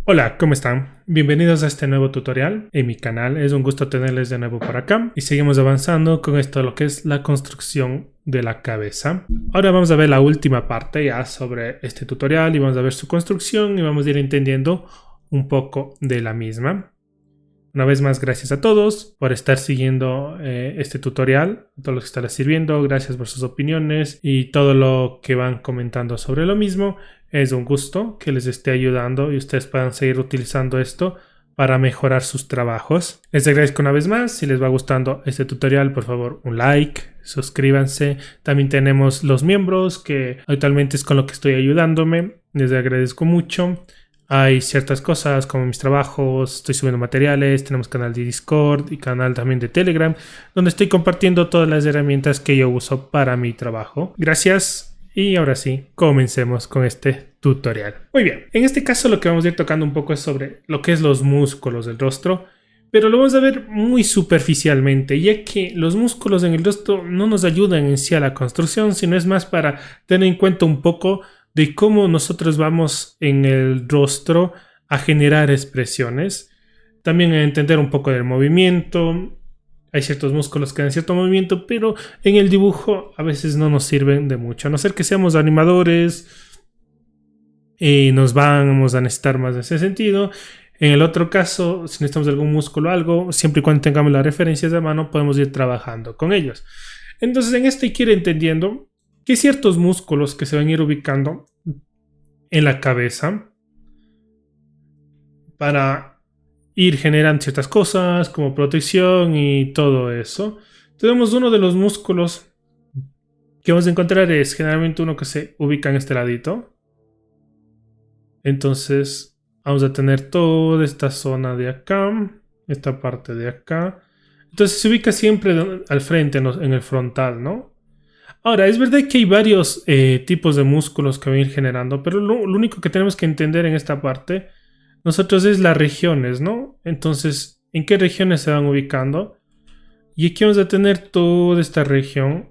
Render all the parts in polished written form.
Hola, ¿cómo están? Bienvenidos a este nuevo tutorial en mi canal. Es un gusto tenerles de nuevo por acá y seguimos avanzando con esto, lo que es la construcción de la cabeza. Ahora vamos a ver la última parte ya sobre este tutorial y vamos a ver su construcción y vamos a ir entendiendo un poco de la misma. Una vez más, gracias a todos por estar siguiendo este tutorial, a todos los que están sirviendo, gracias por sus opiniones y todo lo que van comentando sobre lo mismo. Es un gusto que les esté ayudando y ustedes puedan seguir utilizando esto para mejorar sus trabajos. Les agradezco una vez más. Si les va gustando este tutorial, por favor, un like, suscríbanse. También tenemos los miembros, que actualmente es con lo que estoy ayudándome. Les agradezco mucho. Hay ciertas cosas como mis trabajos, estoy subiendo materiales, tenemos canal de Discord y canal también de Telegram, donde estoy compartiendo todas las herramientas que yo uso para mi trabajo. Gracias. Y ahora sí, comencemos con este tutorial. Muy bien, en este caso lo que vamos a ir tocando un poco es sobre lo que es los músculos del rostro, pero lo vamos a ver muy superficialmente, ya que los músculos en el rostro no nos ayudan en sí a la construcción, sino es más para tener en cuenta un poco de cómo nosotros vamos en el rostro a generar expresiones, también a entender un poco del movimiento. Hay ciertos músculos que dan cierto movimiento, pero en el dibujo a veces no nos sirven de mucho. A no ser que seamos animadores y nos vamos a necesitar más en ese sentido. En el otro caso, si necesitamos algún músculo o algo, siempre y cuando tengamos las referencias de mano, podemos ir trabajando con ellos. Entonces, en este hay que ir entendiendo que hay ciertos músculos que se van a ir ubicando en la cabeza para ir generando ciertas cosas como protección y todo eso. Tenemos uno de los músculos que vamos a encontrar, es generalmente uno que se ubica en este ladito. Entonces vamos a tener toda esta zona de acá, esta parte de acá. Entonces se ubica siempre al frente, en el frontal, ¿no? Ahora, es verdad que hay varios tipos de músculos que van a ir generando, pero lo único que tenemos que entender en esta parte nosotros es las regiones, ¿no? Entonces, ¿en qué regiones se van ubicando? Y aquí vamos a tener toda esta región,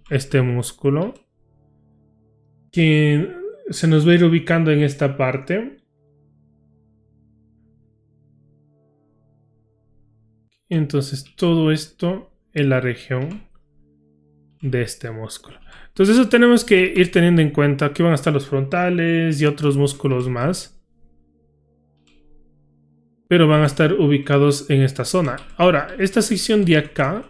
este músculo, que se nos va a ir ubicando en esta parte. Entonces, todo esto en la región de este músculo. Entonces, eso tenemos que ir teniendo en cuenta. Aquí van a estar los frontales y otros músculos más, pero van a estar ubicados en esta zona. Ahora, esta sección de acá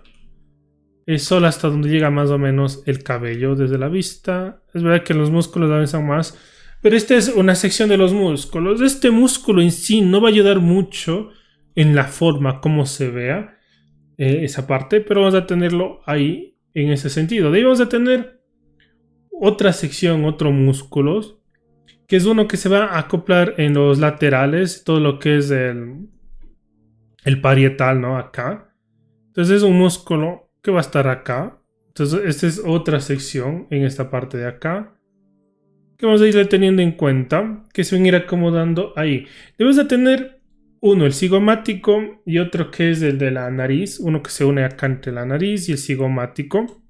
es solo hasta donde llega más o menos el cabello desde la vista. Es verdad que los músculos avanzan más, pero esta es una sección de los músculos. Este músculo en sí no va a ayudar mucho en la forma como se vea esa parte, pero vamos a tenerlo ahí en ese sentido. De ahí vamos a tener otra sección, otro músculos, que es uno que se va a acoplar en los laterales, todo lo que es el parietal, ¿no? Acá. Entonces es un músculo que va a estar acá. Entonces esta es otra sección en esta parte de acá, que vamos a ir teniendo en cuenta, que se van a ir acomodando ahí. Debemos de tener uno, el cigomático, y otro que es el de la nariz, uno que se une acá entre la nariz y el cigomático.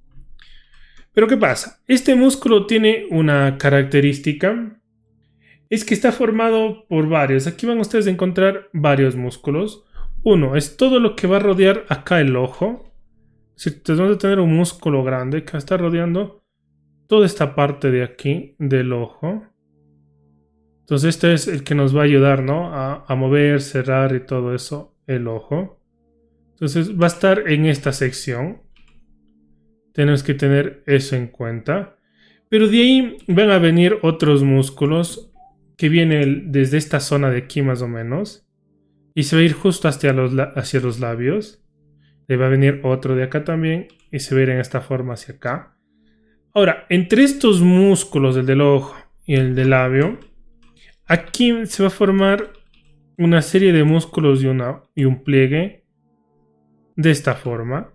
Pero ¿qué pasa? Este músculo tiene una característica, es que está formado por varios. Aquí van ustedes a encontrar varios músculos. Uno es todo lo que va a rodear acá el ojo. Entonces vamos a tener un músculo grande que está rodeando toda esta parte de aquí del ojo. Entonces este es el que nos va a ayudar, ¿no? A mover, cerrar y todo eso el ojo. Entonces va a estar en esta sección. Tenemos que tener eso en cuenta. Pero de ahí van a venir otros músculos que viene desde esta zona de aquí más o menos, y se va a ir justo hacia los labios. Le va a venir otro de acá también, y se va a ir en esta forma hacia acá. Ahora, entre estos músculos, el del ojo y el del labio, aquí se va a formar una serie de músculos y un pliegue de esta forma.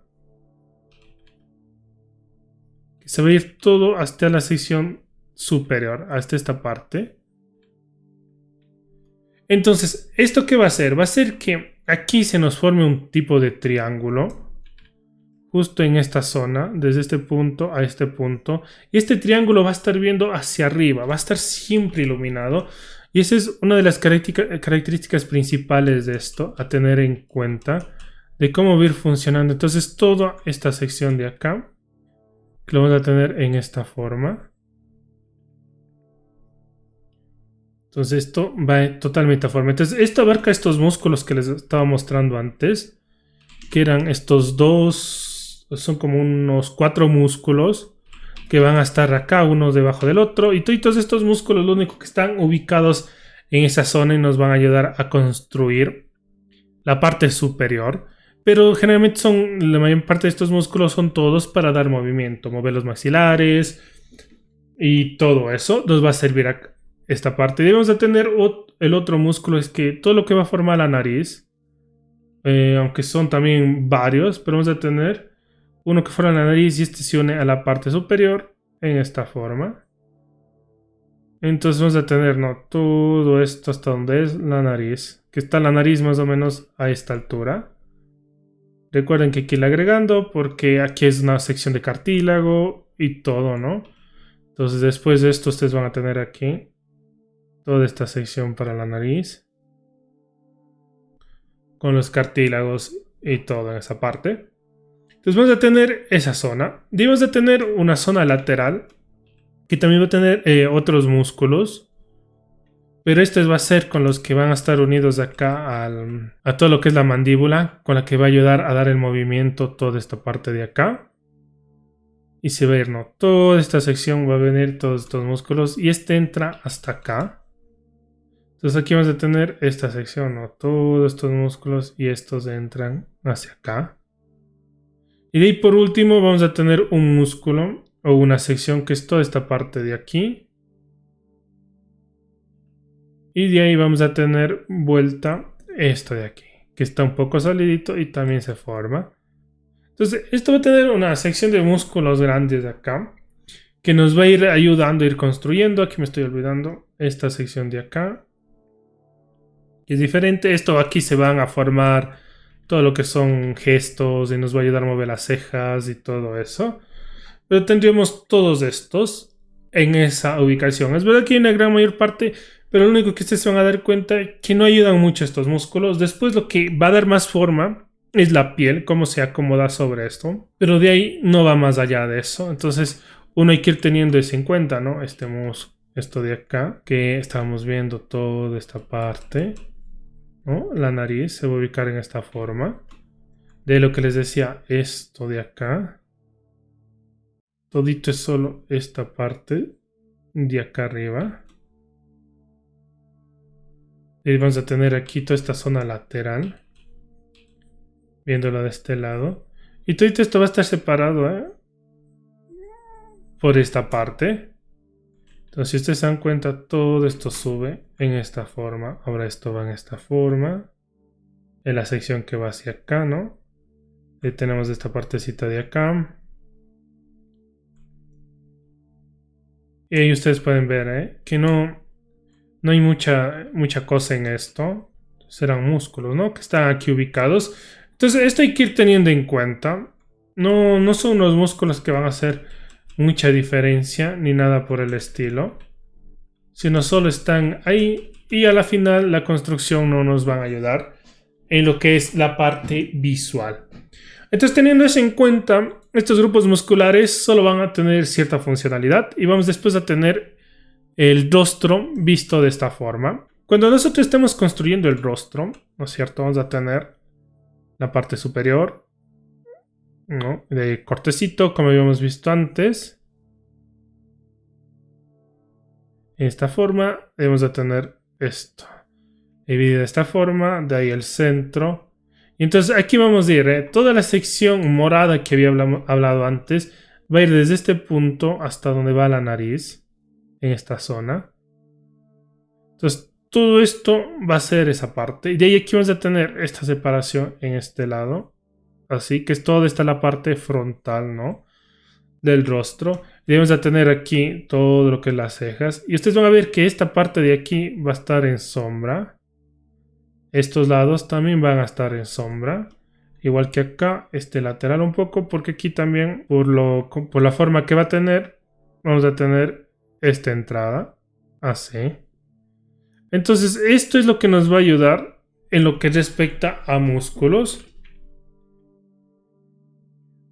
Se va a ir todo hasta la sección superior, hasta esta parte. Entonces, ¿esto qué va a hacer? Va a hacer que aquí se nos forme un tipo de triángulo, justo en esta zona, desde este punto a este punto. Y este triángulo va a estar viendo hacia arriba, va a estar siempre iluminado. Y esa es una de las características principales de esto a tener en cuenta de cómo va a ir funcionando. Entonces toda esta sección de acá lo vamos a tener en esta forma. Entonces esto va totalmente a forma. Entonces esto abarca estos músculos que les estaba mostrando antes, que eran estos dos, son como unos 4 músculos que van a estar acá, uno debajo del otro, y todos estos músculos lo único que están ubicados en esa zona y nos van a ayudar a construir la parte superior. Pero generalmente la mayor parte de estos músculos son todos para dar movimiento, mover los maxilares y todo eso nos va a servir a esta parte. Debemos de tener el otro músculo, es que todo lo que va a formar la nariz, aunque son también varios, pero vamos a tener uno que forma la nariz y este se une a la parte superior en esta forma. Entonces vamos a tener todo esto hasta donde es la nariz, que está la nariz más o menos a esta altura. Recuerden que aquí le agregando porque aquí es una sección de cartílago y todo, ¿no? Entonces después de esto ustedes van a tener aquí toda esta sección para la nariz con los cartílagos y todo en esa parte. Entonces vamos a tener esa zona. Debemos de tener una zona lateral que también va a tener otros músculos, pero este va a ser con los que van a estar unidos acá a todo lo que es la mandíbula, con la que va a ayudar a dar el movimiento toda esta parte de acá. Y se va a ir, ¿no? Toda esta sección va a venir todos estos músculos y este entra hasta acá. Entonces aquí vamos a tener esta sección, ¿no? Todos estos músculos y estos entran hacia acá. Y de ahí por último vamos a tener un músculo o una sección que es toda esta parte de aquí. Y de ahí vamos a tener vuelta esto de aquí, que está un poco salidito y también se forma. Entonces esto va a tener una sección de músculos grandes de acá, que nos va a ir ayudando a ir construyendo. Aquí me estoy olvidando esta sección de acá, que es diferente. Esto aquí se van a formar todo lo que son gestos y nos va a ayudar a mover las cejas y todo eso. Pero tendríamos todos estos en esa ubicación. Es verdad que hay una gran mayor parte, pero lo único que ustedes se van a dar cuenta es que no ayudan mucho estos músculos. Después lo que va a dar más forma es la piel, cómo se acomoda sobre esto. Pero de ahí no va más allá de eso. Entonces uno hay que ir teniendo eso en cuenta, ¿no? Esto de acá, que estábamos viendo toda esta parte, ¿no? La nariz se va a ubicar en esta forma. De lo que les decía, esto de acá. Todito es solo esta parte de acá arriba. Y vamos a tener aquí toda esta zona lateral, viéndolo de este lado. Y todo esto va a estar separado, por esta parte. Entonces si ustedes se dan cuenta, todo esto sube en esta forma. Ahora esto va en esta forma. En la sección que va hacia acá, ¿no? Ahí tenemos esta partecita de acá. Y ahí ustedes pueden ver, que no hay mucha cosa en esto. Serán músculos, ¿no? Que están aquí ubicados. Entonces esto hay que ir teniendo en cuenta. No son unos músculos que van a hacer mucha diferencia ni nada por el estilo, sino solo están ahí y a la final la construcción no nos van a ayudar en lo que es la parte visual. Entonces, teniendo eso en cuenta, estos grupos musculares solo van a tener cierta funcionalidad y vamos después a tener el rostro visto de esta forma. Cuando nosotros estemos construyendo el rostro, ¿no es cierto? Vamos a tener la parte superior, ¿no? De cortecito, como habíamos visto antes. En esta forma debemos de tener esto. Dividido de esta forma, de ahí el centro. Y entonces aquí vamos a ir, toda la sección morada que había hablado antes va a ir desde este punto hasta donde va la nariz, en esta zona. Entonces todo esto va a ser esa parte. Y de ahí aquí vamos a tener esta separación en este lado. Así que es toda esta la parte frontal, ¿no? Del rostro. Y vamos a tener aquí todo lo que es las cejas. Y ustedes van a ver que esta parte de aquí va a estar en sombra. Estos lados también van a estar en sombra. Igual que acá, este lateral un poco, porque aquí también, por la forma que va a tener, vamos a tener esta entrada. Así. Entonces, esto es lo que nos va a ayudar en lo que respecta a músculos.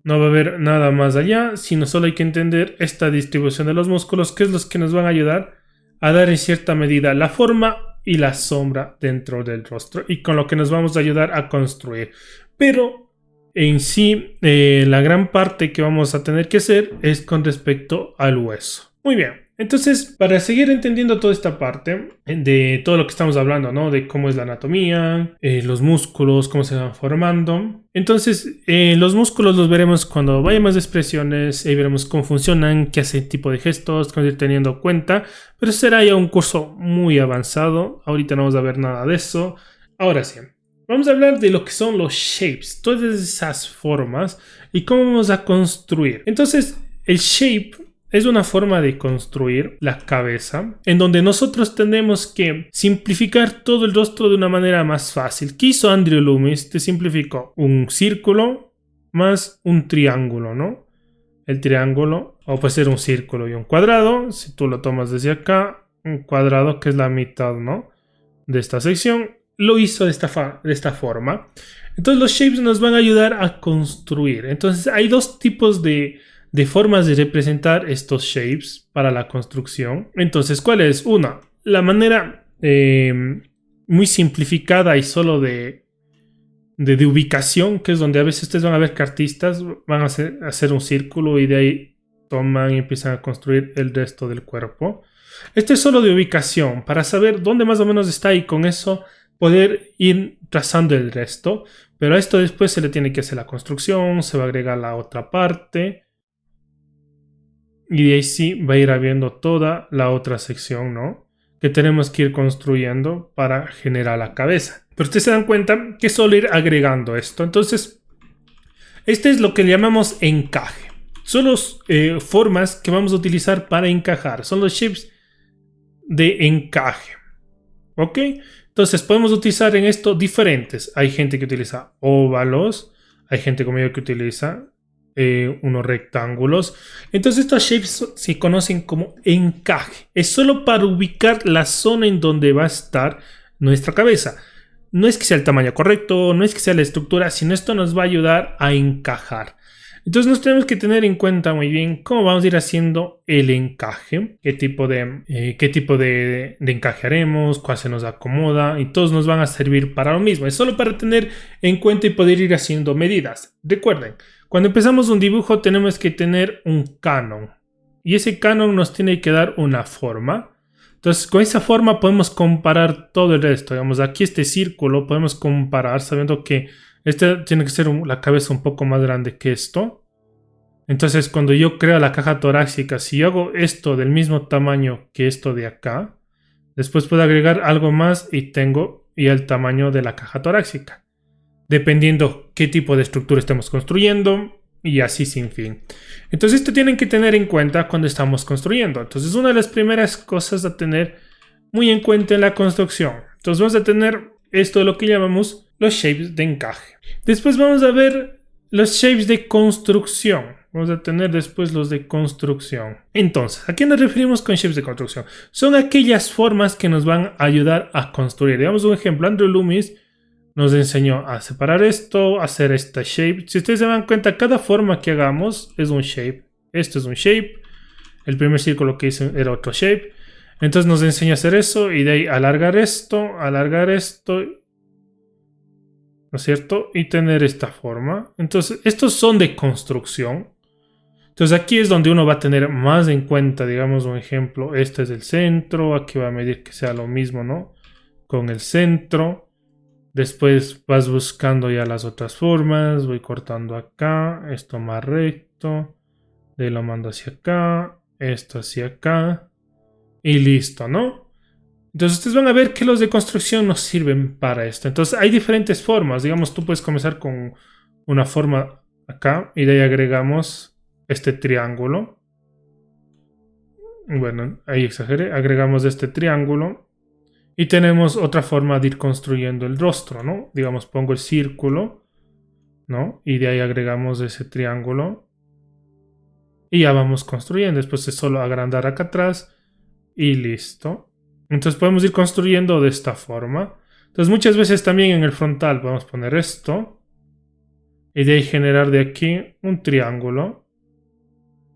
No va a haber nada más allá, sino solo hay que entender esta distribución de los músculos, que es los que nos van a ayudar a dar en cierta medida la forma y la sombra dentro del rostro, y con lo que nos vamos a ayudar a construir. Pero en sí, la gran parte que vamos a tener que hacer es con respecto al hueso. Muy bien. Entonces, para seguir entendiendo toda esta parte de todo lo que estamos hablando, ¿no? De cómo es la anatomía, los músculos, cómo se van formando. Entonces, los músculos los veremos cuando vaya más de expresiones, y veremos cómo funcionan, qué hace tipo de gestos, cómo ir teniendo cuenta. Pero será ya un curso muy avanzado. Ahorita no vamos a ver nada de eso. Ahora sí, vamos a hablar de lo que son los shapes, todas esas formas y cómo vamos a construir. Entonces, el shape es una forma de construir la cabeza en donde nosotros tenemos que simplificar todo el rostro de una manera más fácil. ¿Qué hizo Andrew Loomis? Te simplificó un círculo más un triángulo, ¿no? El triángulo, o puede ser un círculo y un cuadrado. Si tú lo tomas desde acá, un cuadrado que es la mitad, ¿no? De esta sección, lo hizo de esta forma. Entonces los shapes nos van a ayudar a construir. Entonces hay dos tipos de formas de representar estos shapes para la construcción. Entonces, ¿cuál es? Una, la manera muy simplificada y solo de ubicación, que es donde a veces ustedes van a ver que artistas van a hacer un círculo y de ahí toman y empiezan a construir el resto del cuerpo. Este es solo de ubicación, para saber dónde más o menos está y con eso poder ir trazando el resto. Pero a esto después se le tiene que hacer la construcción, se va a agregar la otra parte. Y de ahí sí va a ir habiendo toda la otra sección, ¿no? Que tenemos que ir construyendo para generar la cabeza. Pero ustedes se dan cuenta que solo ir agregando esto. Entonces, este es lo que llamamos encaje. Son las formas que vamos a utilizar para encajar. Son los shapes de encaje. ¿Ok? Entonces, podemos utilizar en esto diferentes. Hay gente que utiliza óvalos. Hay gente como yo que utiliza unos rectángulos. Entonces estos shapes se conocen como encaje. Es solo para ubicar la zona en donde va a estar nuestra cabeza. No es que sea el tamaño correcto, no es que sea la estructura, sino esto nos va a ayudar a encajar. Entonces nos tenemos que tener en cuenta muy bien cómo vamos a ir haciendo el encaje, qué tipo de encaje haremos, cuál se nos acomoda, y todos nos van a servir para lo mismo. Es solo para tener en cuenta y poder ir haciendo medidas. Recuerden, cuando empezamos un dibujo tenemos que tener un canon, y ese canon nos tiene que dar una forma. Entonces con esa forma podemos comparar todo el resto. Digamos, aquí este círculo podemos comparar sabiendo que este tiene que ser la cabeza un poco más grande que esto. Entonces cuando yo creo la caja torácica, si yo hago esto del mismo tamaño que esto de acá, después puedo agregar algo más y tengo ya el tamaño de la caja torácica, dependiendo qué tipo de estructura estemos construyendo y así sin fin. Entonces esto tienen que tener en cuenta cuando estamos construyendo. Entonces una de las primeras cosas a tener muy en cuenta en la construcción. Entonces vamos a tener esto de lo que llamamos los shapes de encaje. Después vamos a ver los shapes de construcción. Vamos a tener después los de construcción. Entonces, ¿a qué nos referimos con shapes de construcción? Son aquellas formas que nos van a ayudar a construir. Digamos un ejemplo, Andrew Loomis nos enseñó a separar esto, a hacer esta shape. Si ustedes se dan cuenta, cada forma que hagamos es un shape. Esto es un shape. El primer círculo que hice era otro shape. Entonces nos enseña a hacer eso y de ahí alargar esto, ¿no es cierto? Y tener esta forma. Entonces, estos son de construcción. Entonces, aquí es donde uno va a tener más en cuenta, digamos, un ejemplo. Este es el centro. Aquí va a medir que sea lo mismo, ¿no? Con el centro. Después vas buscando ya las otras formas. Voy cortando acá. Esto más recto. De ahí lo mando hacia acá. Esto hacia acá. Y listo, ¿no? Entonces ustedes van a ver que los de construcción nos sirven para esto. Entonces hay diferentes formas. Digamos, tú puedes comenzar con una forma acá y de ahí agregamos este triángulo. Bueno, ahí exageré. Agregamos este triángulo y tenemos otra forma de ir construyendo el rostro, ¿no? Digamos, pongo el círculo, ¿no? Y de ahí agregamos ese triángulo y ya vamos construyendo. Después es solo agrandar acá atrás y listo. Entonces podemos ir construyendo de esta forma. Entonces muchas veces también en el frontal podemos poner esto. Y de ahí generar de aquí un triángulo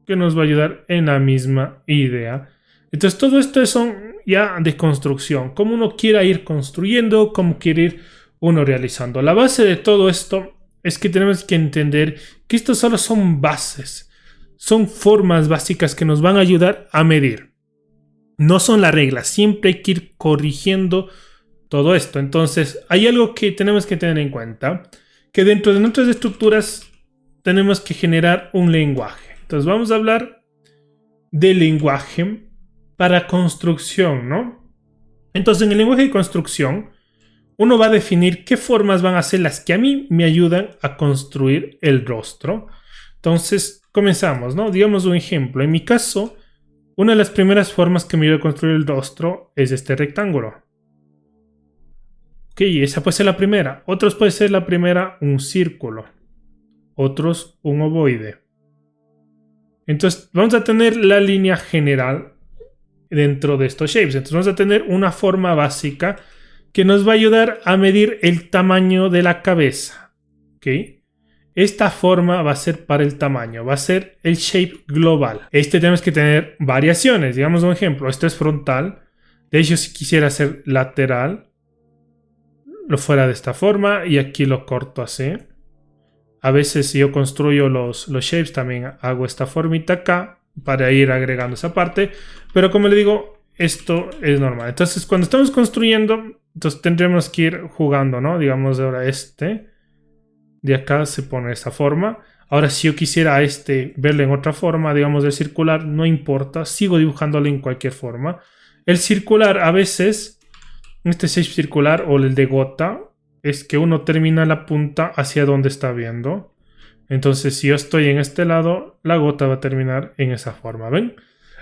que nos va a ayudar en la misma idea. Entonces todo esto son ya de construcción. Cómo uno quiera ir construyendo, cómo quiere ir uno realizando. La base de todo esto es que tenemos que entender que estos solo son bases. Son formas básicas que nos van a ayudar a medir. No son la regla. Siempre hay que ir corrigiendo todo esto. Entonces hay algo que tenemos que tener en cuenta. Que dentro de nuestras estructuras tenemos que generar un lenguaje. Entonces vamos a hablar del lenguaje para construcción, ¿no? Entonces en el lenguaje de construcción uno va a definir qué formas van a ser las que a mí me ayudan a construir el rostro. Entonces comenzamos, ¿no? Digamos un ejemplo. En mi caso, una de las primeras formas que me ayuda a construir el rostro es este rectángulo. Ok, esa puede ser la primera. Otros puede ser la primera un círculo. Otros un ovoide. Entonces vamos a tener la línea general dentro de estos shapes. Entonces vamos a tener una forma básica que nos va a ayudar a medir el tamaño de la cabeza. ¿Ok? Esta forma va a ser para el tamaño, va a ser el shape global. Tenemos que tener variaciones. Digamos un ejemplo, este es frontal. De hecho, si quisiera hacer lateral, lo fuera de esta forma y aquí lo corto así. A veces si yo construyo los shapes también hago esta formita acá para ir agregando esa parte. Pero como le digo, esto es normal. Entonces cuando estamos construyendo, entonces tendremos que ir jugando, ¿no? Digamos ahora de acá se pone de esta forma. Ahora si yo quisiera verlo en otra forma, digamos el circular, no importa. Sigo dibujándolo en cualquier forma. El circular a veces, este shape circular o el de gota, es que uno termina la punta hacia donde está viendo. Entonces, si yo estoy en este lado, la gota va a terminar en esa forma, ¿ven?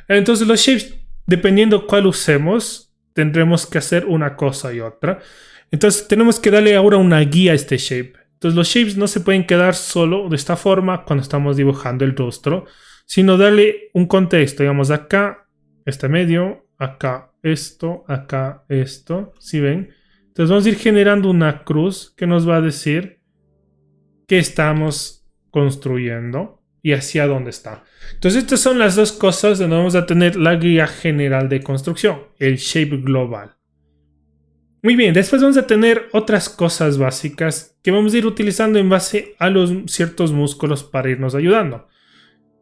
Entonces, los shapes, dependiendo cuál usemos, tendremos que hacer una cosa y otra. Entonces, tenemos que darle ahora una guía a este shape. Entonces, los shapes no se pueden quedar solo de esta forma cuando estamos dibujando el rostro, sino darle un contexto. Digamos, acá, este medio, acá esto, ¿sí ven? Entonces vamos a ir generando una cruz que nos va a decir qué estamos construyendo y hacia dónde está. Entonces estas son las dos cosas donde vamos a tener la guía general de construcción, el shape global. Muy bien, después vamos a tener otras cosas básicas que vamos a ir utilizando en base a los ciertos músculos para irnos ayudando.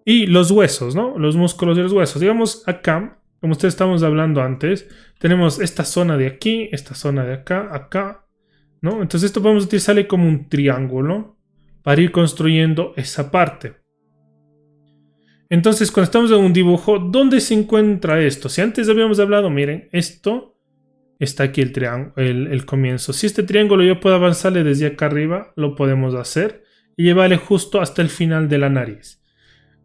Y los huesos, ¿no? Los músculos de los huesos. Digamos acá, como ustedes estábamos hablando antes, tenemos esta zona de aquí, esta zona de acá, ¿no? Entonces esto podemos utilizarle como un triángulo para ir construyendo esa parte. Entonces cuando estamos en un dibujo, ¿dónde se encuentra esto? Si antes habíamos hablado, miren, esto está aquí el triángulo, el comienzo. Si este triángulo yo puedo avanzarle desde acá arriba, lo podemos hacer y llevarle justo hasta el final de la nariz.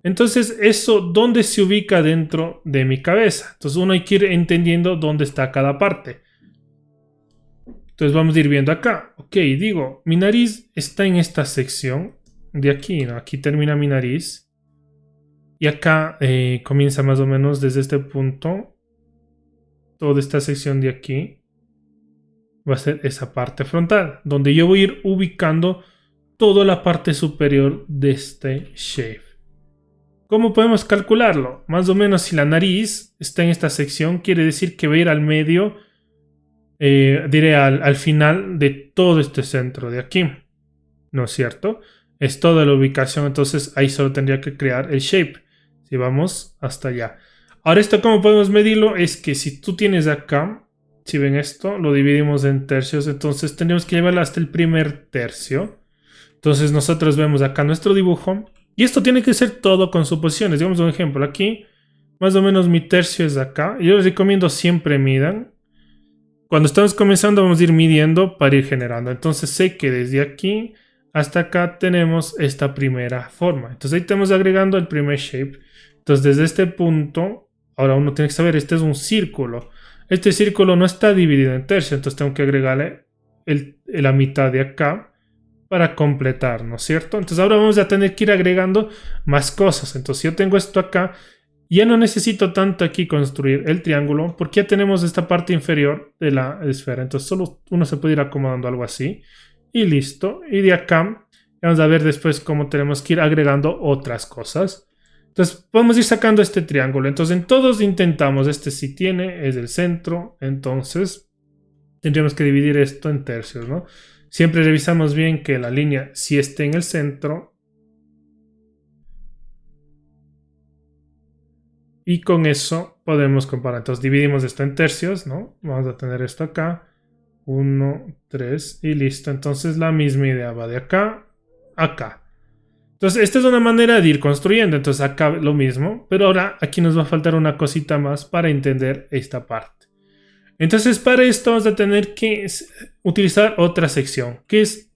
Entonces, ¿eso dónde se ubica dentro de mi cabeza? Entonces, uno hay que ir entendiendo dónde está cada parte. Entonces, vamos a ir viendo acá. Ok, digo, mi nariz está en esta sección de aquí, ¿no? Aquí termina mi nariz. Y acá comienza más o menos desde este punto. Toda esta sección de aquí va a ser esa parte frontal, donde yo voy a ir ubicando toda la parte superior de este shape. ¿Cómo podemos calcularlo? Más o menos si la nariz está en esta sección, quiere decir que va a ir al medio, diré al final de todo este centro de aquí. ¿No es cierto? Es toda la ubicación, entonces ahí solo tendría que crear el shape. Si vamos hasta allá. Ahora esto, ¿cómo podemos medirlo? Es que si tú tienes acá, si ven esto, lo dividimos en tercios, entonces tendríamos que llevarlo hasta el primer tercio. Entonces nosotros vemos acá nuestro dibujo. Y esto tiene que ser todo con suposiciones. Digamos un ejemplo. Aquí, más o menos mi tercio es acá. Yo les recomiendo siempre midan. Cuando estamos comenzando vamos a ir midiendo para ir generando. Entonces sé que desde aquí hasta acá tenemos esta primera forma. Entonces ahí estamos agregando el primer shape. Entonces desde este punto, ahora uno tiene que saber, este es un círculo. Este círculo no está dividido en tercios. Entonces tengo que agregarle la mitad de acá para completar, ¿no es cierto? Entonces ahora vamos a tener que ir agregando más cosas. Entonces yo tengo esto acá Ya no necesito tanto aquí construir el triángulo porque ya tenemos esta parte inferior de la esfera. Entonces solo uno se puede ir acomodando algo así. Y listo. Y de acá vamos a ver después cómo tenemos que ir agregando otras cosas. Entonces podemos ir sacando este triángulo. Entonces en todos intentamos. Este sí tiene, es el centro. Entonces tendríamos que dividir esto en tercios, ¿no? Siempre revisamos bien que la línea sí esté en el centro. Y con eso podemos comparar. Entonces dividimos esto en tercios, ¿no? Vamos a tener esto acá. 1, 3 y listo. Entonces la misma idea va de acá a acá. Entonces esta es una manera de ir construyendo. Entonces acá lo mismo. Pero ahora aquí nos va a faltar una cosita más para entender esta parte. Entonces para esto vamos a tener que utilizar otra sección. Que es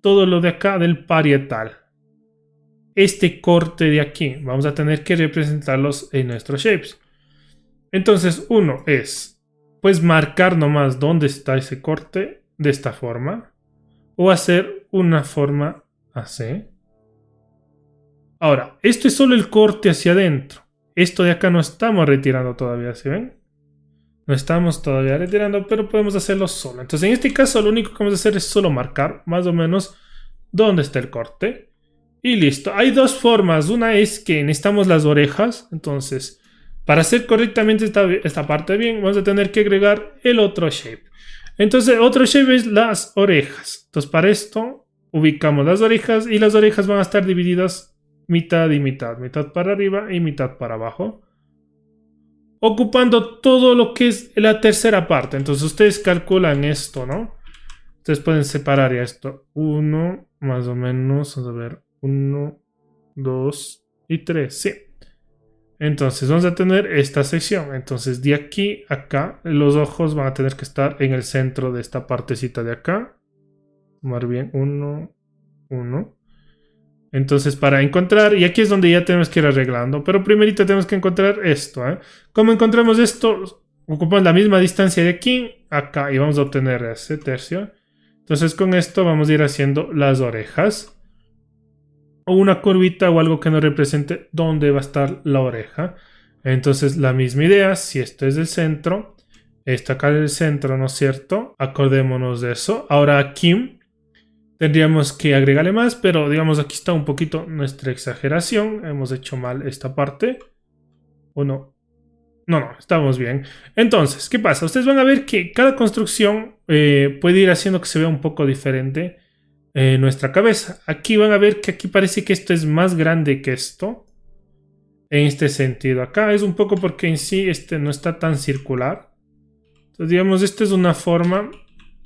todo lo de acá del parietal. Este corte de aquí vamos a tener que representarlos en nuestros shapes. Entonces uno es pues marcar nomás dónde está ese corte de esta forma o hacer una forma así. Ahora, esto es solo el corte hacia adentro. Esto de acá no estamos retirando todavía, ¿sí ven? No estamos todavía retirando, pero podemos hacerlo solo. Entonces en este caso lo único que vamos a hacer es solo marcar más o menos dónde está el corte. Y listo. Hay dos formas. Una es que necesitamos las orejas. Entonces, para hacer correctamente esta parte bien, vamos a tener que agregar el otro shape. Entonces, otro shape es las orejas. Entonces, para esto, ubicamos las orejas y las orejas van a estar divididas mitad y mitad. Mitad para arriba y mitad para abajo. Ocupando todo lo que es la tercera parte. Entonces, ustedes calculan esto, ¿no? Ustedes pueden separar ya esto. 1, más o menos. Vamos a ver. 1, 2 y 3, sí. Entonces vamos a tener esta sección. Entonces de aquí a acá los ojos van a tener que estar en el centro de esta partecita de acá. Tomar bien 1, 1. Entonces para encontrar, y aquí es donde ya tenemos que ir arreglando, pero primerito tenemos que encontrar esto, ¿eh? ¿Cómo encontramos esto? Ocupamos la misma distancia de aquí a acá y vamos a obtener ese tercio. Entonces con esto vamos a ir haciendo las orejas. O una curvita o algo que nos represente dónde va a estar la oreja. Entonces la misma idea, si esto es el centro, esto acá es el centro, ¿no es cierto? Acordémonos de eso. Ahora aquí tendríamos que agregarle más, pero digamos aquí está un poquito nuestra exageración. Hemos hecho mal esta parte. ¿O no? No, estamos bien. Entonces, ¿qué pasa? Ustedes van a ver que cada construcción puede ir haciendo que se vea un poco diferente nuestra cabeza. Aquí van a ver que aquí parece que esto es más grande que esto. En este sentido. Acá es un poco porque en sí este no está tan circular. Entonces, digamos, esta es una forma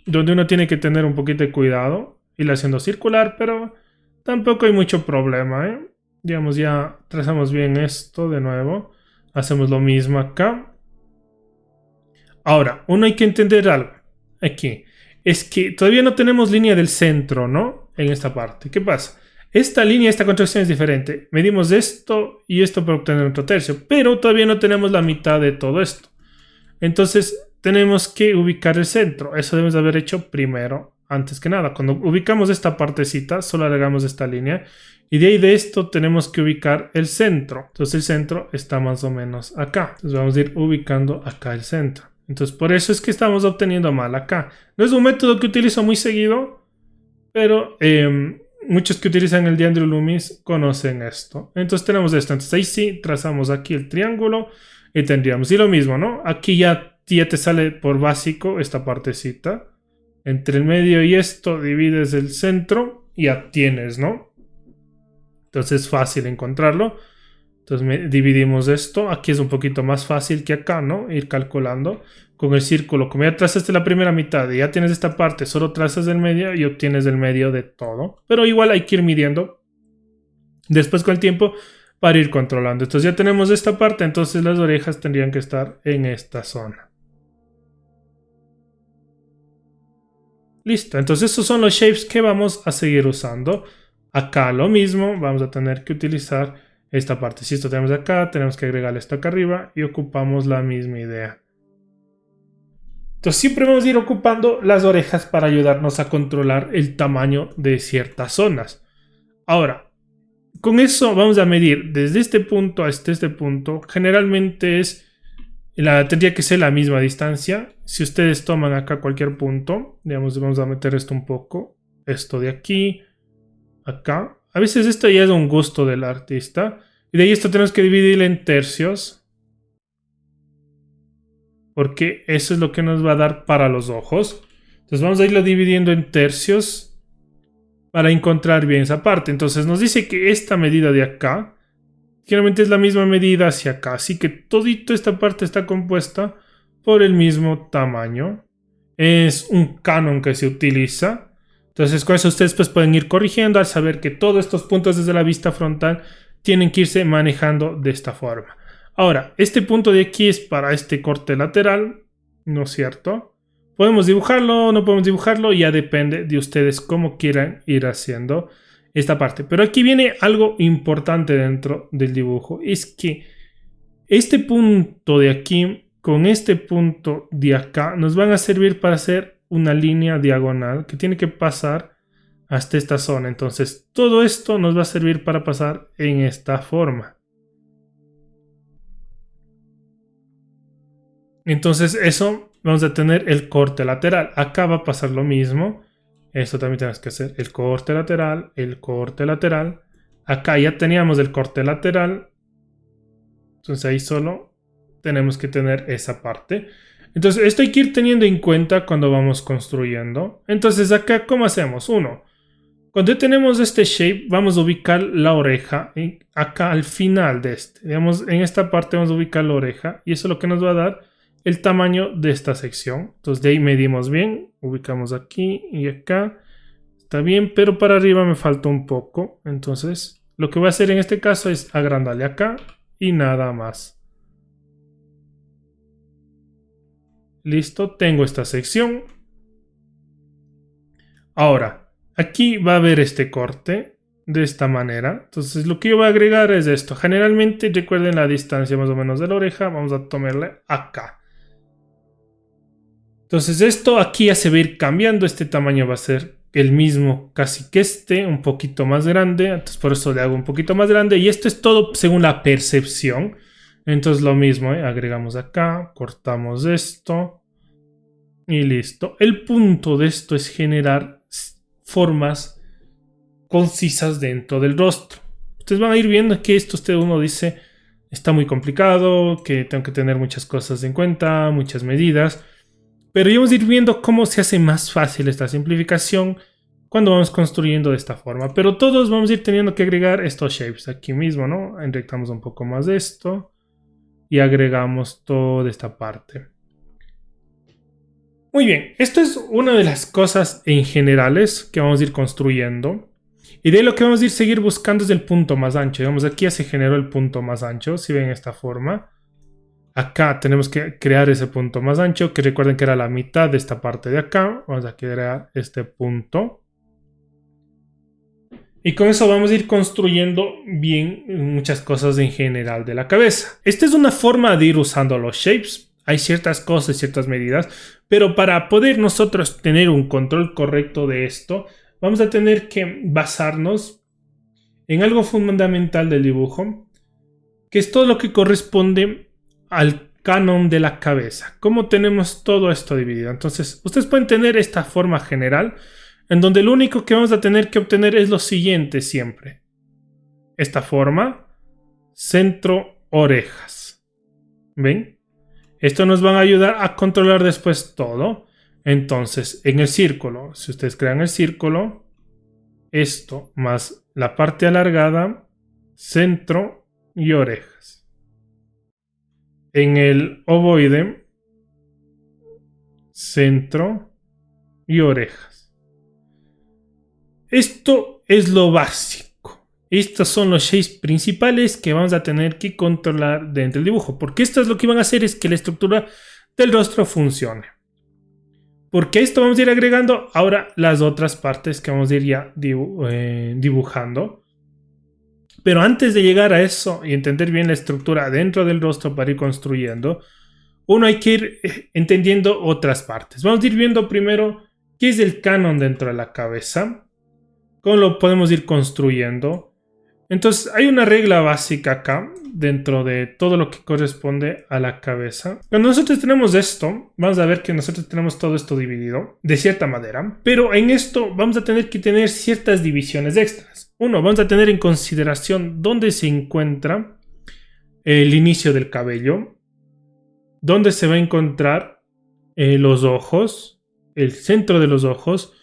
donde uno tiene que tener un poquito de cuidado. Ir haciendo circular, pero tampoco hay mucho problema, ¿eh? Digamos, ya trazamos bien esto de nuevo. Hacemos lo mismo acá. Ahora, uno hay que entender algo. Aquí. Es que todavía no tenemos línea del centro, ¿no? En esta parte. ¿Qué pasa? Esta línea, esta contracción es diferente. Medimos esto y esto para obtener otro tercio, pero todavía no tenemos la mitad de todo esto. Entonces, tenemos que ubicar el centro. Eso debemos de haber hecho primero, antes que nada. Cuando ubicamos esta partecita, solo agregamos esta línea. Y de ahí de esto tenemos que ubicar el centro. Entonces, el centro está más o menos acá. Entonces, vamos a ir ubicando acá el centro. Entonces, por eso es que estamos obteniendo mal acá. No es un método que utilizo muy seguido, pero muchos que utilizan el de Andrew Loomis conocen esto. Entonces, tenemos esto. Entonces, ahí sí, trazamos aquí el triángulo y tendríamos. Y lo mismo, ¿no? Aquí ya te sale por básico esta partecita. Entre el medio y esto divides el centro y ya tienes, ¿no? Entonces, es fácil encontrarlo. Entonces dividimos esto. Aquí es un poquito más fácil que acá, ¿no? Ir calculando con el círculo. Como ya trazaste la primera mitad y ya tienes esta parte, solo trazas el medio y obtienes el medio de todo. Pero igual hay que ir midiendo después con el tiempo para ir controlando. Entonces ya tenemos esta parte, entonces las orejas tendrían que estar en esta zona. Listo, entonces esos son los shapes que vamos a seguir usando. Acá lo mismo, vamos a tener que utilizar esta parte. Si esto tenemos acá, tenemos que agregarle esto acá arriba y ocupamos la misma idea. Entonces siempre vamos a ir ocupando las orejas para ayudarnos a controlar el tamaño de ciertas zonas. Ahora, con eso vamos a medir desde este punto hasta este punto. Generalmente tendría que ser la misma distancia. Si ustedes toman acá cualquier punto, digamos, vamos a meter esto un poco. Esto de aquí, acá. A veces esto ya es un gusto del artista. Y de ahí esto tenemos que dividir en tercios. Porque eso es lo que nos va a dar para los ojos. Entonces vamos a irlo dividiendo en tercios para encontrar bien esa parte. Entonces nos dice que esta medida de acá generalmente es la misma medida hacia acá. Así que todito esta parte está compuesta por el mismo tamaño. Es un canon que se utiliza. Entonces con eso ustedes pues pueden ir corrigiendo al saber que todos estos puntos desde la vista frontal tienen que irse manejando de esta forma. Ahora, este punto de aquí es para este corte lateral, ¿no es cierto? Podemos dibujarlo o no podemos dibujarlo, ya depende de ustedes cómo quieran ir haciendo esta parte. Pero aquí viene algo importante dentro del dibujo, es que este punto de aquí con este punto de acá nos van a servir para hacer una línea diagonal que tiene que pasar hasta esta zona. Entonces todo esto nos va a servir para pasar en esta forma. Entonces eso vamos a tener el corte lateral. Acá va a pasar lo mismo. Esto también tenemos que hacer el corte lateral, el corte lateral. Acá ya teníamos el corte lateral. Entonces ahí solo tenemos que tener esa parte. Entonces esto hay que ir teniendo en cuenta cuando vamos construyendo. Entonces acá, ¿cómo hacemos? Uno, cuando tenemos este shape, vamos a ubicar la oreja acá al final de este. Digamos, en esta parte vamos a ubicar la oreja y eso es lo que nos va a dar el tamaño de esta sección. Entonces de ahí medimos bien, ubicamos aquí y acá. Está bien, pero para arriba me falta un poco. Entonces lo que voy a hacer en este caso es agrandarle acá y nada más. Listo, tengo esta sección. Ahora, aquí va a haber este corte de esta manera. Entonces lo que yo voy a agregar es esto. Generalmente recuerden la distancia más o menos de la oreja. Vamos a tomarle acá. Entonces esto aquí ya se va a ir cambiando. Este tamaño va a ser el mismo casi que este, un poquito más grande. Entonces por eso le hago un poquito más grande. Y esto es todo según la percepción. Entonces lo mismo, agregamos acá, cortamos esto y listo. El punto de esto es generar formas concisas dentro del rostro. Ustedes van a ir viendo que esto uno dice está muy complicado, que tengo que tener muchas cosas en cuenta, muchas medidas. Pero vamos a ir viendo cómo se hace más fácil esta simplificación cuando vamos construyendo de esta forma. Pero todos vamos a ir teniendo que agregar estos shapes aquí mismo, ¿no? Enrectamos un poco más de esto y agregamos toda esta parte. Muy bien, esto es una de las cosas en generales que vamos a ir construyendo. Y de lo que vamos a ir seguir buscando es el punto más ancho. Digamos, aquí ya se generó el punto más ancho, si ven esta forma. Acá tenemos que crear ese punto más ancho, que recuerden que era la mitad de esta parte de acá. Vamos a crear este punto. Y con eso vamos a ir construyendo bien muchas cosas en general de la cabeza. Esta es una forma de ir usando los shapes. Hay ciertas cosas, ciertas medidas, pero para poder nosotros tener un control correcto de esto, vamos a tener que basarnos en algo fundamental del dibujo, que es todo lo que corresponde al canon de la cabeza. Cómo tenemos todo esto dividido. Entonces, ustedes pueden tener esta forma general, en donde lo único que vamos a tener que obtener es lo siguiente siempre. Esta forma, centro, orejas. ¿Ven? Esto nos va a ayudar a controlar después todo. Entonces, en el círculo, si ustedes crean el círculo, esto más la parte alargada, centro y orejas. En el ovoide, centro y orejas. Esto es lo básico. Estos son los shapes principales que vamos a tener que controlar dentro del dibujo. Porque esto es lo que van a hacer es que la estructura del rostro funcione. Porque esto vamos a ir agregando ahora las otras partes que vamos a ir ya dibujando. Pero antes de llegar a eso y entender bien la estructura dentro del rostro para ir construyendo, uno hay que ir entendiendo otras partes. Vamos a ir viendo primero qué es el canon dentro de la cabeza, cómo lo podemos ir construyendo. Entonces hay una regla básica acá dentro de todo lo que corresponde a la cabeza. Cuando nosotros tenemos esto, vamos a ver que nosotros tenemos todo esto dividido de cierta manera, pero en esto vamos a tener que tener ciertas divisiones extras. Uno, vamos a tener en consideración dónde se encuentra el inicio del cabello, dónde se va a encontrar los ojos, el centro de los ojos,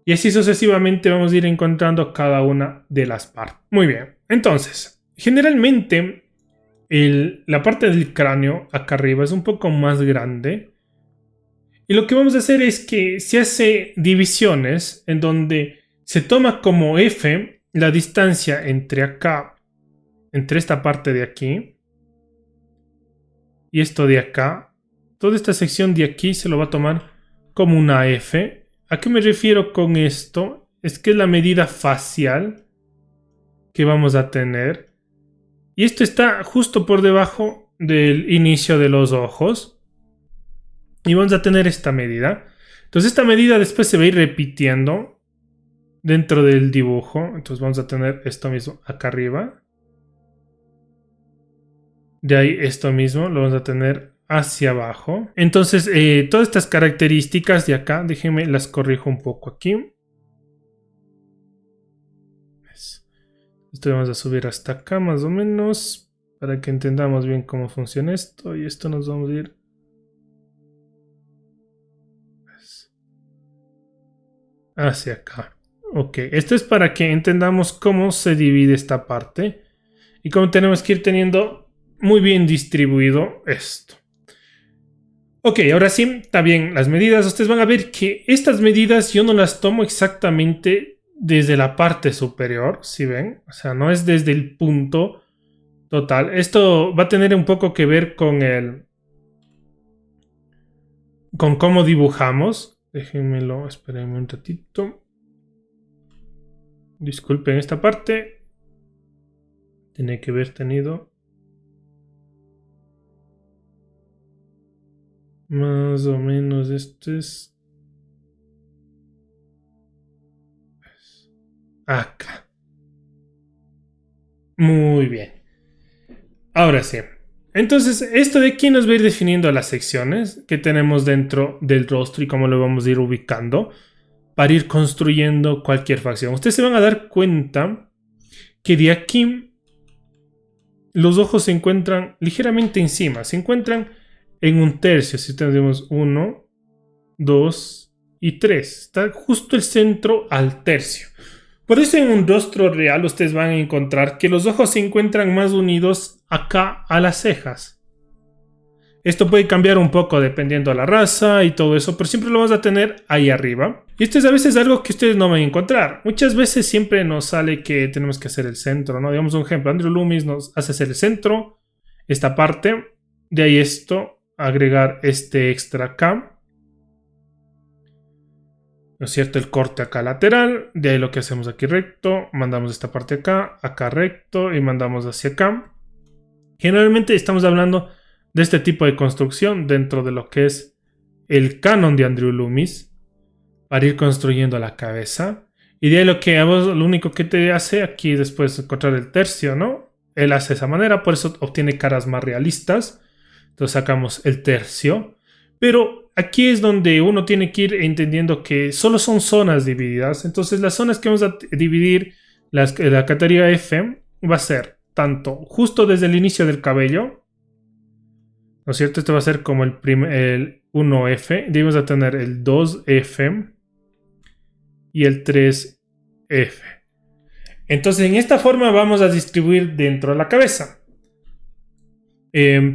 y así sucesivamente vamos a ir encontrando cada una de las partes. Muy bien, entonces, generalmente la parte del cráneo acá arriba es un poco más grande. Y lo que vamos a hacer es que se hace divisiones en donde se toma como F la distancia entre acá, entre esta parte de aquí y esto de acá. Toda esta sección de aquí se lo va a tomar como una F. ¿A qué me refiero con esto? Es que es la medida facial que vamos a tener. Y esto está justo por debajo del inicio de los ojos. Y vamos a tener esta medida. Entonces esta medida después se va a ir repitiendo dentro del dibujo. Entonces vamos a tener esto mismo acá arriba. De ahí esto mismo lo vamos a tener hacia abajo. Entonces todas estas características de acá, déjenme las corrijo un poco aquí. Esto vamos a subir hasta acá más o menos para que entendamos bien cómo funciona esto. Y esto nos vamos a ir hacia acá. Ok, esto es para que entendamos cómo se divide esta parte y cómo tenemos que ir teniendo muy bien distribuido esto. Ok, ahora sí, está bien las medidas. Ustedes van a ver que estas medidas yo no las tomo exactamente desde la parte superior, ¿sí ven? O sea, no es desde el punto total. Esto va a tener un poco que ver con cómo dibujamos. Déjenmelo, espérenme un ratito. Disculpen esta parte. Tiene que haber tenido más o menos esto es acá. Muy bien. Ahora sí. Entonces, esto de aquí nos va a ir definiendo las secciones que tenemos dentro del rostro y cómo lo vamos a ir ubicando para ir construyendo cualquier facción. Ustedes se van a dar cuenta que de aquí los ojos se encuentran ligeramente encima. Se encuentran en un tercio. Si tenemos 1, 2 y 3. Está justo el centro al tercio. Por eso en un rostro real ustedes van a encontrar que los ojos se encuentran más unidos acá a las cejas. Esto puede cambiar un poco dependiendo de la raza y todo eso, pero siempre lo vamos a tener ahí arriba. Y esto es a veces algo que ustedes no van a encontrar. Muchas veces siempre nos sale que tenemos que hacer el centro, ¿no? Digamos un ejemplo, Andrew Loomis nos hace hacer el centro, esta parte, de ahí esto, agregar este extra acá. ¿No es cierto? El corte acá lateral, de ahí lo que hacemos aquí recto, mandamos esta parte acá, acá recto y mandamos hacia acá. Generalmente estamos hablando de este tipo de construcción dentro de lo que es el canon de Andrew Loomis para ir construyendo la cabeza. Y de ahí lo único que te hace aquí después encontrar el tercio, ¿no? Él hace de esa manera, por eso obtiene caras más realistas. Entonces sacamos el tercio. Pero aquí es donde uno tiene que ir entendiendo que solo son zonas divididas. Entonces las zonas que vamos a dividir, la categoría F, va a ser tanto justo desde el inicio del cabello, ¿no es cierto? Esto va a ser como el 1F. Debemos a tener el 2F y el 3F. Entonces en esta forma vamos a distribuir dentro de la cabeza.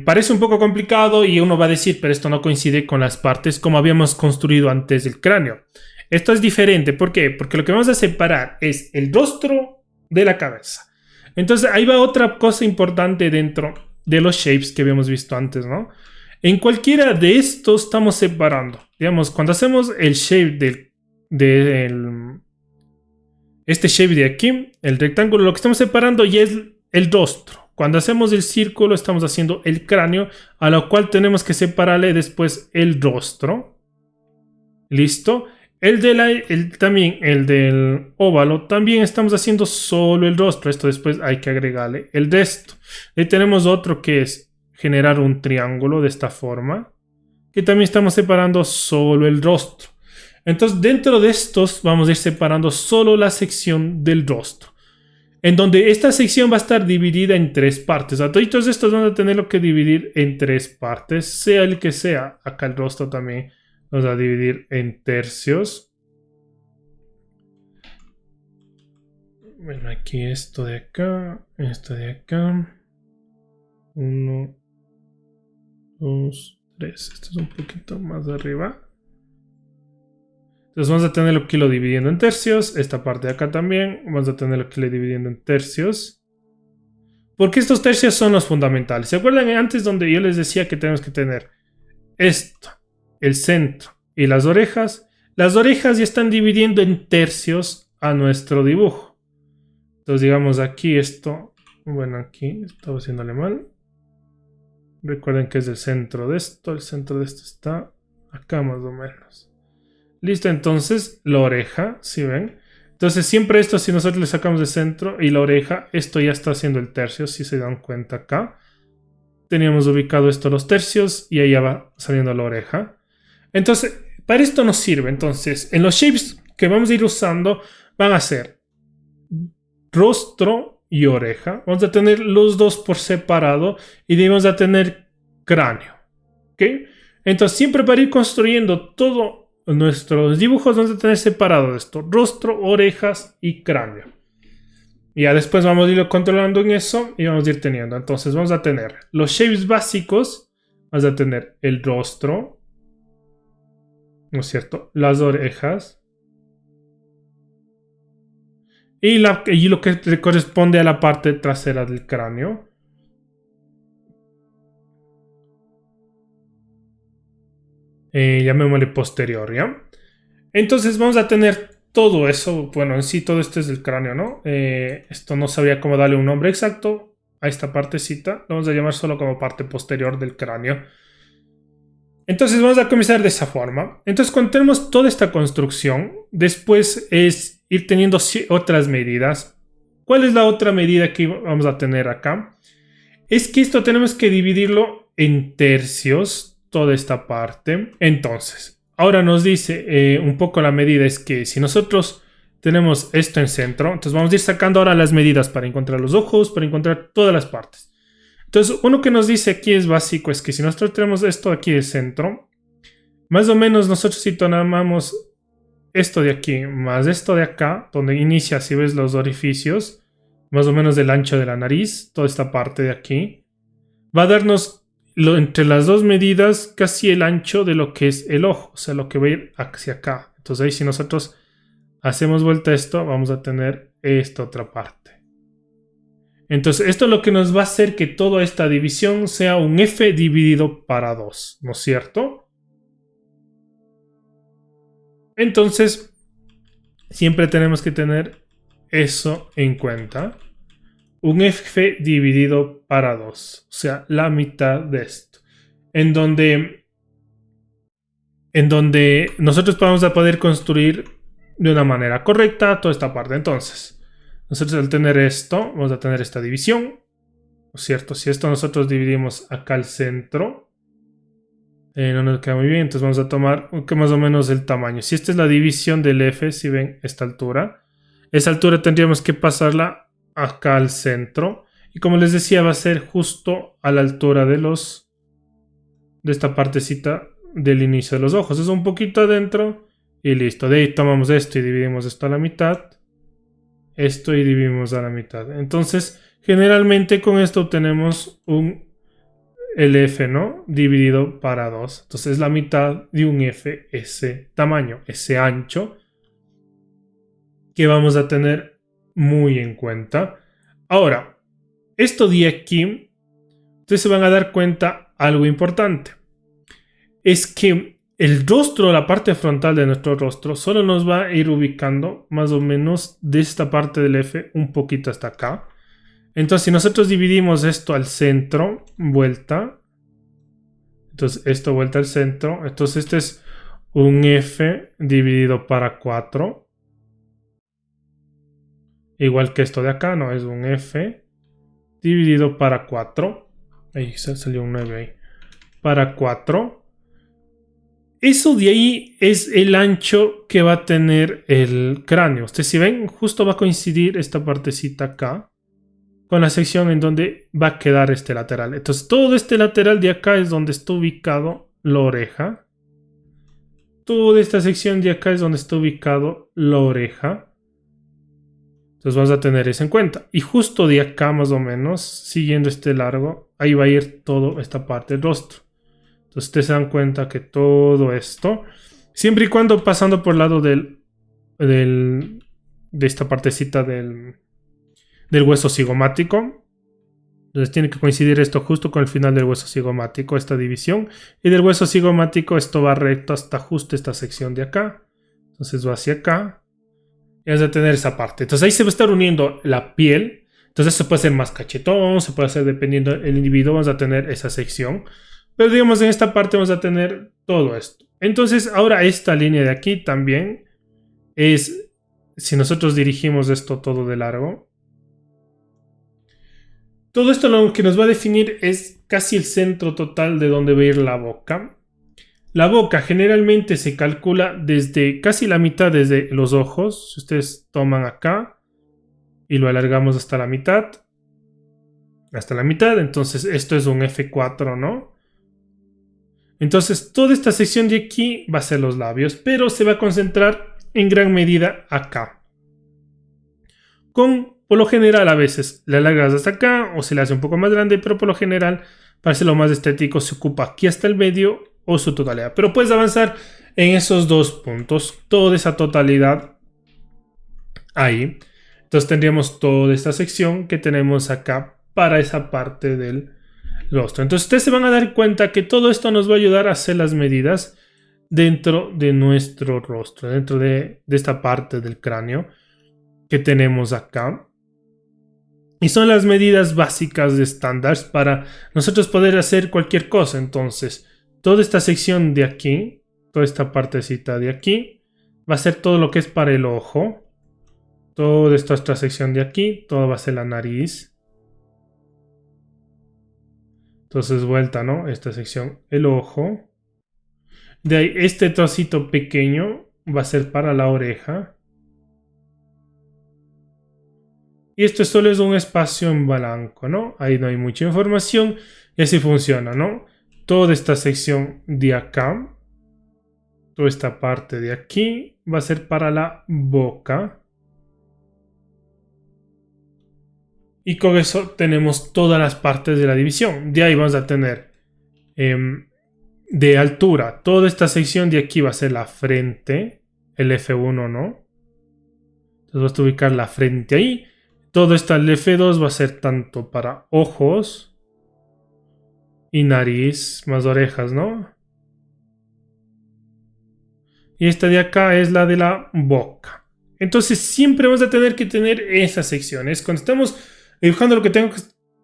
Parece un poco complicado y uno va a decir, pero esto no coincide con las partes como habíamos construido antes del cráneo. Esto es diferente, ¿por qué? Porque lo que vamos a separar es el rostro de la cabeza. Entonces ahí va otra cosa importante dentro de los shapes que habíamos visto antes, ¿no? En cualquiera de estos estamos separando. Digamos, cuando hacemos el shape este shape de aquí, el rectángulo, lo que estamos separando ya es el rostro. Cuando hacemos el círculo estamos haciendo el cráneo, a lo cual tenemos que separarle después el rostro. ¿Listo? También el del óvalo, también estamos haciendo solo el rostro. Esto después hay que agregarle el de esto. Y tenemos otro que es generar un triángulo de esta forma, que también estamos separando solo el rostro. Entonces dentro de estos vamos a ir separando solo la sección del rostro, en donde esta sección va a estar dividida en 3 partes. A todos estos van a tenerlo que dividir en 3 partes, sea el que sea. Acá el rostro también vamos a dividir en tercios. Bueno, aquí esto de acá, esto de acá. 1, 2, 3. Esto es un poquito más arriba. Entonces vamos a tenerlo aquí lo dividiendo en tercios. Esta parte de acá también vamos a tenerlo aquí dividiendo en tercios. Porque estos tercios son los fundamentales. ¿Se acuerdan antes donde yo les decía que tenemos que tener esto, el centro y las orejas? Las orejas ya están dividiendo en tercios a nuestro dibujo. Entonces digamos aquí esto. Bueno, aquí estaba haciéndole mal. Recuerden que es el centro de esto. El centro de esto está acá más o menos. Listo, entonces la oreja, ¿sí ven? Entonces siempre esto, si nosotros le sacamos de centro y la oreja, esto ya está haciendo el tercio, si se dan cuenta acá. Teníamos ubicado esto los tercios y ahí ya va saliendo la oreja. Entonces, para esto nos sirve. Entonces, en los shapes que vamos a ir usando van a ser rostro y oreja. Vamos a tener los dos por separado y debemos a tener cráneo. ¿Ok? Entonces, siempre para ir construyendo todo nuestros dibujos vamos a tener separado esto: rostro, orejas y cráneo. Y ya después vamos a irlo controlando en eso y vamos a ir teniendo. Entonces vamos a tener los shapes básicos. Vamos a tener el rostro, ¿no es cierto? Las orejas y lo que corresponde a la parte trasera del cráneo. Llamémosle posterior, ¿ya? Entonces vamos a tener todo eso. Bueno, en sí todo esto es el cráneo, ¿no? Esto no sabría cómo darle un nombre exacto a esta partecita. Lo vamos a llamar solo como parte posterior del cráneo. Entonces vamos a comenzar de esa forma. Entonces cuando tenemos toda esta construcción, después es ir teniendo otras medidas. ¿Cuál es la otra medida que vamos a tener acá? Es que esto tenemos que dividirlo en tercios, toda esta parte. Entonces, ahora nos dice un poco la medida, es que si nosotros tenemos esto en centro, entonces vamos a ir sacando ahora las medidas para encontrar los ojos, para encontrar todas las partes. Entonces, uno que nos dice aquí es básico, es que si nosotros tenemos esto aquí de centro, más o menos nosotros si tomamos esto de aquí más esto de acá, donde inicia, si ves los orificios, más o menos del ancho de la nariz, toda esta parte de aquí, va a darnos entre las dos medidas casi el ancho de lo que es el ojo, o sea, lo que va a ir hacia acá. Entonces ahí si nosotros hacemos vuelta a esto, vamos a tener esta otra parte. Entonces esto es lo que nos va a hacer que toda esta división sea un F dividido para 2, ¿no es cierto? Entonces siempre tenemos que tener eso en cuenta. Un F dividido para 2, o sea, la mitad de esto. En donde nosotros vamos a poder construir de una manera correcta toda esta parte. Entonces, nosotros al tener esto, vamos a tener esta división, ¿no es cierto? Si esto nosotros dividimos acá al centro, no nos queda muy bien, entonces vamos a tomar que más o menos el tamaño. Si esta es la división del F, si ven esta altura tendríamos que pasarla acá al centro, y como les decía va a ser justo a la altura de esta partecita del inicio de los ojos. Es un poquito adentro y listo. De ahí tomamos esto y dividimos esto a la mitad, esto y dividimos a la mitad. Entonces generalmente con esto obtenemos el F, ¿no? Dividido para 2. Entonces la mitad de un F, ese tamaño, ese ancho, que vamos a tener muy en cuenta. Ahora, esto de aquí, ustedes se van a dar cuenta algo importante. Es que el rostro, la parte frontal de nuestro rostro, solo nos va a ir ubicando más o menos de esta parte del F un poquito hasta acá. Entonces, si nosotros dividimos esto al centro, vuelta. Entonces, esto vuelta al centro. Entonces, este es un F dividido para 4. Igual que esto de acá, no es un F dividido para 4. Ahí salió un 9 ahí. Para 4. Eso de ahí es el ancho que va a tener el cráneo. Ustedes si ven, justo va a coincidir esta partecita acá con la sección en donde va a quedar este lateral. Entonces todo este lateral de acá es donde está ubicado la oreja. Toda esta sección de acá es donde está ubicado la oreja. Entonces vamos a tener eso en cuenta. Y justo de acá más o menos, siguiendo este largo, ahí va a ir toda esta parte del rostro. Entonces ustedes se dan cuenta que todo esto, siempre y cuando pasando por el lado de esta partecita del hueso cigomático. Entonces tiene que coincidir esto justo con el final del hueso cigomático, esta división. Y del hueso cigomático esto va recto hasta justo esta sección de acá. Entonces va hacia acá. Y vas a tener esa parte. Entonces ahí se va a estar uniendo la piel. Entonces se puede hacer más cachetón, se puede hacer dependiendo del individuo, vamos a tener esa sección. Pero digamos en esta parte vamos a tener todo esto. Entonces ahora esta línea de aquí también es, si nosotros dirigimos esto todo de largo, todo esto lo que nos va a definir es casi el centro total de donde va a ir la boca. La boca generalmente se calcula desde casi la mitad, desde los ojos. Si ustedes toman acá y lo alargamos hasta la mitad. Hasta la mitad, entonces esto es un F4, ¿no? Entonces toda esta sección de aquí va a ser los labios, pero se va a concentrar en gran medida acá. Por lo general a veces le alargas hasta acá o se le hace un poco más grande, pero por lo general para hacerlo más estético se ocupa aquí hasta el medio o su totalidad. Pero puedes avanzar en esos dos puntos, toda esa totalidad ahí. Entonces tendríamos toda esta sección que tenemos acá para esa parte del rostro. Entonces ustedes se van a dar cuenta que todo esto nos va a ayudar a hacer las medidas dentro de nuestro rostro, dentro de esta parte del cráneo que tenemos acá. Y son las medidas básicas de estándares para nosotros poder hacer cualquier cosa. Entonces, toda esta sección de aquí, toda esta partecita de aquí, va a ser todo lo que es para el ojo. Toda esta otra sección de aquí, todo va a ser la nariz. Entonces, vuelta, ¿no? Esta sección, el ojo. De ahí, este trocito pequeño va a ser para la oreja. Y esto solo es un espacio en blanco, ¿no? Ahí no hay mucha información y así funciona, ¿no? Toda esta sección de acá, toda esta parte de aquí va a ser para la boca. Y con eso tenemos todas las partes de la división. De ahí vamos a tener de altura. Toda esta sección de aquí va a ser la frente, el F1, ¿no? Entonces vas a ubicar la frente ahí. Todo esto el F2 va a ser tanto para ojos y nariz, más orejas, ¿no? Y esta de acá es la de la boca. Entonces siempre vamos a tener que tener esas secciones. Cuando estamos dibujando lo que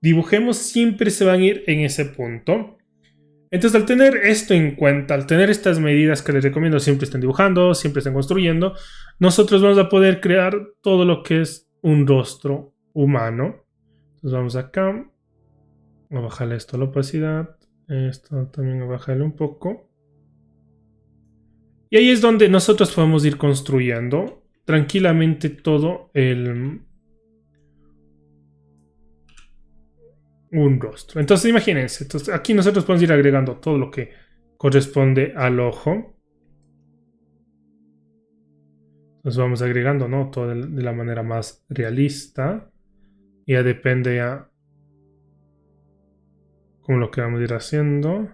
dibujemos, siempre se van a ir en ese punto. Entonces al tener esto en cuenta, al tener estas medidas que les recomiendo, siempre estén dibujando, siempre estén construyendo, nosotros vamos a poder crear todo lo que es un rostro humano. Entonces vamos acá, a bajarle esto a la opacidad, esto también a bajarle un poco. Y ahí es donde nosotros podemos ir construyendo tranquilamente todo un rostro. Entonces imagínense, entonces, aquí nosotros podemos ir agregando todo lo que corresponde al ojo. Nos vamos agregando, ¿no? Todo de la manera más realista. Ya depende ya con lo que vamos a ir haciendo.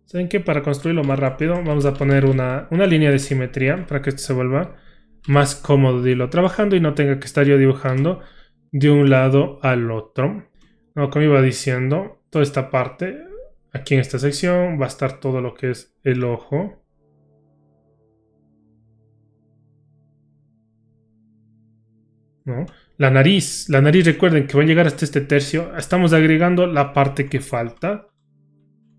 ¿Saben qué? Para construirlo más rápido vamos a poner una línea de simetría para que esto se vuelva más cómodo de irlo trabajando y no tenga que estar yo dibujando de un lado al otro. No, como iba diciendo, toda esta parte, aquí en esta sección va a estar todo lo que es el ojo. ¿No? La nariz recuerden que va a llegar hasta este tercio. Estamos agregando la parte que falta.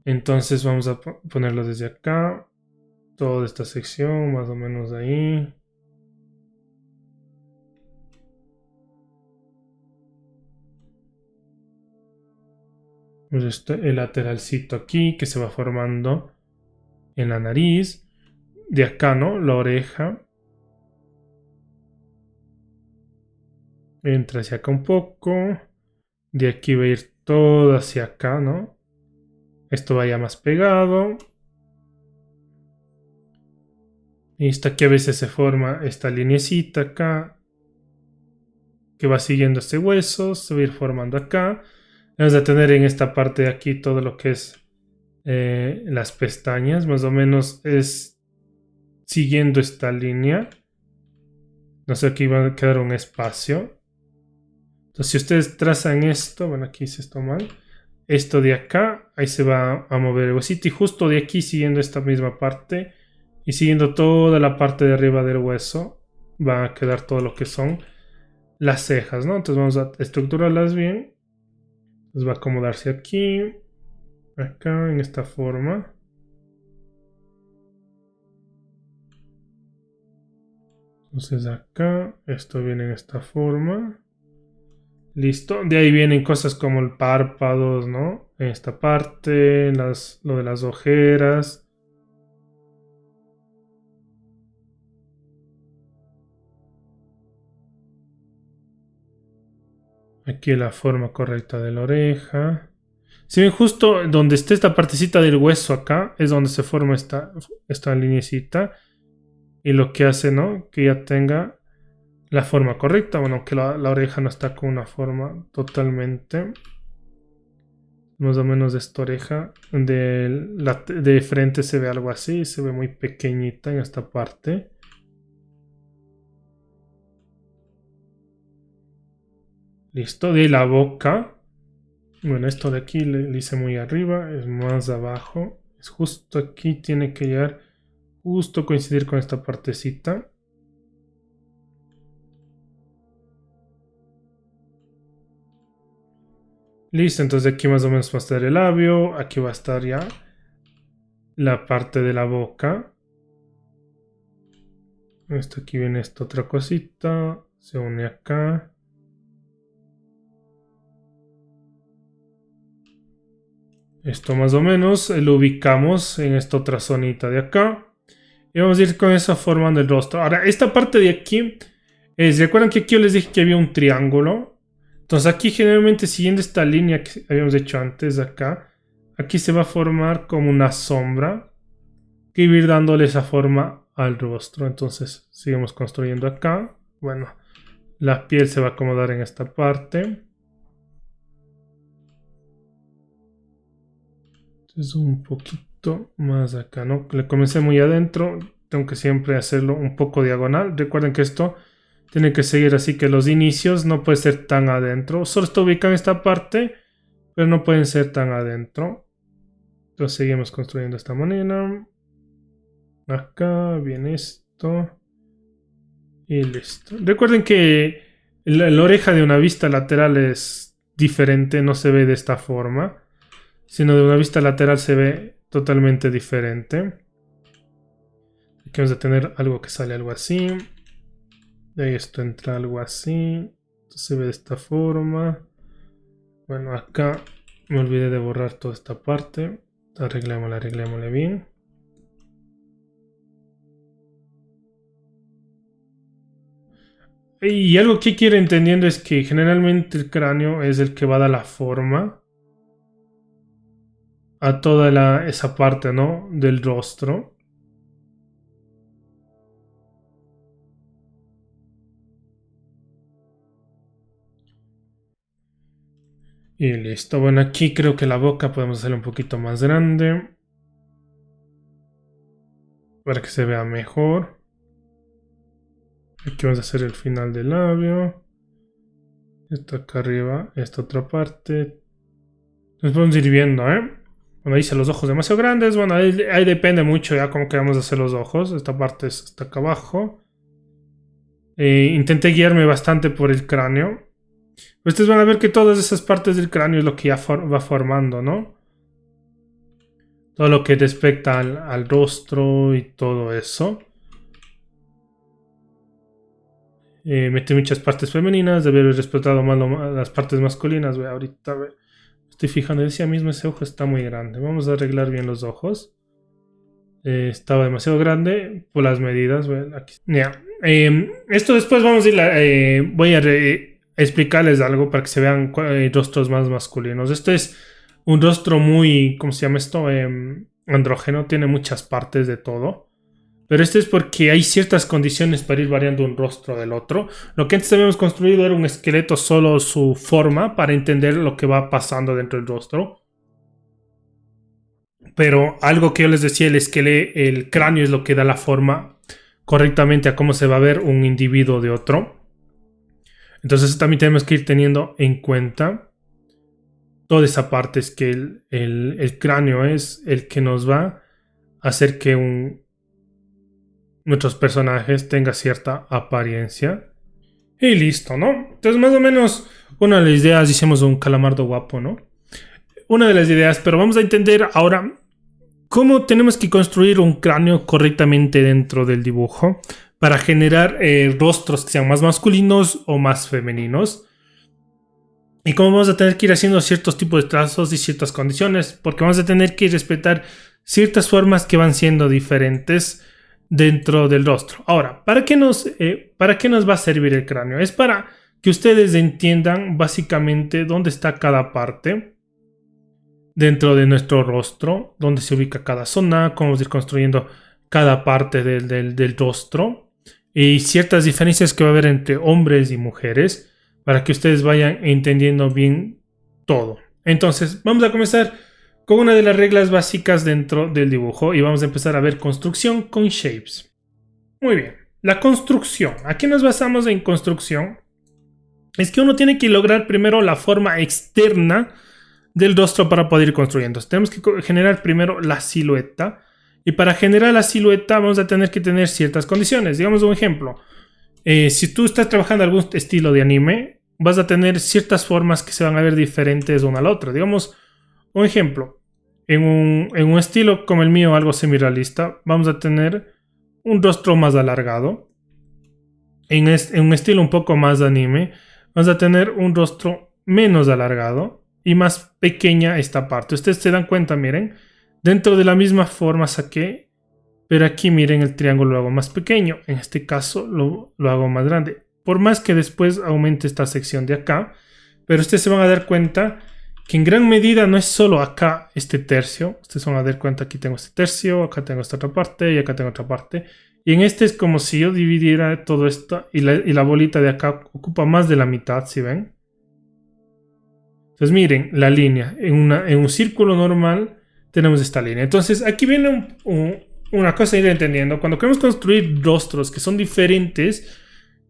Entonces vamos a ponerlo desde acá. toda esta sección, más o menos ahí. Pues el lateralcito aquí que se va formando en la nariz. De acá, ¿no? La oreja. Entra hacia acá un poco. De aquí va a ir todo hacia acá, ¿no? Esto vaya más pegado. Y está aquí a veces se forma esta linecita acá. Que va siguiendo este hueso. Se va a ir formando acá. Vamos a tener en esta parte de aquí todo lo que es las pestañas. Más o menos es siguiendo esta línea. No sé, aquí va a quedar un espacio. Entonces, si ustedes trazan esto, bueno, aquí hice esto mal. Esto de acá, ahí se va a mover el huesito. Y justo de aquí, siguiendo esta misma parte y siguiendo toda la parte de arriba del hueso, va a quedar todo lo que son las cejas, ¿no? Entonces vamos a estructurarlas bien. Entonces va a acomodarse aquí, acá, en esta forma. Entonces acá, esto viene en esta forma. Listo. De ahí vienen cosas como el párpados, ¿no? En esta parte, lo de las ojeras. Aquí la forma correcta de la oreja. Si ven justo donde esté esta partecita del hueso acá, es donde se forma esta linecita. Y lo que hace, ¿no? Que ya tenga la forma correcta. Bueno, aunque la oreja no está con una forma totalmente. Más o menos de esta oreja. De frente se ve algo así. Se ve muy pequeñita en esta parte. Listo. De la boca. Bueno, esto de aquí le hice muy arriba. Es más abajo. Es justo aquí. Tiene que llegar. Justo coincidir con esta partecita. Listo, entonces aquí más o menos va a estar el labio. Aquí va a estar ya la parte de la boca. Esto aquí viene esta otra cosita. Se une acá. Esto más o menos lo ubicamos en esta otra zonita de acá. Y vamos a ir con eso formando el rostro. Ahora, esta parte de aquí ¿recuerdan que aquí yo les dije que había un triángulo? Entonces aquí generalmente siguiendo esta línea que habíamos hecho antes de acá, aquí se va a formar como una sombra que va a ir dándole esa forma al rostro. Entonces seguimos construyendo acá. Bueno, la piel se va a acomodar en esta parte. Entonces un poquito más acá, ¿no? Le comencé muy adentro, tengo que siempre hacerlo un poco diagonal. Recuerden que esto tiene que seguir así, que los inicios no pueden ser tan adentro. Solo está ubicado en esta parte, pero no pueden ser tan adentro. Entonces seguimos construyendo de esta manera. Acá viene esto. Y listo. Recuerden que la oreja de una vista lateral es diferente, no se ve de esta forma, sino de una vista lateral se ve totalmente diferente. Aquí vamos a tener algo que sale algo así. De ahí esto entra algo así. Esto se ve de esta forma. Bueno, acá me olvidé de borrar toda esta parte. Arreglémosla bien. Y algo que quiero ir entendiendo es que generalmente el cráneo es el que va a dar la forma a toda esa parte, ¿no? Del rostro. Y listo. Bueno, aquí creo que la boca podemos hacerla un poquito más grande para que se vea mejor. Aquí vamos a hacer el final del labio. Esto acá arriba, esta otra parte. Nos podemos ir viendo, ¿eh? Bueno, hice los ojos demasiado grandes. Bueno, ahí depende mucho ya cómo queramos hacer los ojos. Esta parte está acá abajo. Intenté guiarme bastante por el cráneo. Ustedes van a ver que todas esas partes del cráneo es lo que ya va formando, ¿no? todo lo que respecta al rostro y todo eso. Metí muchas partes femeninas, debe haber respetado más las partes masculinas. Ahorita estoy fijando, decía mismo, ese ojo está muy grande. Vamos a arreglar bien los ojos. Estaba demasiado grande por las medidas. Aquí. Yeah. Esto después vamos a ir, voy a explicarles algo para que se vean rostros más masculinos. Este es un rostro muy, ¿cómo se llama esto? Andrógeno, tiene muchas partes de todo. Pero esto es porque hay ciertas condiciones para ir variando un rostro del otro. Lo que antes habíamos construido era un esqueleto, solo su forma, para entender lo que va pasando dentro del rostro. Pero algo que yo les decía, el cráneo es lo que da la forma correctamente a cómo se va a ver un individuo de otro. Entonces también tenemos que ir teniendo en cuenta toda esa parte, es que el cráneo es el que nos va a hacer que nuestros personajes tengan cierta apariencia. Y listo, ¿no? Entonces más o menos una de las ideas, hicimos un calamardo guapo, ¿no? Una de las ideas, pero vamos a entender ahora cómo tenemos que construir un cráneo correctamente dentro del dibujo para generar rostros que sean más masculinos o más femeninos. Y cómo vamos a tener que ir haciendo ciertos tipos de trazos y ciertas condiciones, porque vamos a tener que respetar ciertas formas que van siendo diferentes dentro del rostro. Ahora, ¿para qué nos va a servir el cráneo? Es para que ustedes entiendan básicamente dónde está cada parte dentro de nuestro rostro, dónde se ubica cada zona, cómo vamos a ir construyendo cada parte del rostro y ciertas diferencias que va a haber entre hombres y mujeres para que ustedes vayan entendiendo bien todo. Entonces, vamos a comenzar con una de las reglas básicas dentro del dibujo y vamos a empezar a ver construcción con shapes. Muy bien, la construcción. Aquí nos basamos en construcción. Es que uno tiene que lograr primero la forma externa del rostro para poder ir construyendo. Tenemos que generar primero la silueta. Y para generar la silueta vamos a tener que tener ciertas condiciones. Digamos un ejemplo. Si tú estás trabajando algún estilo de anime, vas a tener ciertas formas que se van a ver diferentes una a la otra. Digamos un ejemplo. En un estilo como el mío, algo semi-realista, vamos a tener un rostro más alargado. En un estilo un poco más de anime, vamos a tener un rostro menos alargado y más pequeña esta parte. Ustedes se dan cuenta, miren, dentro de la misma forma saqué, pero aquí miren el triángulo lo hago más pequeño. En este caso lo hago más grande. Por más que después aumente esta sección de acá, pero ustedes se van a dar cuenta que en gran medida no es solo acá este tercio. Ustedes se van a dar cuenta, aquí tengo este tercio, acá tengo esta otra parte y acá tengo otra parte. Y en este es como si yo dividiera todo esto y la bolita de acá ocupa más de la mitad, ¿sí ven? Entonces miren la línea. En un círculo normal tenemos esta línea. Entonces aquí viene una cosa a ir entendiendo. Cuando queremos construir rostros que son diferentes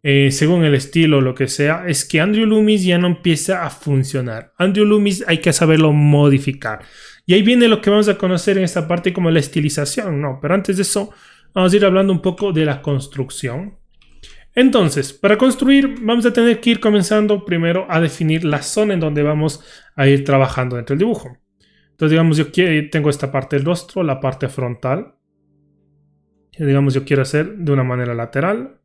según el estilo o lo que sea, es que Andrew Loomis ya no empieza a funcionar. Andrew Loomis hay que saberlo modificar. Y ahí viene lo que vamos a conocer en esta parte como la estilización, ¿no? Pero antes de eso, vamos a ir hablando un poco de la construcción. Entonces, para construir vamos a tener que ir comenzando primero a definir la zona en donde vamos a ir trabajando dentro del dibujo. Entonces, digamos, yo tengo esta parte del rostro, la parte frontal. Y digamos, yo quiero hacer de una manera lateral.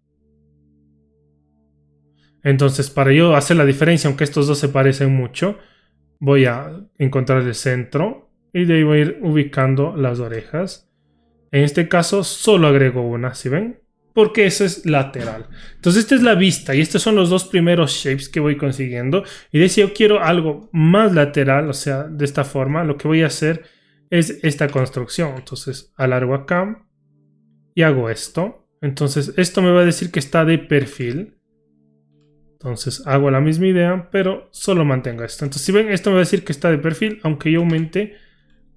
Entonces, para yo hacer la diferencia, aunque estos dos se parecen mucho, voy a encontrar el centro y de ahí voy a ir ubicando las orejas. En este caso, solo agrego una, ¿sí ven? Porque eso es lateral. Entonces, esta es la vista y estos son los dos primeros shapes que voy consiguiendo. Y de si yo quiero algo más lateral, o sea, de esta forma, lo que voy a hacer es esta construcción. Entonces, alargo acá y hago esto. Entonces, esto me va a decir que está de perfil. Entonces hago la misma idea, pero solo mantengo esto. Entonces si ven, esto me va a decir que está de perfil, aunque yo aumente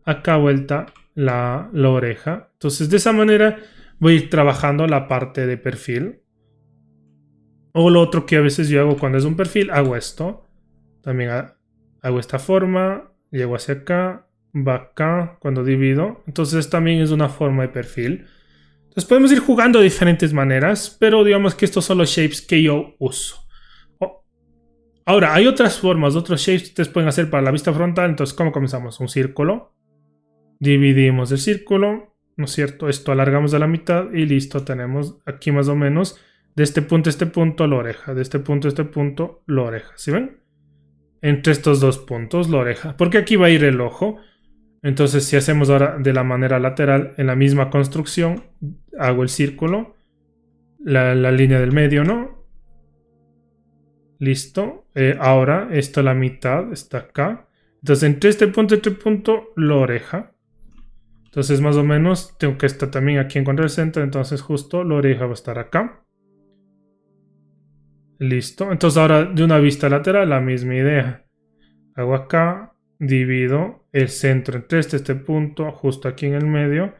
acá vuelta la oreja. Entonces de esa manera voy a ir trabajando la parte de perfil. O lo otro que a veces yo hago cuando es un perfil, hago esto. También hago esta forma, llego hacia acá, va acá cuando divido. Entonces también es una forma de perfil. Entonces podemos ir jugando de diferentes maneras, pero digamos que estos son los shapes que yo uso. Ahora, hay otras formas, otros shapes que ustedes pueden hacer para la vista frontal. Entonces, ¿cómo comenzamos? Un círculo. Dividimos el círculo, ¿no es cierto? Esto alargamos a la mitad y listo, tenemos aquí más o menos de este punto a este punto la oreja, de este punto a este punto la oreja, ¿sí ven? Entre estos dos puntos la oreja, porque aquí va a ir el ojo. Entonces si hacemos ahora de la manera lateral, en la misma construcción, hago el círculo, la línea del medio, ¿no? Listo. Ahora esta la mitad está acá. Entonces entre este punto, la oreja. Entonces más o menos tengo que estar también aquí encontrar el centro. Entonces justo la oreja va a estar acá. Listo. Entonces ahora de una vista lateral la misma idea. Hago acá, divido el centro entre este punto, justo aquí en el medio.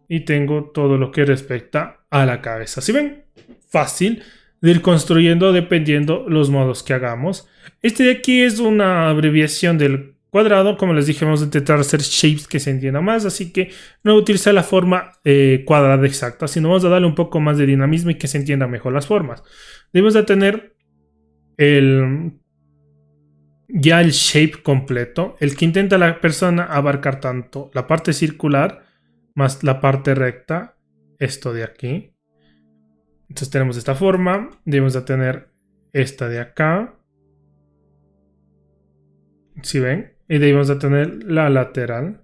Y tengo todo lo que respecta a la cabeza. ¿Sí ven? Fácil de ir construyendo dependiendo los modos que hagamos. Este de aquí es una abreviación del cuadrado. Como les dije, vamos a intentar hacer shapes que se entienda más. Así que no voy a utilizar la forma cuadrada exacta, sino vamos a darle un poco más de dinamismo y que se entienda mejor las formas. Debemos de tener ya el shape completo, el que intenta la persona abarcar tanto la parte circular más la parte recta, esto de aquí. Entonces tenemos esta forma, debemos de tener esta de acá, ¿sí ven? Y debemos de tener la lateral.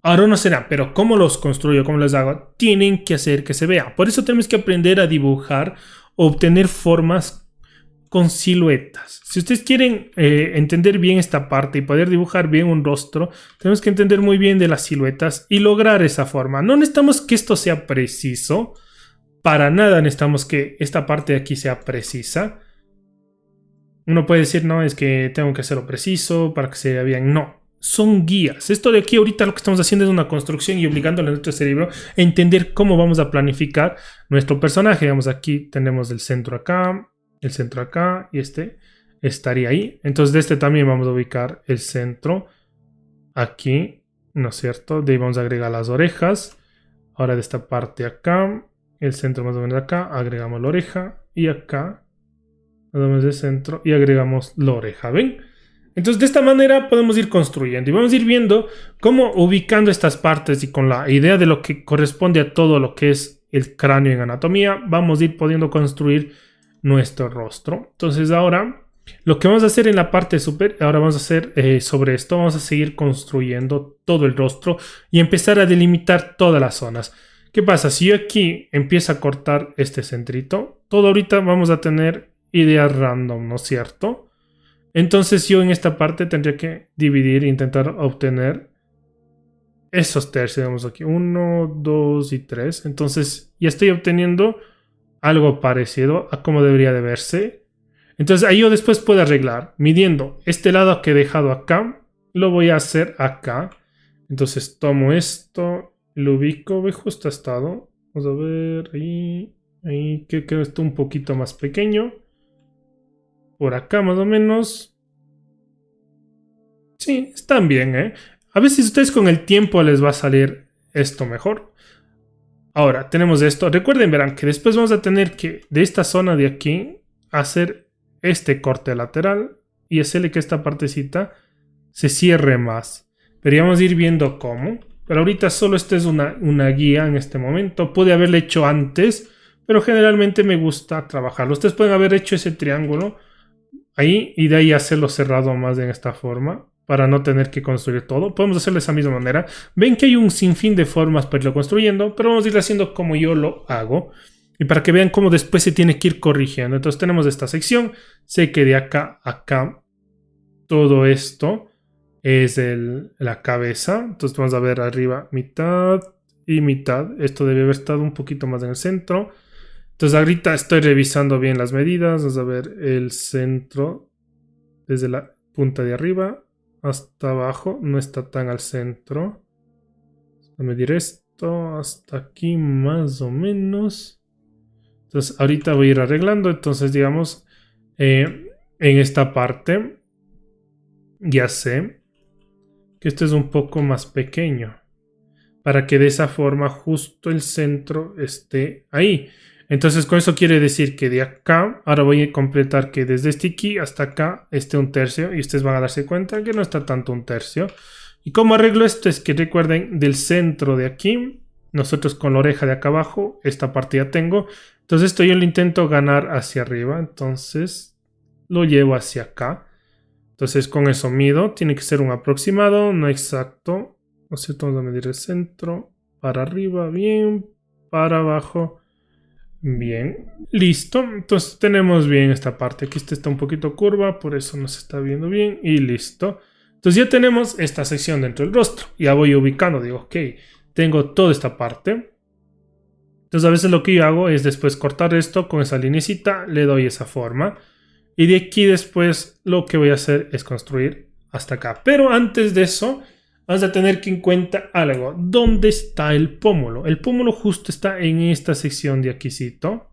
Ahora no será, pero ¿cómo los construyo? ¿Cómo les hago? Tienen que hacer que se vea. Por eso tenemos que aprender a dibujar, obtener formas con siluetas. Si ustedes quieren entender bien esta parte y poder dibujar bien un rostro, tenemos que entender muy bien de las siluetas y lograr esa forma. No necesitamos que esto sea preciso, para nada necesitamos que esta parte de aquí sea precisa. Uno puede decir, no, es que tengo que hacerlo preciso para que se vea bien. No, son guías. Esto de aquí ahorita lo que estamos haciendo es una construcción y obligándole a nuestro cerebro a entender cómo vamos a planificar nuestro personaje. Digamos, aquí tenemos el centro acá, el centro acá y este estaría ahí. Entonces de este también vamos a ubicar el centro aquí, ¿no es cierto? De ahí vamos a agregar las orejas. Ahora de esta parte acá, el centro más o menos acá, agregamos la oreja y acá, más o menos el centro y agregamos la oreja, ¿ven? Entonces de esta manera podemos ir construyendo y vamos a ir viendo cómo ubicando estas partes y con la idea de lo que corresponde a todo lo que es el cráneo en anatomía, vamos a ir pudiendo construir nuestro rostro. Entonces ahora lo que vamos a hacer en la parte superior, ahora vamos a hacer sobre esto, vamos a seguir construyendo todo el rostro y empezar a delimitar todas las zonas. ¿Qué pasa? Si yo aquí empiezo a cortar este centrito, todo ahorita vamos a tener ideas random, ¿no es cierto? Entonces yo en esta parte tendría que dividir e intentar obtener esos tercios, digamos aquí, 1, 2 y 3. Entonces ya estoy obteniendo algo parecido a cómo debería de verse. Entonces ahí yo después puedo arreglar, midiendo este lado que he dejado acá, lo voy a hacer acá. Entonces tomo esto, lo ubico, ve justo estado. Vamos a ver, ahí que esto un poquito más pequeño. Por acá más o menos. Sí, están bien, ¿eh? A veces ustedes con el tiempo les va a salir esto mejor. Ahora, tenemos esto. Recuerden, verán que después vamos a tener que de esta zona de aquí hacer este corte lateral y hacerle que esta partecita se cierre más. Pero ya vamos a ir viendo cómo. Pero ahorita solo esta es una guía en este momento. Pude haberlo hecho antes, pero generalmente me gusta trabajarlo. Ustedes pueden haber hecho ese triángulo ahí y de ahí hacerlo cerrado más en esta forma para no tener que construir todo. Podemos hacerlo de esa misma manera. Ven que hay un sinfín de formas para irlo construyendo, pero vamos a ir haciendo como yo lo hago. Y para que vean cómo después se tiene que ir corrigiendo. Entonces tenemos esta sección. Sé que de acá a acá todo esto es la cabeza. Entonces vamos a ver arriba mitad y mitad. Esto debe haber estado un poquito más en el centro. Entonces ahorita estoy revisando bien las medidas. Vamos a ver el centro desde la punta de arriba hasta abajo. No está tan al centro. Vamos a medir esto hasta aquí más o menos. Entonces ahorita voy a ir arreglando. Entonces digamos en esta parte ya sé que esto es un poco más pequeño. Para que de esa forma justo el centro esté ahí. Entonces con eso quiere decir que de acá, ahora voy a completar que desde este aquí hasta acá esté 1/3 y ustedes van a darse cuenta que no está tanto 1/3. ¿Y cómo arreglo esto? Es que recuerden del centro de aquí, nosotros con la oreja de acá abajo, esta parte ya tengo. Entonces esto yo lo intento ganar hacia arriba, entonces lo llevo hacia acá. Entonces con eso mido, tiene que ser un aproximado, no exacto. ¿No es cierto? Vamos a medir el centro, para arriba, bien, para abajo. Bien, listo. Entonces tenemos bien esta parte. Aquí está un poquito curva, por eso no se está viendo bien. Y listo. Entonces ya tenemos esta sección dentro del rostro. Ya voy ubicando, digo, ok, tengo toda esta parte. Entonces a veces lo que yo hago es después cortar esto con esa linecita, le doy esa forma. Y de aquí después lo que voy a hacer es construir hasta acá. Pero antes de eso, vamos a tener que en cuenta algo. ¿Dónde está el pómulo? El pómulo justo está en esta sección de aquícito.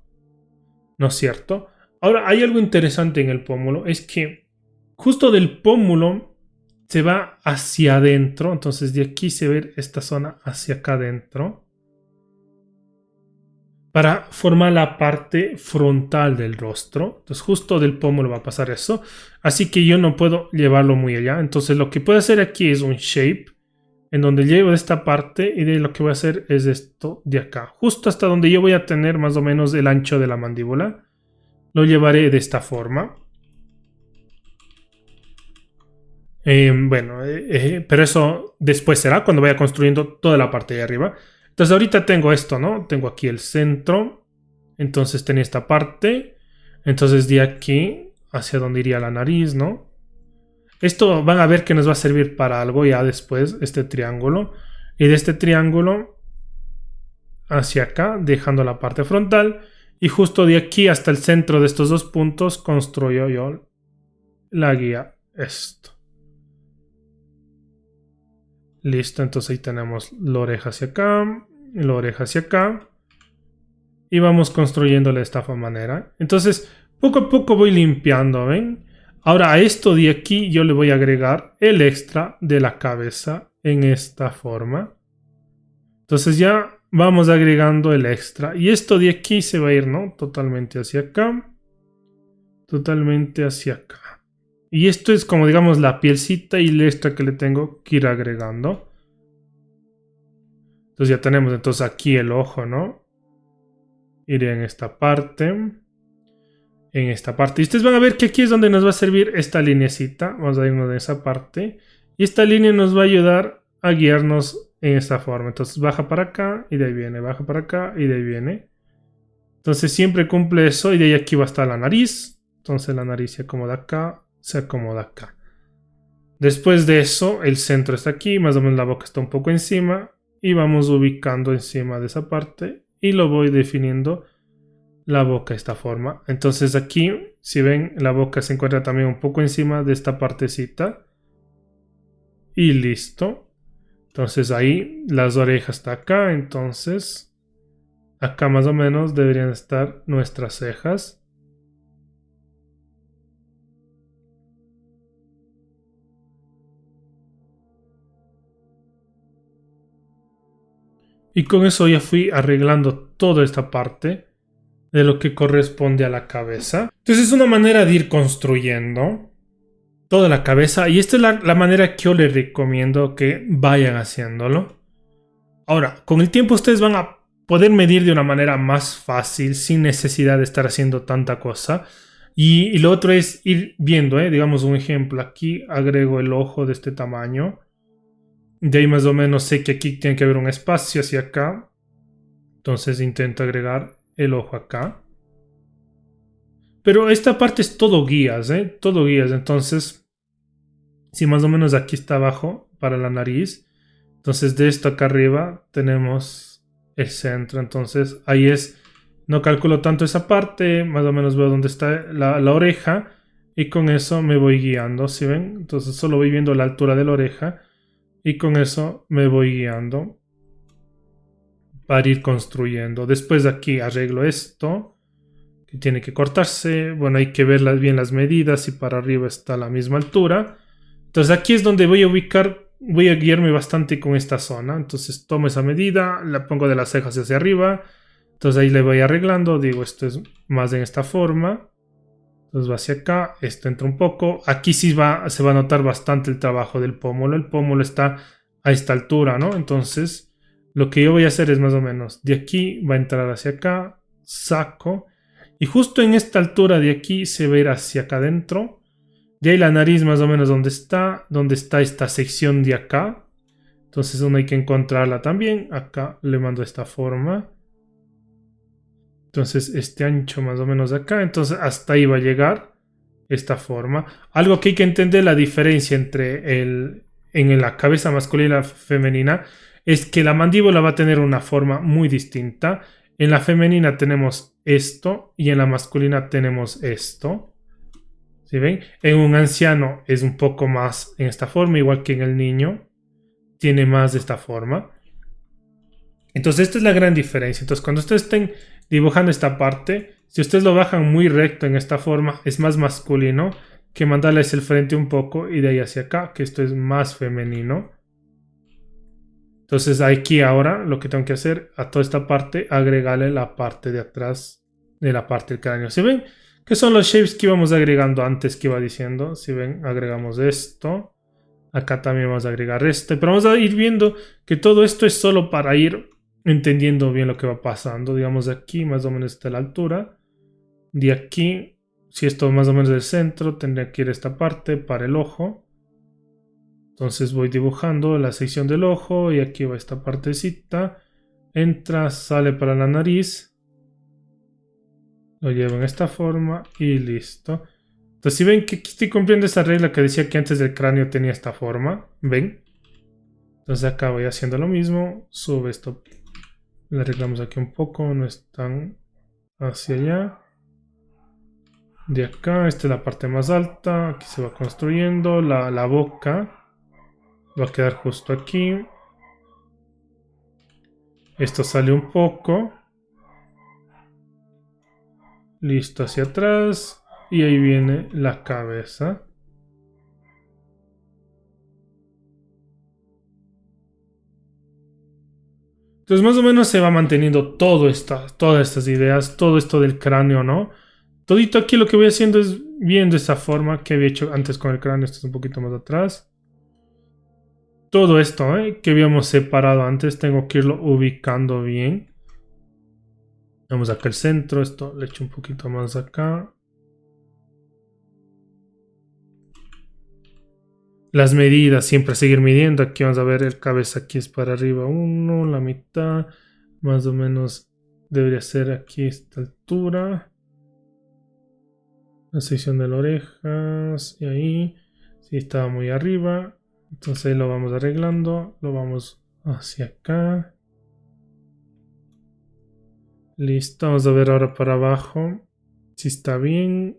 ¿No es cierto? Ahora, hay algo interesante en el pómulo. Es que justo del pómulo se va hacia adentro. Entonces de aquí se ve esta zona hacia acá adentro. Para formar la parte frontal del rostro. Entonces justo del pómulo va a pasar eso. Así que yo no puedo llevarlo muy allá. Entonces lo que puedo hacer aquí es un shape. En donde llevo esta parte y de lo que voy a hacer es esto de acá. Justo hasta donde yo voy a tener más o menos el ancho de la mandíbula. Lo llevaré de esta forma. Pero eso después será cuando vaya construyendo toda la parte de arriba. Entonces ahorita tengo esto, ¿no? Tengo aquí el centro. Entonces tenía esta parte. Entonces de aquí hacia donde iría la nariz, ¿no? Esto van a ver que nos va a servir para algo ya después, este triángulo. Y de este triángulo hacia acá, dejando la parte frontal. Y justo de aquí hasta el centro de estos dos puntos construyo yo la guía. Esto. Listo, entonces ahí tenemos la oreja hacia acá, la oreja hacia acá. Y vamos construyéndole de esta manera. Entonces, poco a poco voy limpiando, ¿ven? Ahora a esto de aquí yo le voy a agregar el extra de la cabeza en esta forma. Entonces ya vamos agregando el extra. Y esto de aquí se va a ir, ¿no? Totalmente hacia acá. Totalmente hacia acá. Y esto es como digamos la pielcita y el extra que le tengo que ir agregando. Entonces ya tenemos entonces aquí el ojo, ¿no? Iré en esta parte. En esta parte. Y ustedes van a ver que aquí es donde nos va a servir esta linecita. Vamos a irnos de esa parte. Y esta línea nos va a ayudar a guiarnos en esta forma. Entonces baja para acá y de ahí viene. Baja para acá y de ahí viene. Entonces siempre cumple eso y de ahí aquí va a estar la nariz. Entonces la nariz se acomoda acá. Se acomoda acá. Después de eso, el centro está aquí, más o menos la boca está un poco encima y vamos ubicando encima de esa parte y lo voy definiendo la boca de esta forma. Entonces aquí, si ven, la boca se encuentra también un poco encima de esta partecita y listo. Entonces ahí las orejas están acá, entonces acá más o menos deberían estar nuestras cejas. Y con eso ya fui arreglando toda esta parte de lo que corresponde a la cabeza. Entonces es una manera de ir construyendo toda la cabeza. Y esta es la manera que yo les recomiendo que vayan haciéndolo. Ahora, con el tiempo ustedes van a poder medir de una manera más fácil, sin necesidad de estar haciendo tanta cosa. Y lo otro es ir viendo, digamos un ejemplo. Aquí agrego el ojo de este tamaño. De ahí más o menos sé que aquí tiene que haber un espacio hacia acá. Entonces intento agregar el ojo acá. Pero esta parte es todo guías, todo guías. Entonces, si más o menos aquí está abajo para la nariz. Entonces de esto acá arriba tenemos el centro. Entonces ahí es, no calculo tanto esa parte. Más o menos veo dónde está la oreja. Y con eso me voy guiando, ¿sí ven? Entonces solo voy viendo la altura de la oreja. Y con eso me voy guiando para ir construyendo. Después de aquí arreglo esto, que tiene que cortarse. Bueno, hay que ver bien las medidas y para arriba está a la misma altura. Entonces aquí es donde voy a ubicar, voy a guiarme bastante con esta zona. Entonces tomo esa medida, la pongo de las cejas hacia arriba. Entonces ahí le voy arreglando, digo esto es más en esta forma. Entonces va hacia acá, esto entra un poco. Aquí sí se va a notar bastante el trabajo del pómulo. El pómulo está a esta altura, ¿no? Entonces lo que yo voy a hacer es más o menos de aquí va a entrar hacia acá, saco. Y justo en esta altura de aquí se va a ir hacia acá adentro. De ahí la nariz más o menos donde está esta sección de acá. Entonces uno hay que encontrarla también. Acá le mando esta forma. Entonces este ancho más o menos de acá. Entonces hasta ahí va a llegar esta forma. Algo que hay que entender la diferencia entre en la cabeza masculina y la femenina es que la mandíbula va a tener una forma muy distinta. En la femenina tenemos esto y en la masculina tenemos esto. ¿Sí ven? En un anciano es un poco más en esta forma, igual que en el niño. Tiene más de esta forma. Entonces esta es la gran diferencia. Entonces cuando ustedes estén dibujando esta parte, si ustedes lo bajan muy recto en esta forma, es más masculino que mandarles el frente un poco y de ahí hacia acá, que esto es más femenino. Entonces aquí ahora lo que tengo que hacer a toda esta parte, agregarle la parte de atrás de la parte del cráneo. ¿Sí ven? Que son los shapes que íbamos agregando antes que iba diciendo. Si ven, agregamos esto. Acá también vamos a agregar este. Pero vamos a ir viendo que todo esto es solo para ir entendiendo bien lo que va pasando. Digamos de aquí más o menos está la altura. De aquí, si esto más o menos del centro, tendría que ir esta parte para el ojo. Entonces voy dibujando la sección del ojo y aquí va esta partecita. Entra, sale para la nariz. Lo llevo en esta forma y listo. Entonces si ven que aquí estoy cumpliendo esa regla que decía que antes del cráneo tenía esta forma. ¿Ven? Entonces acá voy haciendo lo mismo. Sube esto. Le arreglamos aquí un poco. No es tan hacia allá. De acá, esta es la parte más alta. Aquí se va construyendo. La boca va a quedar justo aquí. Esto sale un poco. Listo, hacia atrás. Y ahí viene la cabeza. Entonces más o menos se va manteniendo todas estas ideas, todo esto del cráneo, ¿no? Todito aquí lo que voy haciendo es viendo esa forma que había hecho antes con el cráneo. Esto es un poquito más atrás. Todo esto que habíamos separado antes, tengo que irlo ubicando bien. Vamos acá al centro, esto le echo un poquito más acá. Las medidas, siempre seguir midiendo. Aquí vamos a ver el cabeza, aquí es para arriba 1, la mitad. Más o menos debería ser aquí esta altura. La sección de las orejas y ahí. Sí, estaba muy arriba. Entonces ahí lo vamos arreglando. Lo vamos hacia acá. Listo, vamos a ver ahora para abajo. Si está bien.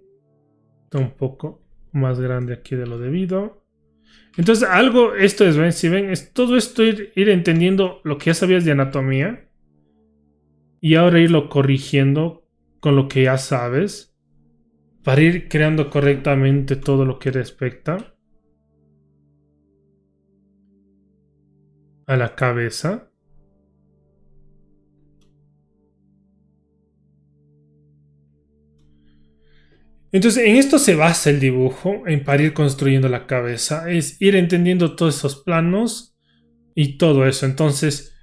Está un poco más grande aquí de lo debido. Entonces esto es, ¿ven? Si ven, es todo esto ir entendiendo lo que ya sabías de anatomía. Y ahora irlo corrigiendo con lo que ya sabes. Para ir creando correctamente todo lo que respecta a la cabeza. Entonces, en esto se basa el dibujo, para ir construyendo la cabeza. Es ir entendiendo todos esos planos y todo eso. Entonces,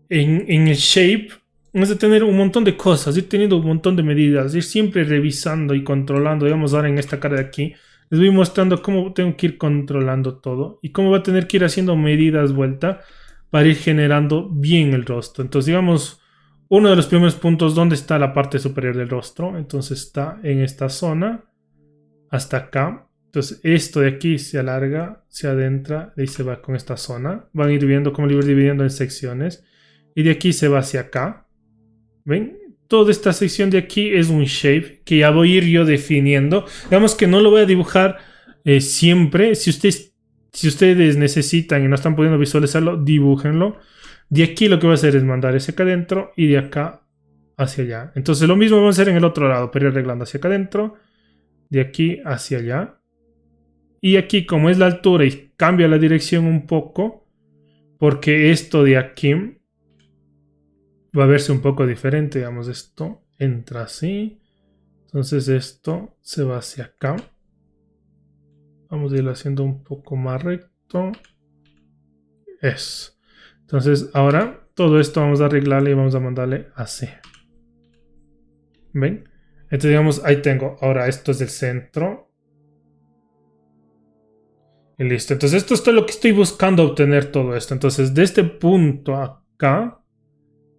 en el shape, es de tener un montón de cosas, ir teniendo un montón de medidas, ir siempre revisando y controlando. Digamos, ahora en esta cara de aquí, les voy mostrando cómo tengo que ir controlando todo y cómo va a tener que ir haciendo medidas vuelta para ir generando bien el rostro. Entonces, digamos, uno de los primeros puntos, ¿dónde está la parte superior del rostro? Entonces está en esta zona, hasta acá. Entonces esto de aquí se alarga, se adentra, y se va con esta zona. Van a ir viendo cómo lo ir dividiendo en secciones. Y de aquí se va hacia acá. ¿Ven? Toda esta sección de aquí es un shape que ya voy a ir yo definiendo. Digamos que no lo voy a dibujar siempre. Si ustedes necesitan y no están pudiendo visualizarlo, dibújenlo. De aquí lo que voy a hacer es mandar ese acá adentro y de acá hacia allá. Entonces lo mismo vamos a hacer en el otro lado, pero ir arreglando hacia acá adentro, de aquí hacia allá. Y aquí como es la altura y cambia la dirección un poco, porque esto de aquí va a verse un poco diferente. Digamos, esto entra así. Entonces esto se va hacia acá. Vamos a irlo haciendo un poco más recto. Eso. Entonces ahora todo esto vamos a arreglarle y vamos a mandarle así. ¿Ven? Entonces digamos, ahí tengo. Ahora esto es el centro. Y listo. Entonces esto es lo que estoy buscando obtener todo esto. Entonces de este punto acá,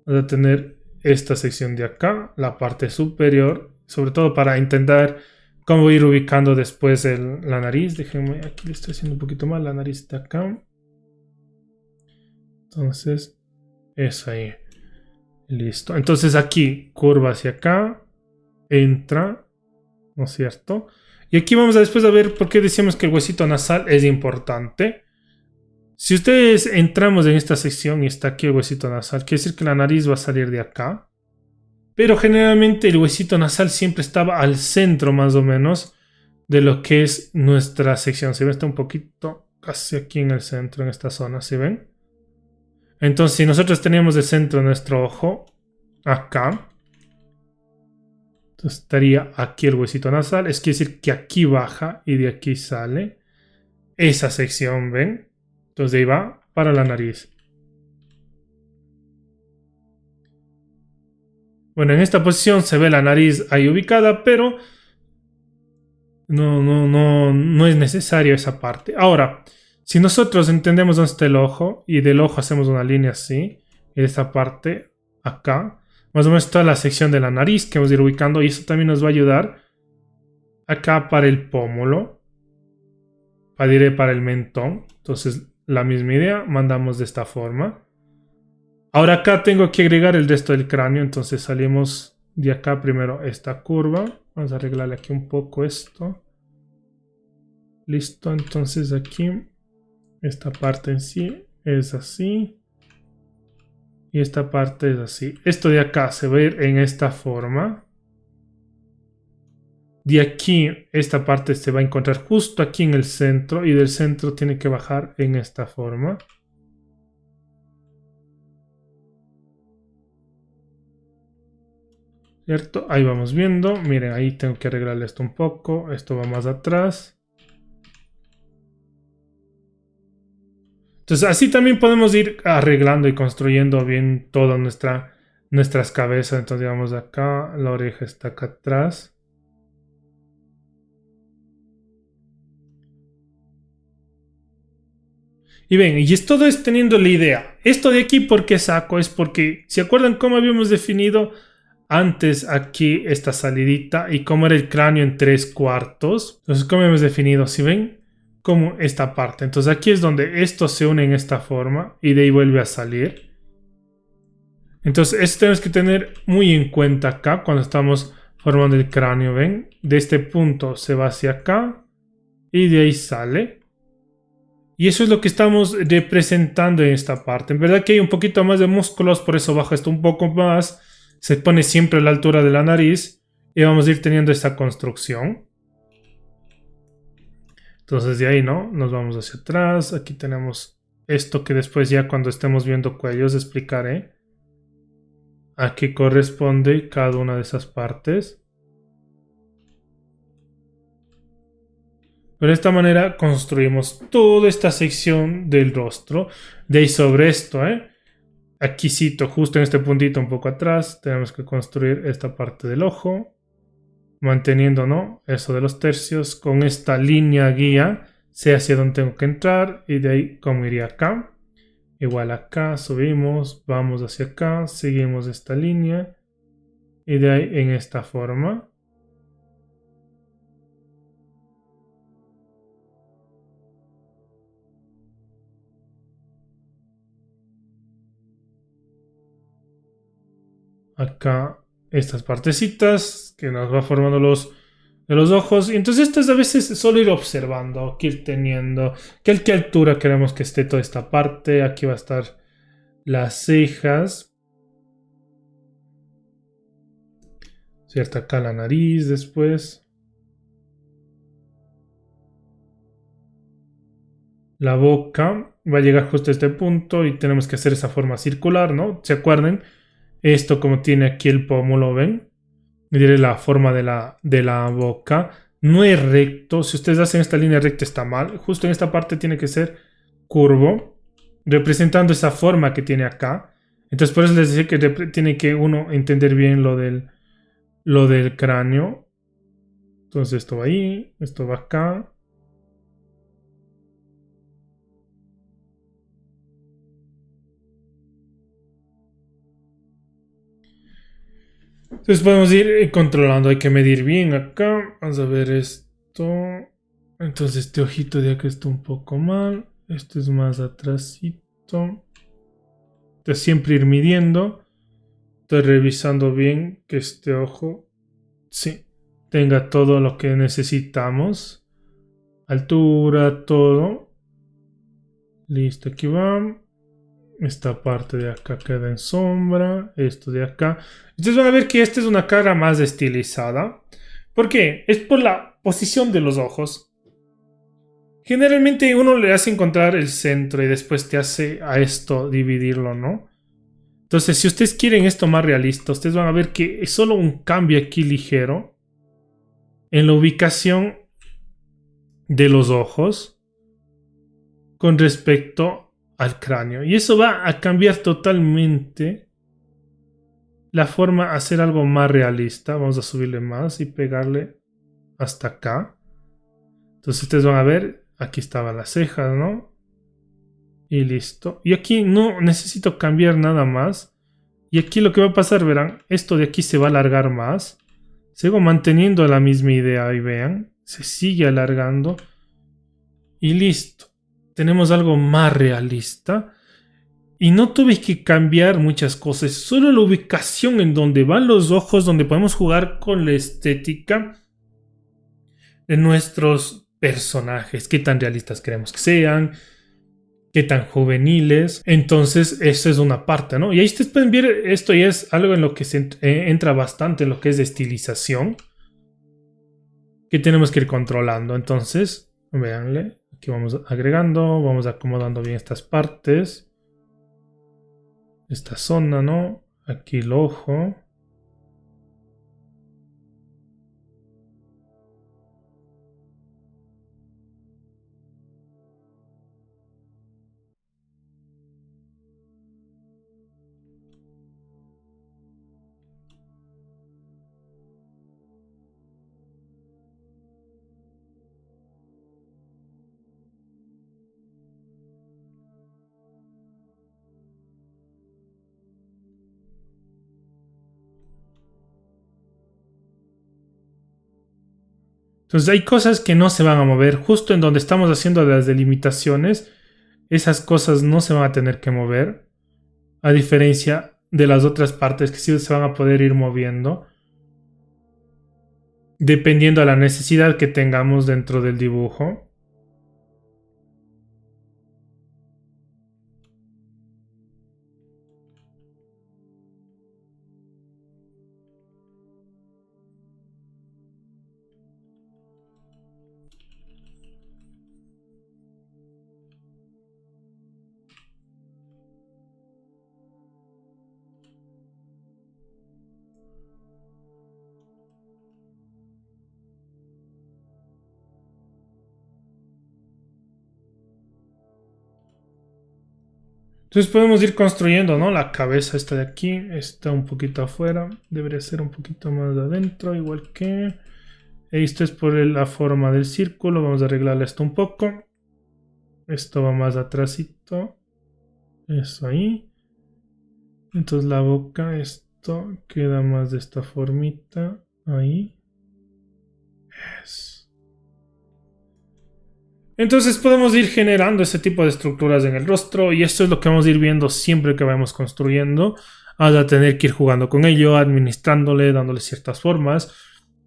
vamos a tener esta sección de acá, la parte superior. Sobre todo para intentar cómo ir ubicando después la nariz. Déjenme, aquí le estoy haciendo un poquito más. La nariz está acá. Entonces, eso ahí. Listo. Entonces aquí, curva hacia acá. Entra. ¿No es cierto? Y aquí vamos a después a ver por qué decíamos que el huesito nasal es importante. Si ustedes entramos en esta sección y está aquí el huesito nasal, quiere decir que la nariz va a salir de acá. Pero generalmente el huesito nasal siempre estaba al centro más o menos de lo que es nuestra sección. ¿Se ven? Está un poquito casi aquí en el centro, en esta zona. ¿Se ven? Entonces, si nosotros teníamos el centro de nuestro ojo acá, entonces estaría aquí el huesito nasal. Es quiere decir que aquí baja y de aquí sale esa sección, ¿ven? Entonces de ahí va para la nariz. Bueno, en esta posición se ve la nariz ahí ubicada, pero no es necesario esa parte. Ahora, si nosotros entendemos dónde está el ojo y del ojo hacemos una línea así, y de esta parte acá, más o menos toda la sección de la nariz que vamos a ir ubicando, y eso también nos va a ayudar acá para el pómulo, para el mentón. Entonces la misma idea, mandamos de esta forma. Ahora acá tengo que agregar el resto del cráneo, entonces salimos de acá primero esta curva. Vamos a arreglarle aquí un poco esto. Listo, entonces aquí esta parte en sí es así. Y esta parte es así. Esto de acá se va a ir en esta forma. De aquí esta parte se va a encontrar justo aquí en el centro. Y del centro tiene que bajar en esta forma. ¿Cierto? Ahí vamos viendo. Miren, ahí tengo que arreglarle esto un poco. Esto va más atrás. Entonces así también podemos ir arreglando y construyendo bien toda nuestras cabezas. Entonces digamos acá, la oreja está acá atrás. Y ven, y todo es teniendo la idea. Esto de aquí, ¿por qué saco? Es porque, ¿se acuerdan cómo habíamos definido antes aquí esta salidita y cómo era el cráneo en 3/4? Entonces, ¿cómo hemos definido? Si ven, como esta parte. Entonces aquí es donde esto se une en esta forma y de ahí vuelve a salir. Entonces esto tenemos que tener muy en cuenta acá cuando estamos formando el cráneo, ¿ven? De este punto se va hacia acá y de ahí sale. Y eso es lo que estamos representando en esta parte. En verdad que hay un poquito más de músculos, por eso baja esto un poco más. Se pone siempre a la altura de la nariz y vamos a ir teniendo esta construcción. Entonces de ahí, ¿no? Nos vamos hacia atrás. Aquí tenemos esto que después ya cuando estemos viendo cuellos explicaré a qué corresponde cada una de esas partes. Pero de esta manera construimos toda esta sección del rostro. De ahí sobre esto, aquí cito justo en este puntito un poco atrás, tenemos que construir esta parte del ojo. Manteniendo, ¿no? Eso de los tercios con esta línea guía. Sé hacia dónde tengo que entrar y de ahí cómo iría acá. Igual acá subimos, vamos hacia acá, seguimos esta línea y de ahí en esta forma. Acá estas partecitas que nos va formando de los ojos. Y entonces estas a veces solo ir observando, que ir teniendo, que a qué altura queremos que esté toda esta parte. Aquí va a estar las cejas. ¿Cierto? Acá la nariz después. La boca va a llegar justo a este punto y tenemos que hacer esa forma circular, ¿no? ¿Se acuerdan? Esto como tiene aquí el pómulo, ¿ven? Me diré la forma de la boca. No es recto. Si ustedes hacen esta línea recta está mal. Justo en esta parte tiene que ser curvo, representando esa forma que tiene acá. Entonces por eso les decía que tiene que uno entender bien lo del cráneo. Entonces esto va ahí, esto va acá. Entonces podemos ir controlando, hay que medir bien acá. Vamos a ver esto. Entonces este ojito de acá está un poco mal. Esto es más atrásito. Entonces siempre ir midiendo. Estoy revisando bien que este ojo, sí, tenga todo lo que necesitamos. Altura, todo. Listo, aquí va. Esta parte de acá queda en sombra. Esto de acá. Ustedes van a ver que esta es una cara más estilizada. ¿Por qué? Es por la posición de los ojos. Generalmente uno le hace encontrar el centro y después te hace a esto dividirlo, ¿no? Entonces, si ustedes quieren esto más realista, ustedes van a ver que es solo un cambio aquí ligero en la ubicación de los ojos con respecto al cráneo. Y eso va a cambiar totalmente la forma de hacer algo más realista. Vamos a subirle más y pegarle hasta acá. Entonces ustedes van a ver, aquí estaban las cejas, ¿no? Y listo. Y aquí no necesito cambiar nada más. Y aquí lo que va a pasar, verán, esto de aquí se va a alargar más. Sigo manteniendo la misma idea y vean, se sigue alargando. Y listo. Tenemos algo más realista. Y no tuve que cambiar muchas cosas. Solo la ubicación en donde van los ojos, donde podemos jugar con la estética de nuestros personajes. Qué tan realistas queremos que sean. Qué tan juveniles. Entonces, eso es una parte, ¿no? Y ahí ustedes pueden ver, esto ya es algo en lo que se entra bastante en lo que es de estilización. Que tenemos que ir controlando. Entonces, véanle. Aquí vamos agregando, vamos acomodando bien estas partes. Esta zona, ¿no? Aquí el ojo. Entonces hay cosas que no se van a mover. Justo en donde estamos haciendo las delimitaciones, esas cosas no se van a tener que mover. A diferencia de las otras partes que sí se van a poder ir moviendo. Dependiendo de la necesidad que tengamos dentro del dibujo. Entonces podemos ir construyendo, ¿no? La cabeza está de aquí, está un poquito afuera, debería ser un poquito más adentro, igual que... Esto es por la forma del círculo, vamos a arreglarle esto un poco. Esto va más atrásito, eso ahí. Entonces la boca, esto queda más de esta formita, ahí. Yes. Entonces podemos ir generando ese tipo de estructuras en el rostro y esto es lo que vamos a ir viendo siempre que vamos construyendo. Vamos a tener que ir jugando con ello, administrándole, dándole ciertas formas.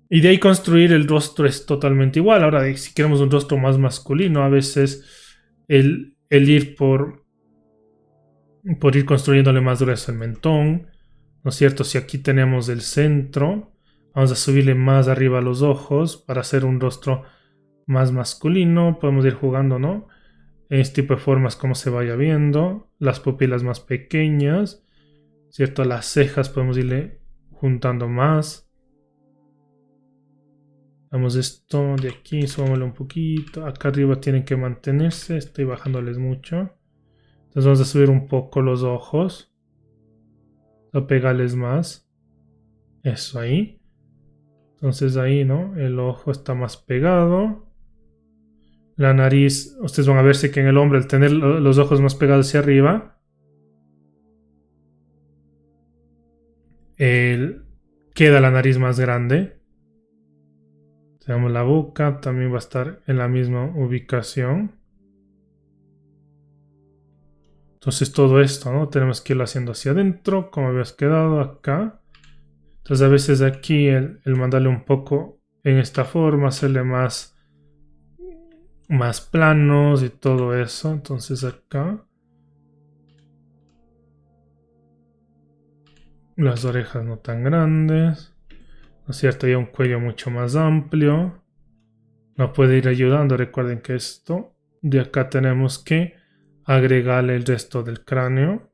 Y de ahí construir el rostro es totalmente igual. Ahora, si queremos un rostro más masculino, a veces el ir por ir construyéndole más grueso el mentón, ¿no es cierto? Si aquí tenemos el centro, vamos a subirle más arriba los ojos para hacer un rostro más masculino. Podemos ir jugando, ¿no? Este tipo de formas como se vaya viendo. Las pupilas más pequeñas. ¿cierto? Las cejas podemos irle juntando más. Vamos esto de aquí, subámoslo un poquito. Acá arriba tienen que mantenerse, estoy bajándoles mucho. Entonces vamos a subir un poco los ojos. A pegarles más. Eso ahí. Entonces ahí, ¿no? El ojo está más pegado. La nariz, ustedes van a verse que en el hombre al tener los ojos más pegados hacia arriba, queda la nariz más grande. Tenemos la boca, también va a estar en la misma ubicación. Entonces todo esto, ¿no? Tenemos que irlo haciendo hacia adentro, como habías quedado acá. Entonces a veces aquí el mandarle un poco en esta forma, hacerle más planos y todo eso. Entonces acá las orejas no tan grandes, ¿no es cierto? Ya un cuello mucho más amplio. Nos puede ir ayudando. Recuerden que esto de acá tenemos que agregarle el resto del cráneo.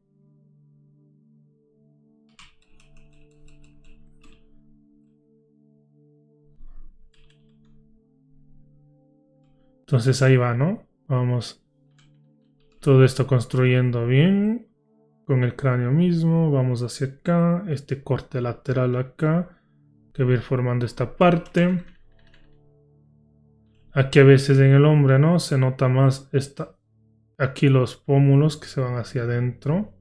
Entonces ahí va, ¿no? Vamos todo esto construyendo bien con el cráneo mismo. Vamos hacia acá, este corte lateral acá que va a ir formando esta parte. Aquí a veces en el hombre, ¿no? Se nota más aquí los pómulos que se van hacia adentro.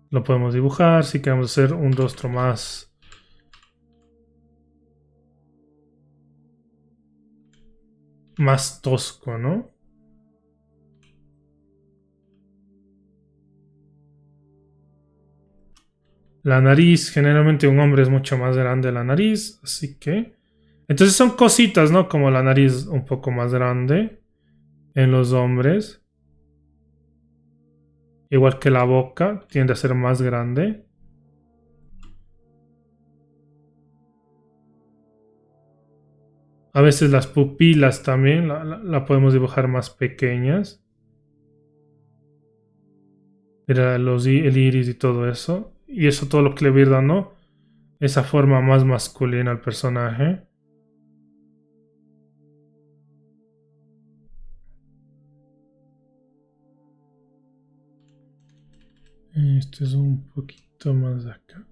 Lo podemos dibujar si queremos hacer un rostro más tosco, ¿no? La nariz, generalmente un hombre es mucho más grande la nariz, así que... Entonces son cositas, ¿no? Como la nariz un poco más grande en los hombres. Igual que la boca, tiende a ser más grande. A veces las pupilas también la podemos dibujar más pequeñas. Era el iris y todo eso. Y eso todo lo que le va a ir dando esa forma más masculina al personaje. Esto es un poquito más acá.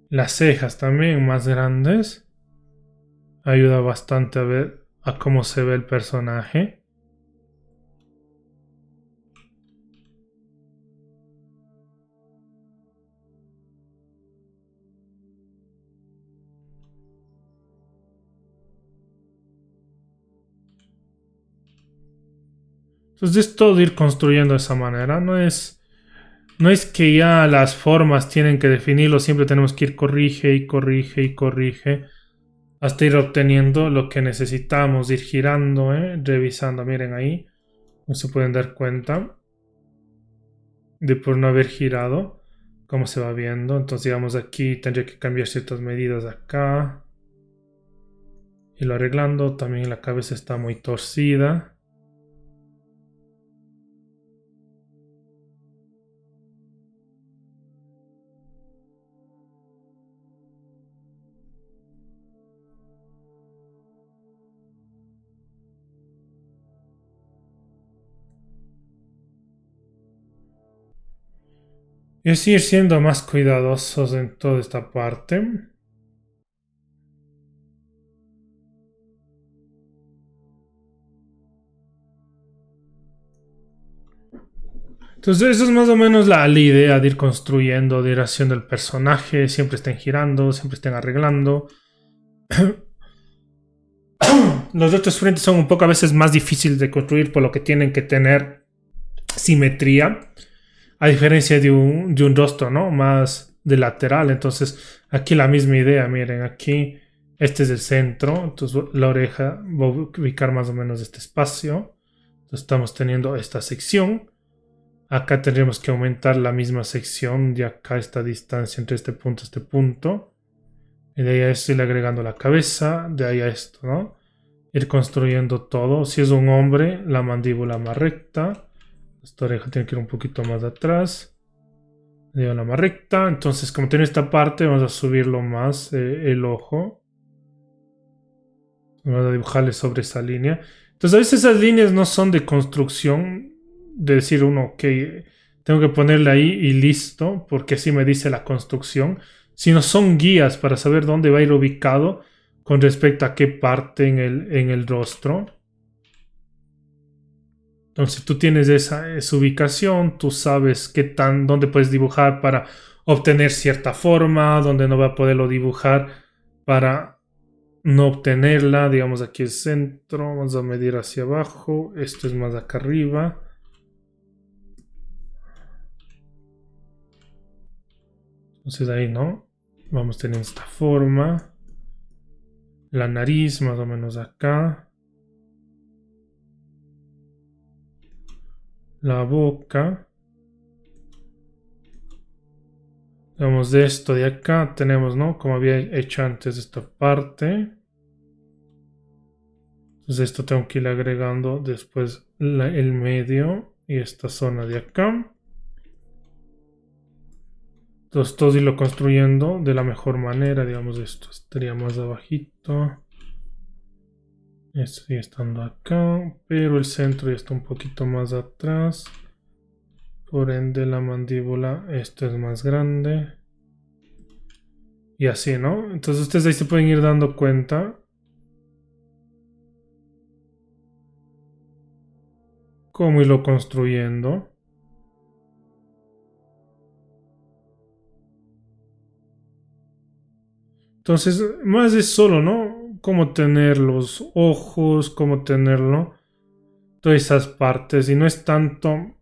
Las cejas también más grandes. Ayuda bastante a ver a cómo se ve el personaje. Entonces es todo ir construyendo de esa manera. No es que ya las formas tienen que definirlo. Siempre tenemos que ir corrige y corrige y corrige. Hasta ir obteniendo lo que necesitamos. Ir girando, revisando. Miren ahí. No se pueden dar cuenta de por no haber girado. Cómo se va viendo. Entonces digamos aquí tendría que cambiar ciertas medidas acá. Y lo arreglando. También la cabeza está muy torcida. Es ir siendo más cuidadosos en toda esta parte. Entonces, eso es más o menos la idea de ir construyendo, de ir haciendo el personaje. Siempre estén girando, siempre estén arreglando. Los otros frentes son un poco a veces más difíciles de construir, por lo que tienen que tener simetría. A diferencia de un rostro, ¿no? Más de lateral. Entonces, aquí la misma idea. Miren, aquí este es el centro. Entonces, la oreja va a ubicar más o menos este espacio. Entonces, estamos teniendo esta sección. Acá tendríamos que aumentar la misma sección de acá esta distancia entre este punto y este punto. Y de ahí a esto ir agregando la cabeza, de ahí a esto, ¿no? Ir construyendo todo. Si es un hombre, la mandíbula más recta. Esta oreja tiene que ir un poquito más de atrás. De la más recta. Entonces, como tiene esta parte, vamos a subirlo más el ojo. Vamos a dibujarle sobre esa línea. Entonces, a veces esas líneas no son de construcción. De decir uno, ok, tengo que ponerle ahí y listo, porque así me dice la construcción. Sino son guías para saber dónde va a ir ubicado con respecto a qué parte en el rostro. Entonces, si tú tienes esa ubicación, tú sabes dónde puedes dibujar para obtener cierta forma, dónde no va a poderlo dibujar para no obtenerla. Digamos, aquí el centro, vamos a medir hacia abajo, esto es más acá arriba. Entonces ahí, ¿no? Vamos teniendo esta forma. La nariz más o menos acá. La boca. Vamos de esto de acá. Tenemos, ¿no? Como había hecho antes esta parte. Entonces esto tengo que ir agregando después el medio y esta zona de acá. Entonces todo irlo construyendo de la mejor manera. Digamos, esto estaría más abajito. Esto sigue estando acá, pero el centro ya está un poquito más atrás. Por ende la mandíbula, esto es más grande. Y así, ¿no? Entonces ustedes ahí se pueden ir dando cuenta cómo irlo construyendo. Entonces, más es solo, ¿no? Cómo tener los ojos, cómo tenerlo. Todas esas partes. Y no es tanto...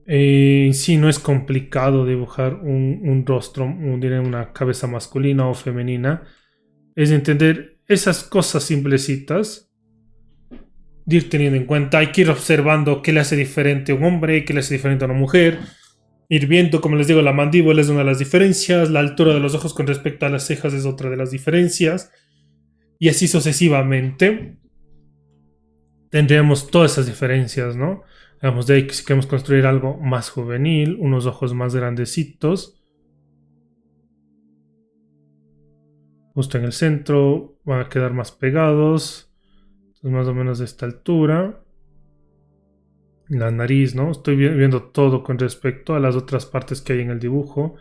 sí, no es complicado dibujar un rostro, una cabeza masculina o femenina. Es entender esas cosas simplecitas. De ir teniendo en cuenta. Hay que ir observando qué le hace diferente a un hombre, qué le hace diferente a una mujer. Ir viendo, como les digo, la mandíbula es una de las diferencias, la altura de los ojos con respecto a las cejas es otra de las diferencias, y así sucesivamente tendríamos todas esas diferencias, ¿no? Digamos, de ahí que si queremos construir algo más juvenil, unos ojos más grandecitos, justo en el centro, van a quedar más pegados, entonces más o menos de esta altura. La nariz, ¿no? Estoy viendo todo con respecto a las otras partes que hay en el dibujo.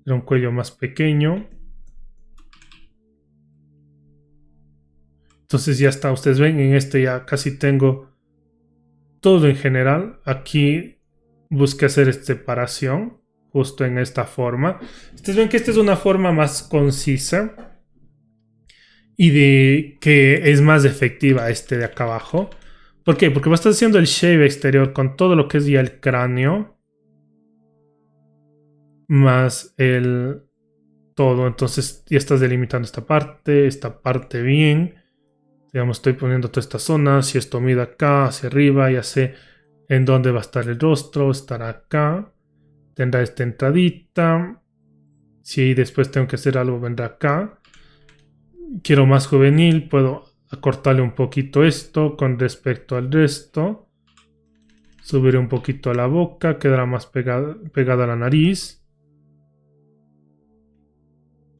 Era un cuello más pequeño. Entonces ya está, ustedes ven, en este ya casi tengo todo en general. Aquí busqué hacer separación, justo en esta forma. Ustedes ven que esta es una forma más concisa y de que es más efectiva este de acá abajo. ¿Por qué? Porque vas a estar haciendo el shave exterior con todo lo que es ya el cráneo. Más el todo. Entonces ya estás delimitando esta parte bien. Digamos, estoy poniendo toda esta zona. Si esto mide acá, hacia arriba, ya sé en dónde va a estar el rostro. Estará acá. Tendrá esta entradita. Si después tengo que hacer algo, vendrá acá. Quiero más juvenil, puedo acortarle un poquito esto con respecto al resto. Subiré un poquito a la boca, quedará más pegada a la nariz.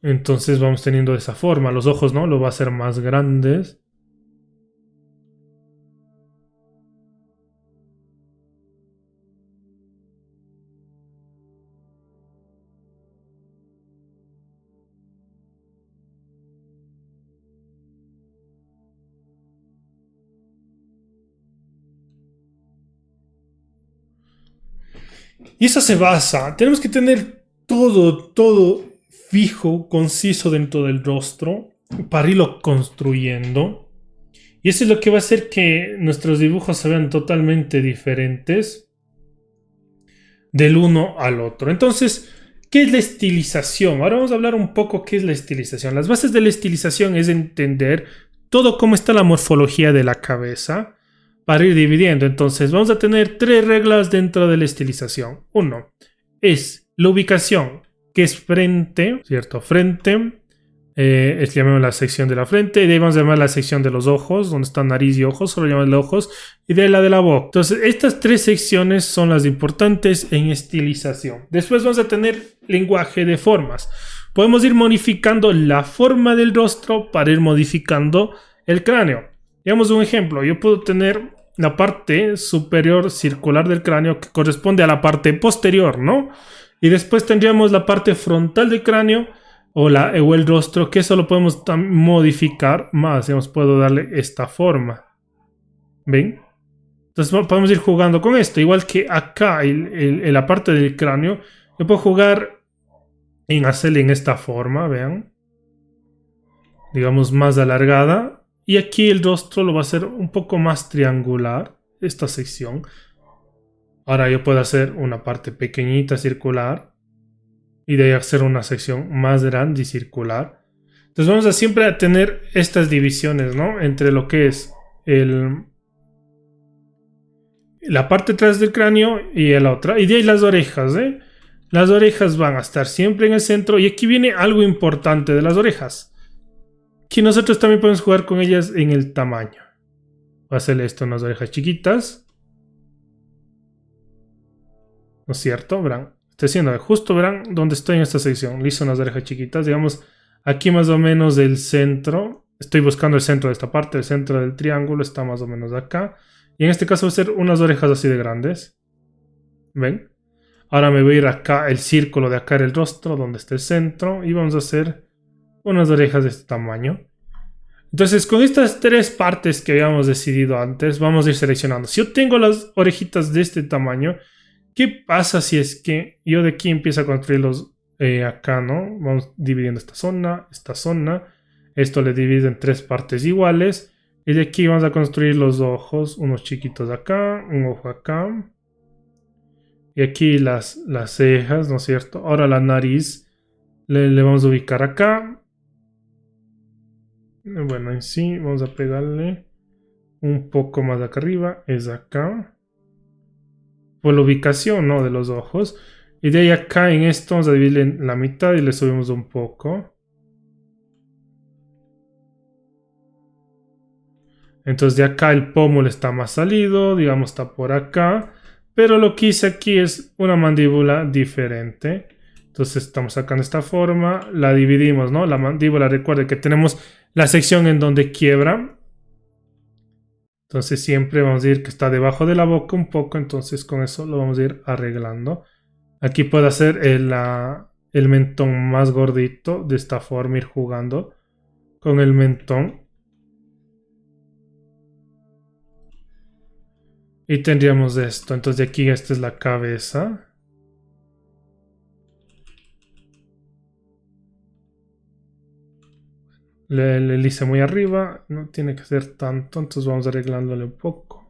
Entonces vamos teniendo de esa forma. Los ojos, ¿no? Lo va a hacer más grandes. Y eso se basa. Tenemos que tener todo fijo, conciso dentro del rostro para irlo construyendo. Y eso es lo que va a hacer que nuestros dibujos se vean totalmente diferentes del uno al otro. Entonces, ¿qué es la estilización? Ahora vamos a hablar un poco qué es la estilización. Las bases de la estilización es entender todo cómo está la morfología de la cabeza para ir dividiendo. Entonces vamos a tener 3 reglas dentro de la estilización. Uno es la ubicación, que es frente, ¿cierto? Frente. Llamamos la sección de la frente, y de ahí vamos a llamar la sección de los ojos, donde está nariz y ojos, solo llamamos de ojos, y de ahí la de la boca. Entonces, estas 3 secciones son las importantes en estilización. Después vamos a tener lenguaje de formas. Podemos ir modificando la forma del rostro para ir modificando el cráneo. Digamos un ejemplo, yo puedo tener la parte superior circular del cráneo que corresponde a la parte posterior, ¿no? Y después tendríamos la parte frontal del cráneo, o el rostro, que eso lo podemos modificar más. Digamos, puedo darle esta forma. ¿Ven? Entonces podemos ir jugando con esto. Igual que acá, en la parte del cráneo, yo puedo jugar en hacerle en esta forma, vean. Digamos, más alargada. Y aquí el rostro lo va a hacer un poco más triangular, esta sección. Ahora yo puedo hacer una parte pequeñita, circular. Y de ahí hacer una sección más grande y circular. Entonces vamos a siempre a tener estas divisiones, ¿no? Entre lo que es la parte atrás del cráneo y la otra. Y de ahí las orejas, ¿eh? Las orejas van a estar siempre en el centro. Y aquí viene algo importante de las orejas. Que nosotros también podemos jugar con ellas en el tamaño. Voy a hacerle esto unas orejas chiquitas. ¿No es cierto? Verán. Estoy haciendo justo, verán, donde estoy en esta sección. Le hice unas orejas chiquitas, digamos, aquí más o menos del centro. Estoy buscando el centro de esta parte, el centro del triángulo está más o menos acá. Y en este caso va a ser unas orejas así de grandes. ¿Ven? Ahora me voy a ir acá, el círculo de acá el rostro, donde está el centro. Y vamos a hacer unas orejas de este tamaño. Entonces, con estas 3 partes que habíamos decidido antes, vamos a ir seleccionando. Si yo tengo las orejitas de este tamaño, ¿qué pasa si es que yo de aquí empiezo a construirlos acá, ¿no? Vamos dividiendo esta zona, esta zona. Esto le divido en 3 partes iguales. Y de aquí vamos a construir los ojos, unos chiquitos acá, un ojo acá. Y aquí las cejas, ¿no es cierto? Ahora la nariz le vamos a ubicar acá. Bueno, en sí vamos a pegarle un poco más acá arriba, es acá. Por la ubicación, ¿no? De los ojos. Y de ahí acá en esto vamos a dividirle en la mitad y le subimos un poco. Entonces de acá el pómulo está más salido, digamos está por acá. Pero lo que hice aquí es una mandíbula diferente. Entonces estamos sacando esta forma, la dividimos, ¿no? La mandíbula, recuerde que tenemos la sección en donde quiebra. Entonces siempre vamos a ir que está debajo de la boca un poco, entonces con eso lo vamos a ir arreglando. Aquí puedo hacer el mentón más gordito, de esta forma ir jugando con el mentón. Y tendríamos esto, entonces de aquí esta es la cabeza. Le hice muy arriba, no tiene que ser tanto, entonces vamos arreglándole un poco.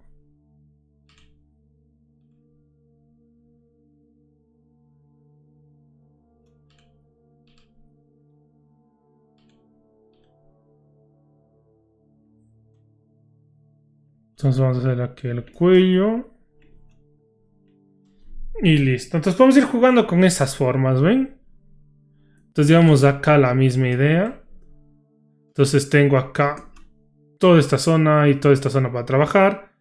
Entonces vamos a hacer aquí el cuello. Y listo. Entonces podemos ir jugando con esas formas, ¿ven? Entonces digamos acá la misma idea. Entonces tengo acá toda esta zona y toda esta zona para trabajar.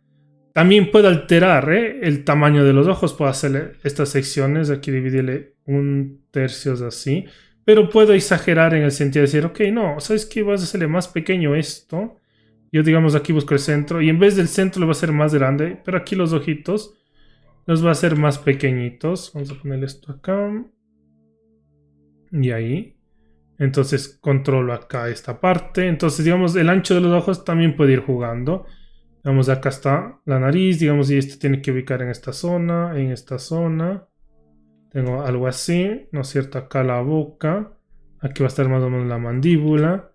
También puedo alterar el tamaño de los ojos. Puedo hacerle estas secciones. Aquí dividirle 1/3 así. Pero puedo exagerar en el sentido de decir, ok, no, ¿sabes qué? Vas a hacerle más pequeño esto. Yo digamos aquí busco el centro. Y en vez del centro lo voy a hacer más grande. Pero aquí los ojitos los va a hacer más pequeñitos. Vamos a poner esto acá. Y ahí. Entonces controlo acá esta parte. Entonces digamos el ancho de los ojos también puede ir jugando. Digamos acá está la nariz. Digamos y esto tiene que ubicar en esta zona. En esta zona. Tengo algo así. ¿No es cierto? Acá la boca. Aquí va a estar más o menos la mandíbula.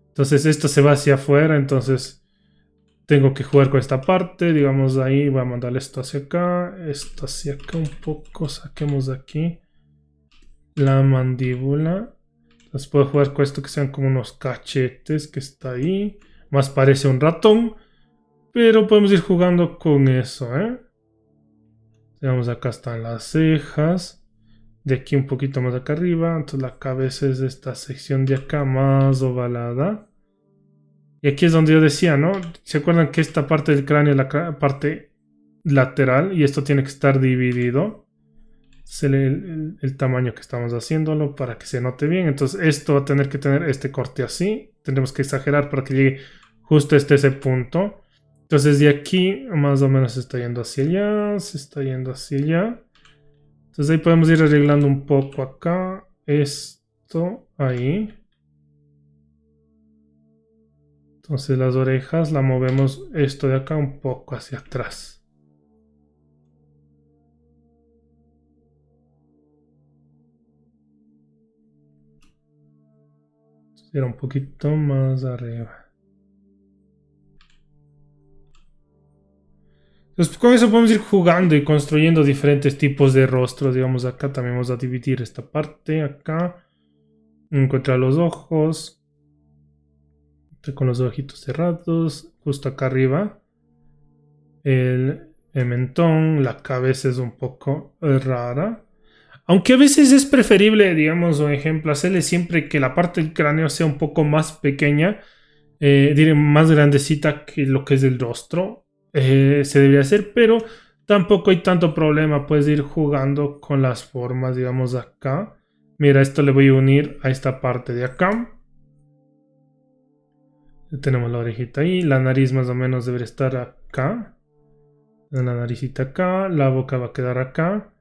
Entonces esto se va hacia afuera. Entonces tengo que jugar con esta parte. Digamos ahí voy a mandar esto hacia acá. Esto hacia acá un poco. Saquemos de aquí la mandíbula. Entonces puedo jugar con esto que sean como unos cachetes que está ahí. Más parece un ratón. pero podemos ir jugando con eso, ¿eh? Digamos, acá están las cejas. De aquí un poquito más acá arriba. Entonces la cabeza es de esta sección de acá más ovalada. Y aquí es donde yo decía, ¿no? ¿Se acuerdan que esta parte del cráneo es la parte lateral? Y esto tiene que estar dividido. Es el tamaño que estamos haciéndolo para que se note bien. Entonces esto va a tener que tener este corte así. Tendremos que exagerar para que llegue justo hasta ese punto. Entonces de aquí más o menos se está yendo hacia allá. Se está yendo hacia allá. Entonces ahí podemos ir arreglando un poco acá. Esto ahí. Entonces las orejas la movemos esto de acá un poco hacia atrás. Era un poquito más arriba. Entonces con eso podemos ir jugando y construyendo diferentes tipos de rostros. Digamos, acá también vamos a dividir esta parte. Acá encontrar los ojos. Con los ojitos cerrados. Justo acá arriba. El mentón. La cabeza es un poco rara. Aunque a veces es preferible, digamos, un ejemplo, hacerle siempre que la parte del cráneo sea un poco más pequeña, diré más grandecita que lo que es el rostro. Se debería hacer, pero tampoco hay tanto problema. Puedes ir jugando con las formas, digamos, acá. Mira, esto le voy a unir a esta parte de acá. Tenemos la orejita ahí, la nariz más o menos debería estar acá. La naricita acá, la boca va a quedar acá.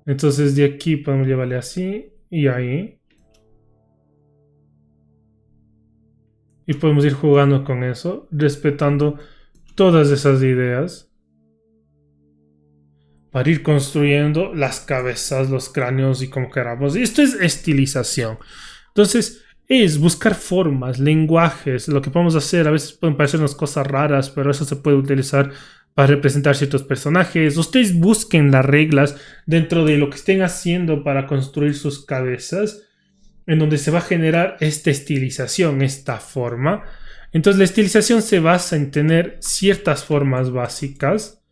Entonces de aquí podemos llevarle así y ahí. Y podemos ir jugando con eso, respetando todas esas ideas. Para ir construyendo las cabezas, los cráneos y como queramos. Y esto es estilización. Entonces es buscar formas, lenguajes. Lo que podemos hacer, a veces pueden parecernos cosas raras, pero eso se puede utilizar para representar ciertos personajes. Ustedes busquen las reglas dentro de lo que estén haciendo para construir sus cabezas, en donde se va a generar esta estilización, esta forma. Entonces la estilización se basa en tener ciertas formas básicas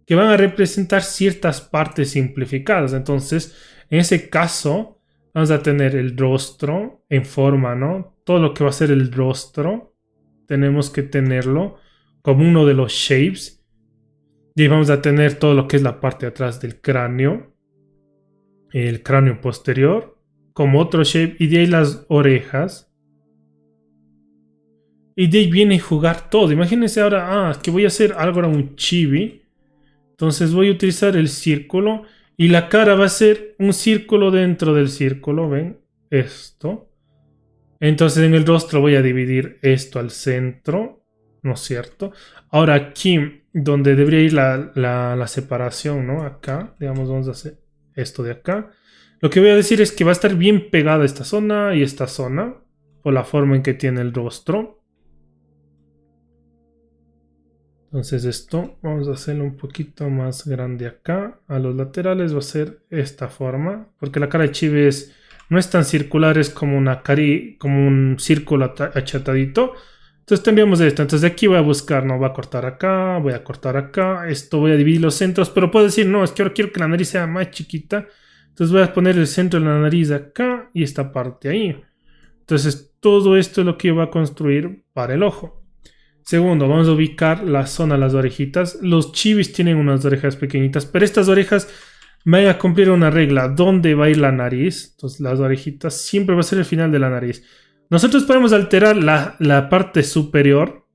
que van a representar ciertas partes simplificadas. Entonces, en ese caso, vamos a tener el rostro en forma, ¿no? Todo lo que va a ser el rostro, tenemos que tenerlo como uno de los shapes. Y ahí vamos a tener todo lo que es la parte de atrás del cráneo, el cráneo posterior, como otro shape, y de ahí las orejas. Y de ahí viene a jugar todo. Imagínense ahora, que voy a hacer algo ahora un chibi. Entonces voy a utilizar el círculo y la cara va a ser un círculo dentro del círculo, ¿ven? Esto. Entonces en el rostro voy a dividir esto al centro, ¿no es cierto? Ahora aquí, donde debería ir la separación, ¿no? Acá, digamos, vamos a hacer esto de acá. Lo que voy a decir es que va a estar bien pegada esta zona y esta zona, por la forma en que tiene el rostro. Entonces esto vamos a hacerlo un poquito más grande acá. A los laterales va a ser esta forma, porque la cara de chibi no es tan circular, es como como un círculo achatadito. Entonces tendríamos esto. Entonces de aquí voy a buscar, no, voy a cortar acá, voy a cortar acá. Esto voy a dividir los centros, pero puedo decir, no, es que ahora quiero que la nariz sea más chiquita. Entonces voy a poner el centro de la nariz acá y esta parte ahí. Entonces todo esto es lo que yo voy a construir para el ojo. Segundo, vamos a ubicar la zona de las orejitas. Los chibis tienen unas orejas pequeñitas, pero estas orejas van a cumplir una regla. ¿Dónde va a ir la nariz? Entonces las orejitas siempre va a ser el final de la nariz. Nosotros podemos alterar la parte superior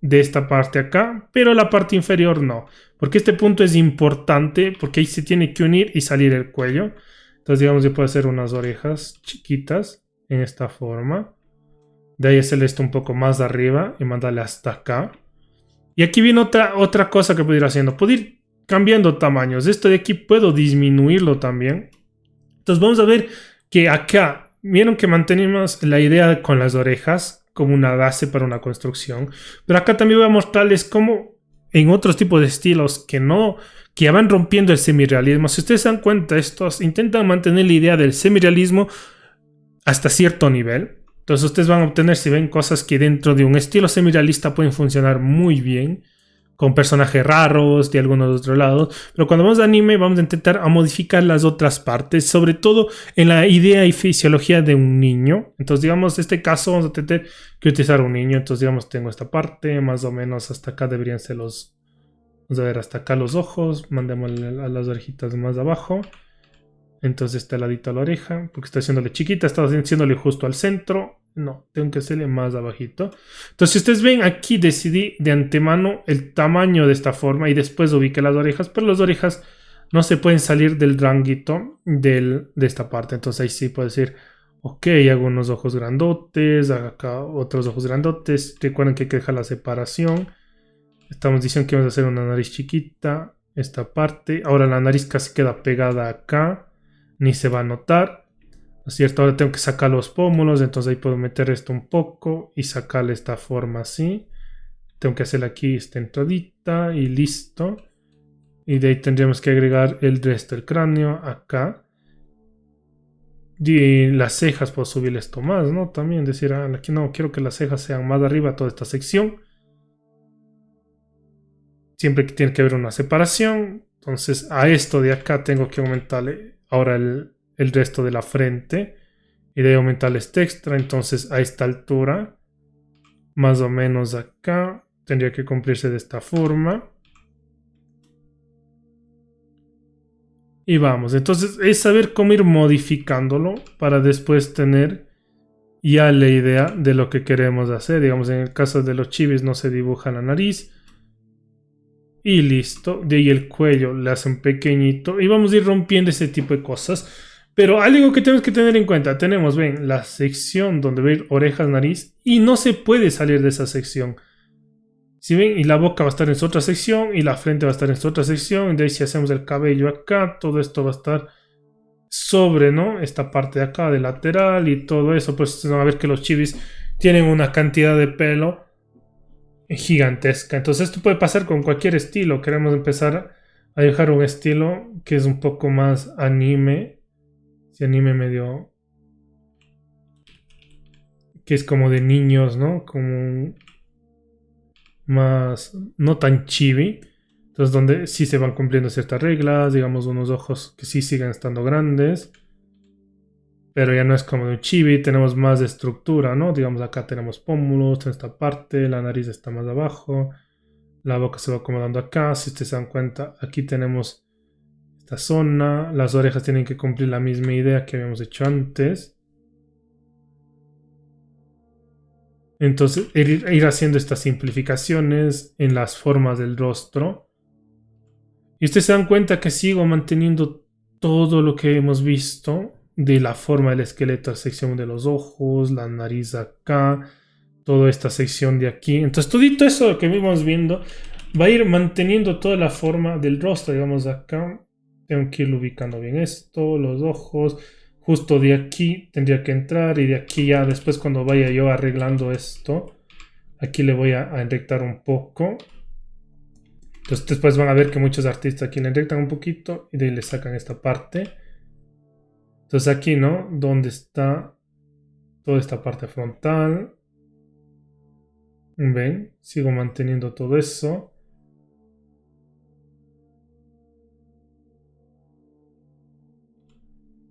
de esta parte acá, pero la parte inferior no. Porque este punto es importante, porque ahí se tiene que unir y salir el cuello. Entonces digamos que puedo hacer unas orejas chiquitas en esta forma. De ahí hacerle esto un poco más arriba y mandarle hasta acá. Y aquí viene otra cosa que puedo ir haciendo. Puedo ir cambiando tamaños. Esto de aquí puedo disminuirlo también. Entonces vamos a ver que acá, vieron que mantenemos la idea con las orejas como una base para una construcción. Pero acá también voy a mostrarles cómo en otros tipos de estilos que ya van rompiendo el semirealismo. Si ustedes se dan cuenta, estos intentan mantener la idea del semirealismo hasta cierto nivel. Entonces ustedes van a obtener, si ven, cosas que dentro de un estilo semirealista pueden funcionar muy bien. con personajes raros de algunos otros lados. Pero cuando vamos a anime vamos a intentar a modificar las otras partes, sobre todo en la idea y fisiología de un niño. Entonces, digamos, en este caso vamos a tener que utilizar un niño. Entonces, digamos, tengo esta parte, más o menos hasta acá deberían ser los... Vamos a ver, hasta acá los ojos. Mandemos a las orejitas más abajo. Entonces este ladito a la oreja, porque estoy haciéndole chiquita, estaba haciéndole justo al centro. No, tengo que hacerle más abajito. Entonces, si ustedes ven, aquí decidí de antemano el tamaño de esta forma y después ubiqué las orejas, pero las orejas no se pueden salir del ranguito de esta parte. Entonces ahí sí puedo decir, ok, hago unos ojos grandotes, hago acá otros ojos grandotes. Recuerden que hay que dejar la separación. Estamos diciendo que vamos a hacer una nariz chiquita, esta parte. Ahora la nariz casi queda pegada acá. Ni se va a notar, ¿no es cierto? Ahora tengo que sacar los pómulos, entonces ahí puedo meter esto un poco y sacarle esta forma así. Tengo que hacerle aquí esta entradita y listo. Y de ahí tendríamos que agregar el resto del cráneo acá. Y las cejas, puedo subir esto más, ¿no? También decir, aquí no, quiero que las cejas sean más arriba toda esta sección. Siempre que tiene que haber una separación. Entonces a esto de acá tengo que aumentarle ahora el resto de la frente. Y de ahí aumentarle este extra. Entonces a esta altura, más o menos acá, tendría que cumplirse de esta forma. Y vamos, entonces es saber cómo ir modificándolo para después tener ya la idea de lo que queremos hacer. Digamos, en el caso de los chivis no se dibuja la nariz. Y listo, de ahí el cuello le hacen pequeñito y vamos a ir rompiendo ese tipo de cosas. Pero algo que tenemos que tener en cuenta, tenemos, ven, la sección donde va a ir orejas, nariz y no se puede salir de esa sección. Si ven, y la boca va a estar en su otra sección y la frente va a estar en su otra sección. De ahí si hacemos el cabello acá, todo esto va a estar sobre, ¿no? Esta parte de acá, de lateral y todo eso. Pues van a ver que los chivis tienen una cantidad de pelo gigantesca. Entonces esto puede pasar con cualquier estilo. Queremos empezar a dejar un estilo que es un poco más anime. Si anime medio... que es como de niños, ¿no? Como más... no tan chibi. Entonces donde sí se van cumpliendo ciertas reglas. Digamos unos ojos que sí siguen estando grandes. Pero ya no es como de un chibi, tenemos más estructura, ¿no? Digamos acá tenemos pómulos en esta parte, la nariz está más abajo, la boca se va acomodando acá, si ustedes se dan cuenta, aquí tenemos esta zona, las orejas tienen que cumplir la misma idea que habíamos hecho antes. Entonces, ir haciendo estas simplificaciones en las formas del rostro. Y ustedes se dan cuenta que sigo manteniendo todo lo que hemos visto de la forma del esqueleto, la sección de los ojos, la nariz acá, toda esta sección de aquí. Entonces, todo eso que vimos viendo va a ir manteniendo toda la forma del rostro, digamos acá. Tengo que ir ubicando bien esto, los ojos. Justo de aquí tendría que entrar y de aquí ya después cuando vaya yo arreglando esto, aquí le voy a enrectar un poco. Entonces después van a ver que muchos artistas aquí le enrectan un poquito y de ahí le sacan esta parte. Entonces aquí, ¿no? Donde está toda esta parte frontal. ¿Ven? Sigo manteniendo todo eso.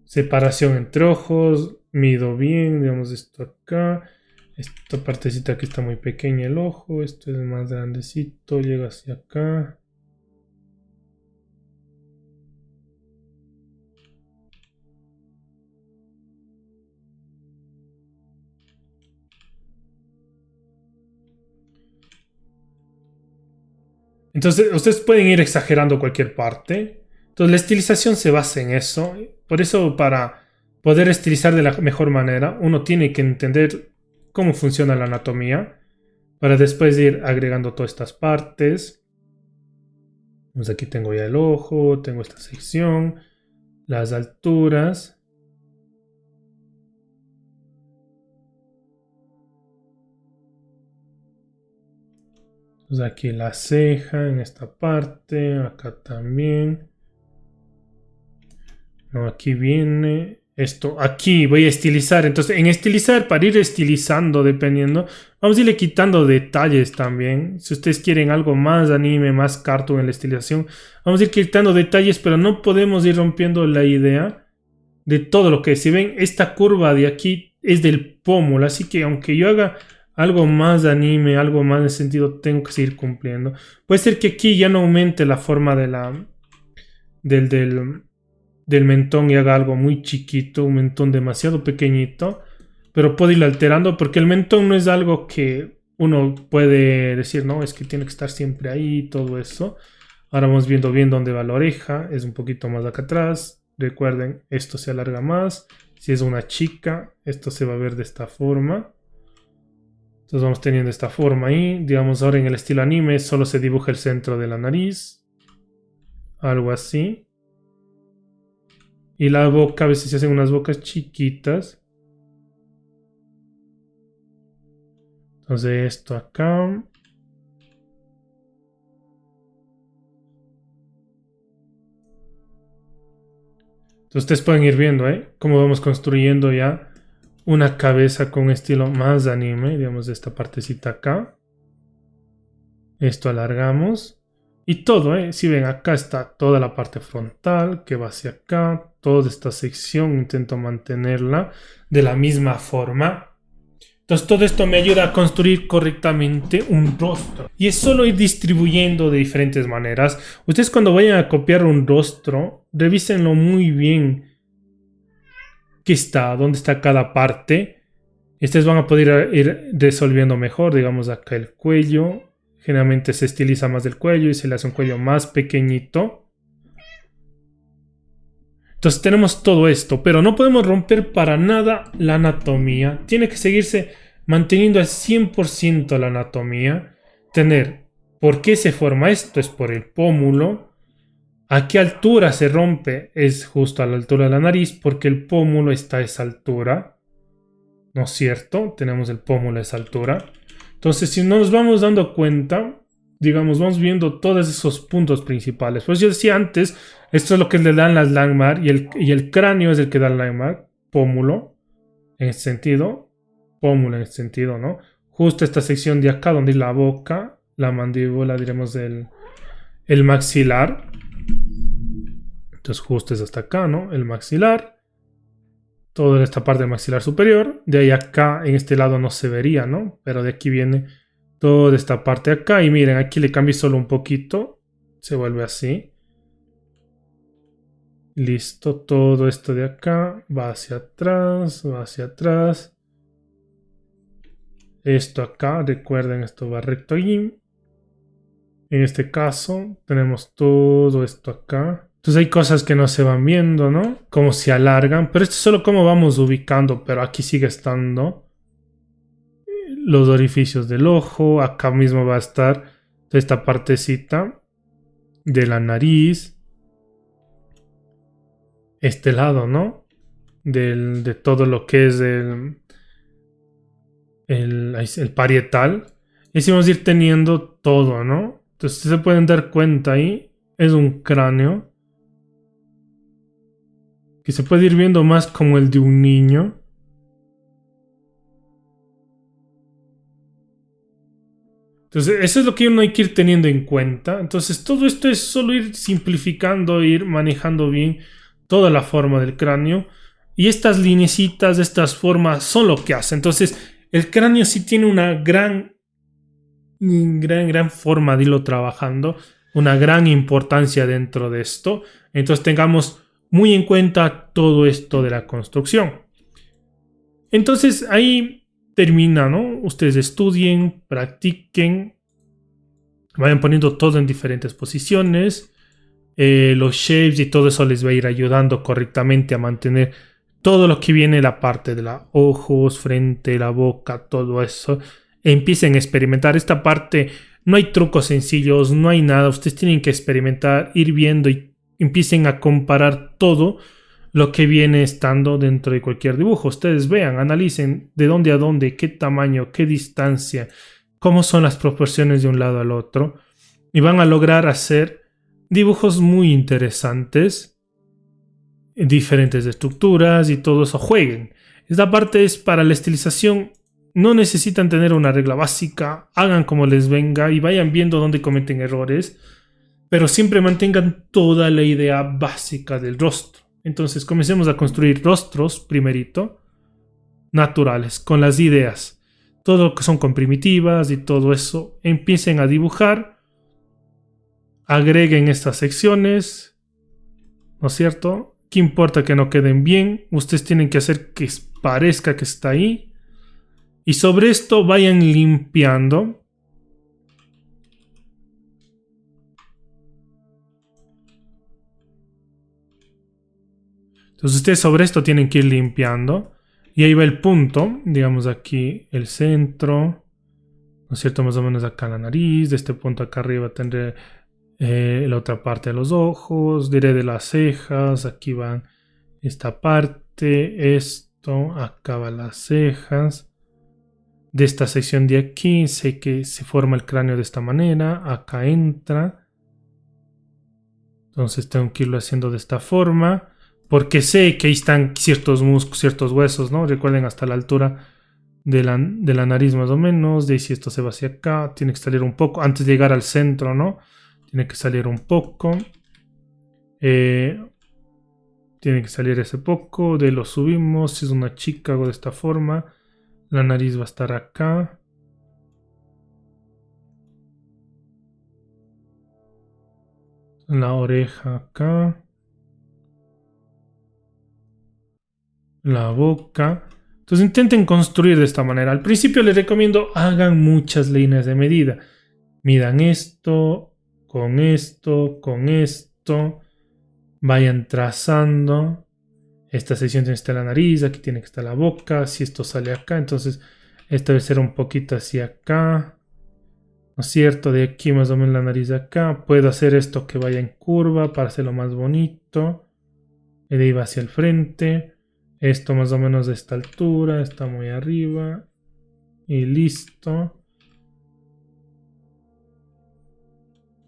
Separación entre ojos. Mido bien, digamos esto acá. Esta partecita aquí está muy pequeña el ojo. Esto es más grandecito. Llega hacia acá. Entonces, ustedes pueden ir exagerando cualquier parte. Entonces, la estilización se basa en eso. Por eso, para poder estilizar de la mejor manera, uno tiene que entender cómo funciona la anatomía para después ir agregando todas estas partes. Pues aquí tengo ya el ojo, tengo esta sección, las alturas. Entonces aquí la ceja en esta parte, acá también. No, aquí viene esto. Aquí voy a estilizar. Entonces, en estilizar, para ir estilizando, dependiendo, vamos a irle quitando detalles también. Si ustedes quieren algo más anime, más cartoon en la estilización, vamos a ir quitando detalles, pero no podemos ir rompiendo la idea de todo lo que es. Si ven, esta curva de aquí es del pómulo, así que aunque yo haga algo más de anime, algo más de sentido, tengo que seguir cumpliendo. Puede ser que aquí ya no aumente la forma de del mentón y haga algo muy chiquito, un mentón demasiado pequeñito, pero puedo ir alterando porque el mentón no es algo que uno puede decir, no, es que tiene que estar siempre ahí, todo eso. Ahora vamos viendo bien dónde va la oreja, es un poquito más acá atrás. Recuerden, esto se alarga más. Si es una chica, esto se va a ver de esta forma. Entonces vamos teniendo esta forma ahí. Digamos, ahora en el estilo anime solo se dibuja el centro de la nariz. Algo así. Y la boca, a veces se hacen unas bocas chiquitas. Entonces esto acá. Entonces ustedes pueden ir viendo, cómo vamos construyendo ya una cabeza con un estilo más de anime. Digamos, esta partecita acá. Esto alargamos. Y todo, si ven, acá está toda la parte frontal que va hacia acá. Toda esta sección intento mantenerla de la misma forma. Entonces todo esto me ayuda a construir correctamente un rostro. Y es solo ir distribuyendo de diferentes maneras. Ustedes cuando vayan a copiar un rostro, revísenlo muy bien. ¿Qué está? ¿Dónde está cada parte? Ustedes van a poder ir resolviendo mejor. Digamos acá el cuello. Generalmente se estiliza más el cuello y se le hace un cuello más pequeñito. Entonces tenemos todo esto, pero no podemos romper para nada la anatomía. Tiene que seguirse manteniendo al 100% la anatomía. Tener por qué se forma esto, es por el pómulo. A qué altura se rompe, es justo a la altura de la nariz, porque el pómulo está a esa altura. ¿No es cierto? Tenemos el pómulo a esa altura. Entonces, si nos vamos dando cuenta, digamos, vamos viendo todos esos puntos principales. Pues yo decía antes, esto es lo que le dan las landmark y el cráneo es el que da el landmark, pómulo, en este sentido, pómulo en este sentido, ¿no? Justo esta sección de acá donde es la boca, la mandíbula, diremos el maxilar. Entonces justo es hasta acá, ¿no? El maxilar. Toda esta parte del maxilar superior. De ahí acá, en este lado no se vería, ¿no? Pero de aquí viene toda esta parte acá. Y miren, aquí le cambié solo un poquito. Se vuelve así. Listo, todo esto de acá va hacia atrás, va hacia atrás. Esto acá, recuerden, esto va recto allí. En este caso, tenemos todo esto acá. Entonces hay cosas que no se van viendo, ¿no? Cómo se alargan. Pero esto es solo cómo vamos ubicando. Pero aquí sigue estando los orificios del ojo. Acá mismo va a estar esta partecita de la nariz. Este lado, ¿no? De todo lo que es el parietal. Y así vamos a ir teniendo todo, ¿no? Entonces se pueden dar cuenta ahí. Es un cráneo que se puede ir viendo más como el de un niño. Entonces, eso es lo que uno hay que ir teniendo en cuenta. Entonces, todo esto es solo ir simplificando, ir manejando bien toda la forma del cráneo. Y estas linecitas, estas formas son lo que hace. Entonces, el cráneo sí tiene una gran forma de irlo trabajando. Una gran importancia dentro de esto. Entonces, tengamos muy en cuenta todo esto de la construcción. Entonces ahí termina, ¿no? Ustedes estudien, practiquen, vayan poniendo todo en diferentes posiciones. Los shapes y todo eso les va a ir ayudando correctamente a mantener todo lo que viene, la parte de los ojos, frente, la boca, todo eso. Empiecen a experimentar esta parte. No hay trucos sencillos, no hay nada. Ustedes tienen que experimentar, ir viendo y empiecen a comparar todo lo que viene estando dentro de cualquier dibujo. Ustedes vean, analicen de dónde a dónde, qué tamaño, qué distancia, cómo son las proporciones de un lado al otro. Y van a lograr hacer dibujos muy interesantes diferentes estructuras y todo eso. Jueguen. Esta parte es para la estilización. No necesitan tener una regla básica. Hagan como les venga y vayan viendo dónde cometen errores. Pero siempre mantengan toda la idea básica del rostro. Entonces comencemos a construir rostros primerito, naturales, con las ideas. Todo lo que son con primitivas y todo eso. Empiecen a dibujar. Agreguen estas secciones. ¿No es cierto? ¿Qué importa que no queden bien? Ustedes tienen que hacer que parezca que está ahí. Y sobre esto vayan limpiando. Entonces ustedes sobre esto tienen que ir limpiando. Y ahí va el punto. Digamos aquí el centro. ¿No es cierto? Más o menos acá la nariz. De este punto acá arriba tendré la otra parte de los ojos. Diré de las cejas. Aquí van esta parte. Esto. Acá van las cejas. De esta sección de aquí sé que se forma el cráneo de esta manera. Acá entra. Entonces tengo que irlo haciendo de esta forma. Porque sé que ahí están ciertos músculos, ciertos huesos, ¿no? Recuerden hasta la altura de la nariz más o menos. De ahí si esto se va hacia acá, tiene que salir un poco. Antes de llegar al centro, ¿no? Tiene que salir un poco. Tiene que salir ese poco. De ahí lo subimos. Si es una chica, hago de esta forma. La nariz va a estar acá. La oreja acá. La boca. Entonces intenten construir de esta manera. Al principio les recomiendo hagan muchas líneas de medida. Midan esto, con esto, con esto. Vayan trazando. Esta sección tiene que estar la nariz, aquí tiene que estar la boca. Si esto sale acá, entonces esta debe ser un poquito hacia acá. ¿No es cierto? De aquí más o menos la nariz de acá. Puedo hacer esto que vaya en curva para hacerlo más bonito. Y de ahí va hacia el frente. Esto más o menos de esta altura, está muy arriba. Y listo.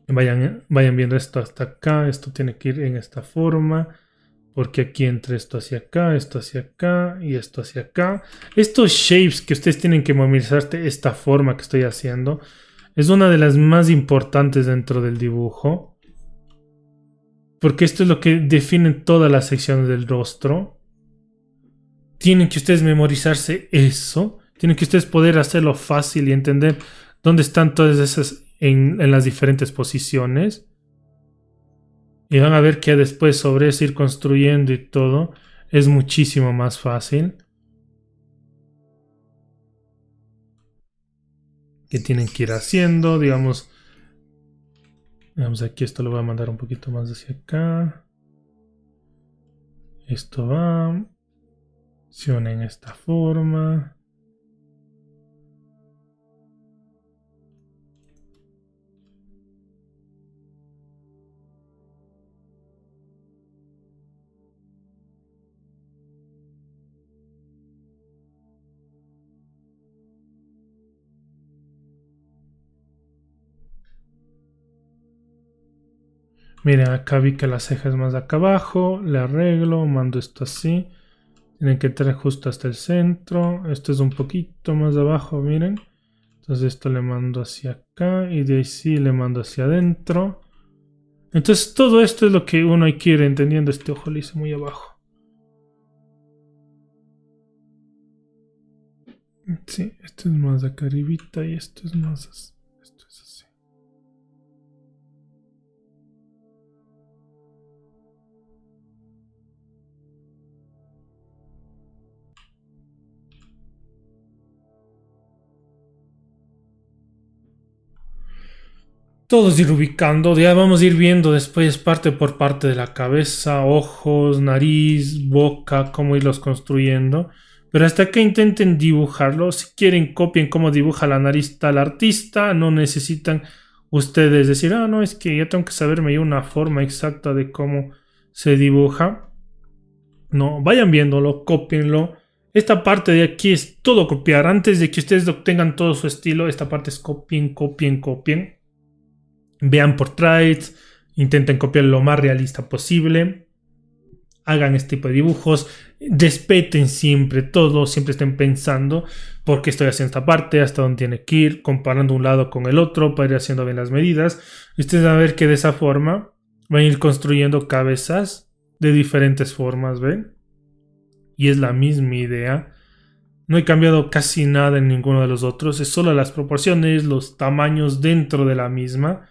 Vayan viendo esto hasta acá. Esto tiene que ir en esta forma. Porque aquí entra esto hacia acá y esto hacia acá. Estos shapes que ustedes tienen que memorizarte, esta forma que estoy haciendo, es una de las más importantes dentro del dibujo. Porque esto es lo que define todas las secciones del rostro. Tienen que ustedes memorizarse eso. Tienen que ustedes poder hacerlo fácil y entender dónde están todas esas en las diferentes posiciones. Y van a ver que después sobre eso ir construyendo y todo es muchísimo más fácil. Que tienen que ir haciendo, digamos aquí esto lo voy a mandar un poquito más hacia acá. Esto va. Se une en esta forma. Miren, acá vi que la ceja es más acá abajo. Le arreglo, mando esto así. Tienen que entrar justo hasta el centro. Esto es un poquito más abajo, miren. Entonces esto le mando hacia acá y de ahí sí le mando hacia adentro. Entonces todo esto es lo que uno hay que ir entendiendo. Este ojo le hice muy abajo. Sí, esto es más acá arribita y esto es más así. Esto es así. Todos ir ubicando, ya vamos a ir viendo después parte por parte de la cabeza, ojos, nariz, boca, cómo irlos construyendo. Pero hasta que intenten dibujarlo, si quieren copien cómo dibuja la nariz tal artista, no necesitan ustedes decir, ah, no, es que ya tengo que saberme yo una forma exacta de cómo se dibuja. No, vayan viéndolo, copienlo. Esta parte de aquí es todo copiar. Antes de que ustedes obtengan todo su estilo, esta parte es copien, copien, copien. Vean portraits, intenten copiar lo más realista posible. hagan este tipo de dibujos, respeten siempre todo, siempre estén pensando por qué estoy haciendo esta parte, hasta dónde tiene que ir, comparando un lado con el otro para ir haciendo bien las medidas. Y ustedes van a ver que de esa forma van a ir construyendo cabezas de diferentes formas, ¿ven? Y es la misma idea. No he cambiado casi nada en ninguno de los otros, es solo las proporciones, los tamaños dentro de la misma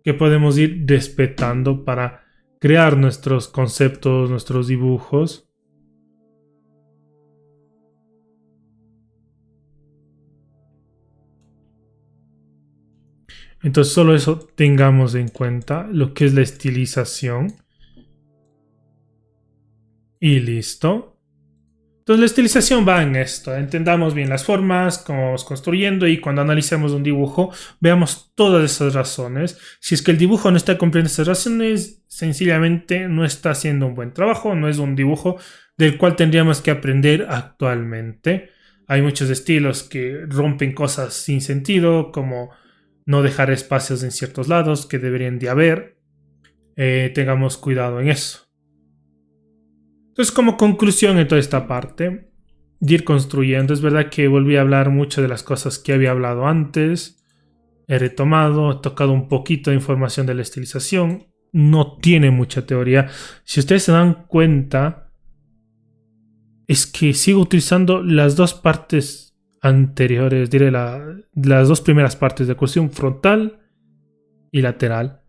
que podemos ir respetando para crear nuestros conceptos, nuestros dibujos. Entonces solo eso tengamos en cuenta, lo que es la estilización. Y listo. Entonces la estilización va en esto, entendamos bien las formas, cómo vamos construyendo y cuando analicemos un dibujo veamos todas esas razones. Si es que el dibujo no está cumpliendo esas razones, sencillamente no está haciendo un buen trabajo, no es un dibujo del cual tendríamos que aprender actualmente. Hay muchos estilos que rompen cosas sin sentido, como no dejar espacios en ciertos lados que deberían de haber. Tengamos cuidado en eso. Entonces, como conclusión en toda esta parte, de ir construyendo, es verdad que volví a hablar mucho de las cosas que había hablado antes, he retomado, he tocado un poquito de información de la estilización, no tiene mucha teoría. Si ustedes se dan cuenta, es que sigo utilizando las dos partes anteriores, diré las dos primeras partes de cuestión frontal y lateral.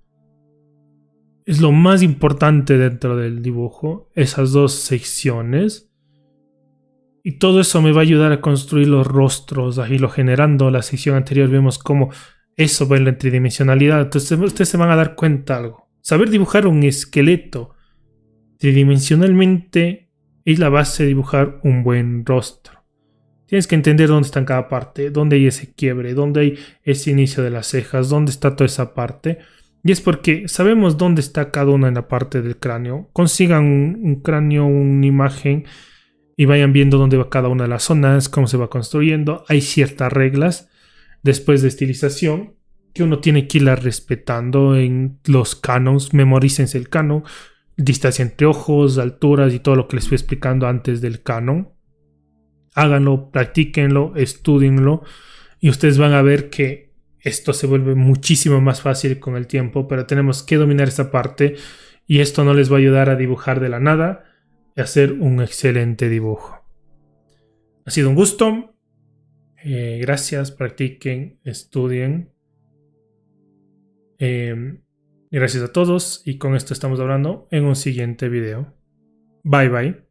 Es lo más importante dentro del dibujo, esas dos secciones. Y todo eso me va a ayudar a construir los rostros, a irlo generando. La sección anterior vemos cómo eso va en la tridimensionalidad. Entonces ustedes se van a dar cuenta de algo. Saber dibujar un esqueleto tridimensionalmente es la base de dibujar un buen rostro. Tienes que entender dónde está en cada parte, dónde hay ese quiebre, dónde hay ese inicio de las cejas, dónde está toda esa parte. Y es porque sabemos dónde está cada una en la parte del cráneo. Consigan un cráneo, una imagen y vayan viendo dónde va cada una de las zonas, cómo se va construyendo. Hay ciertas reglas después de estilización que uno tiene que irlas respetando en los canons. Memorícense el canon, distancia entre ojos, alturas y todo lo que les fui explicando antes del canon. Háganlo, practíquenlo, estudienlo y ustedes van a ver que esto se vuelve muchísimo más fácil con el tiempo, pero tenemos que dominar esa parte y esto no les va a ayudar a dibujar de la nada y hacer un excelente dibujo. Ha sido un gusto. Gracias, practiquen, estudien. Gracias a todos y con esto estamos hablando en un siguiente video. Bye bye.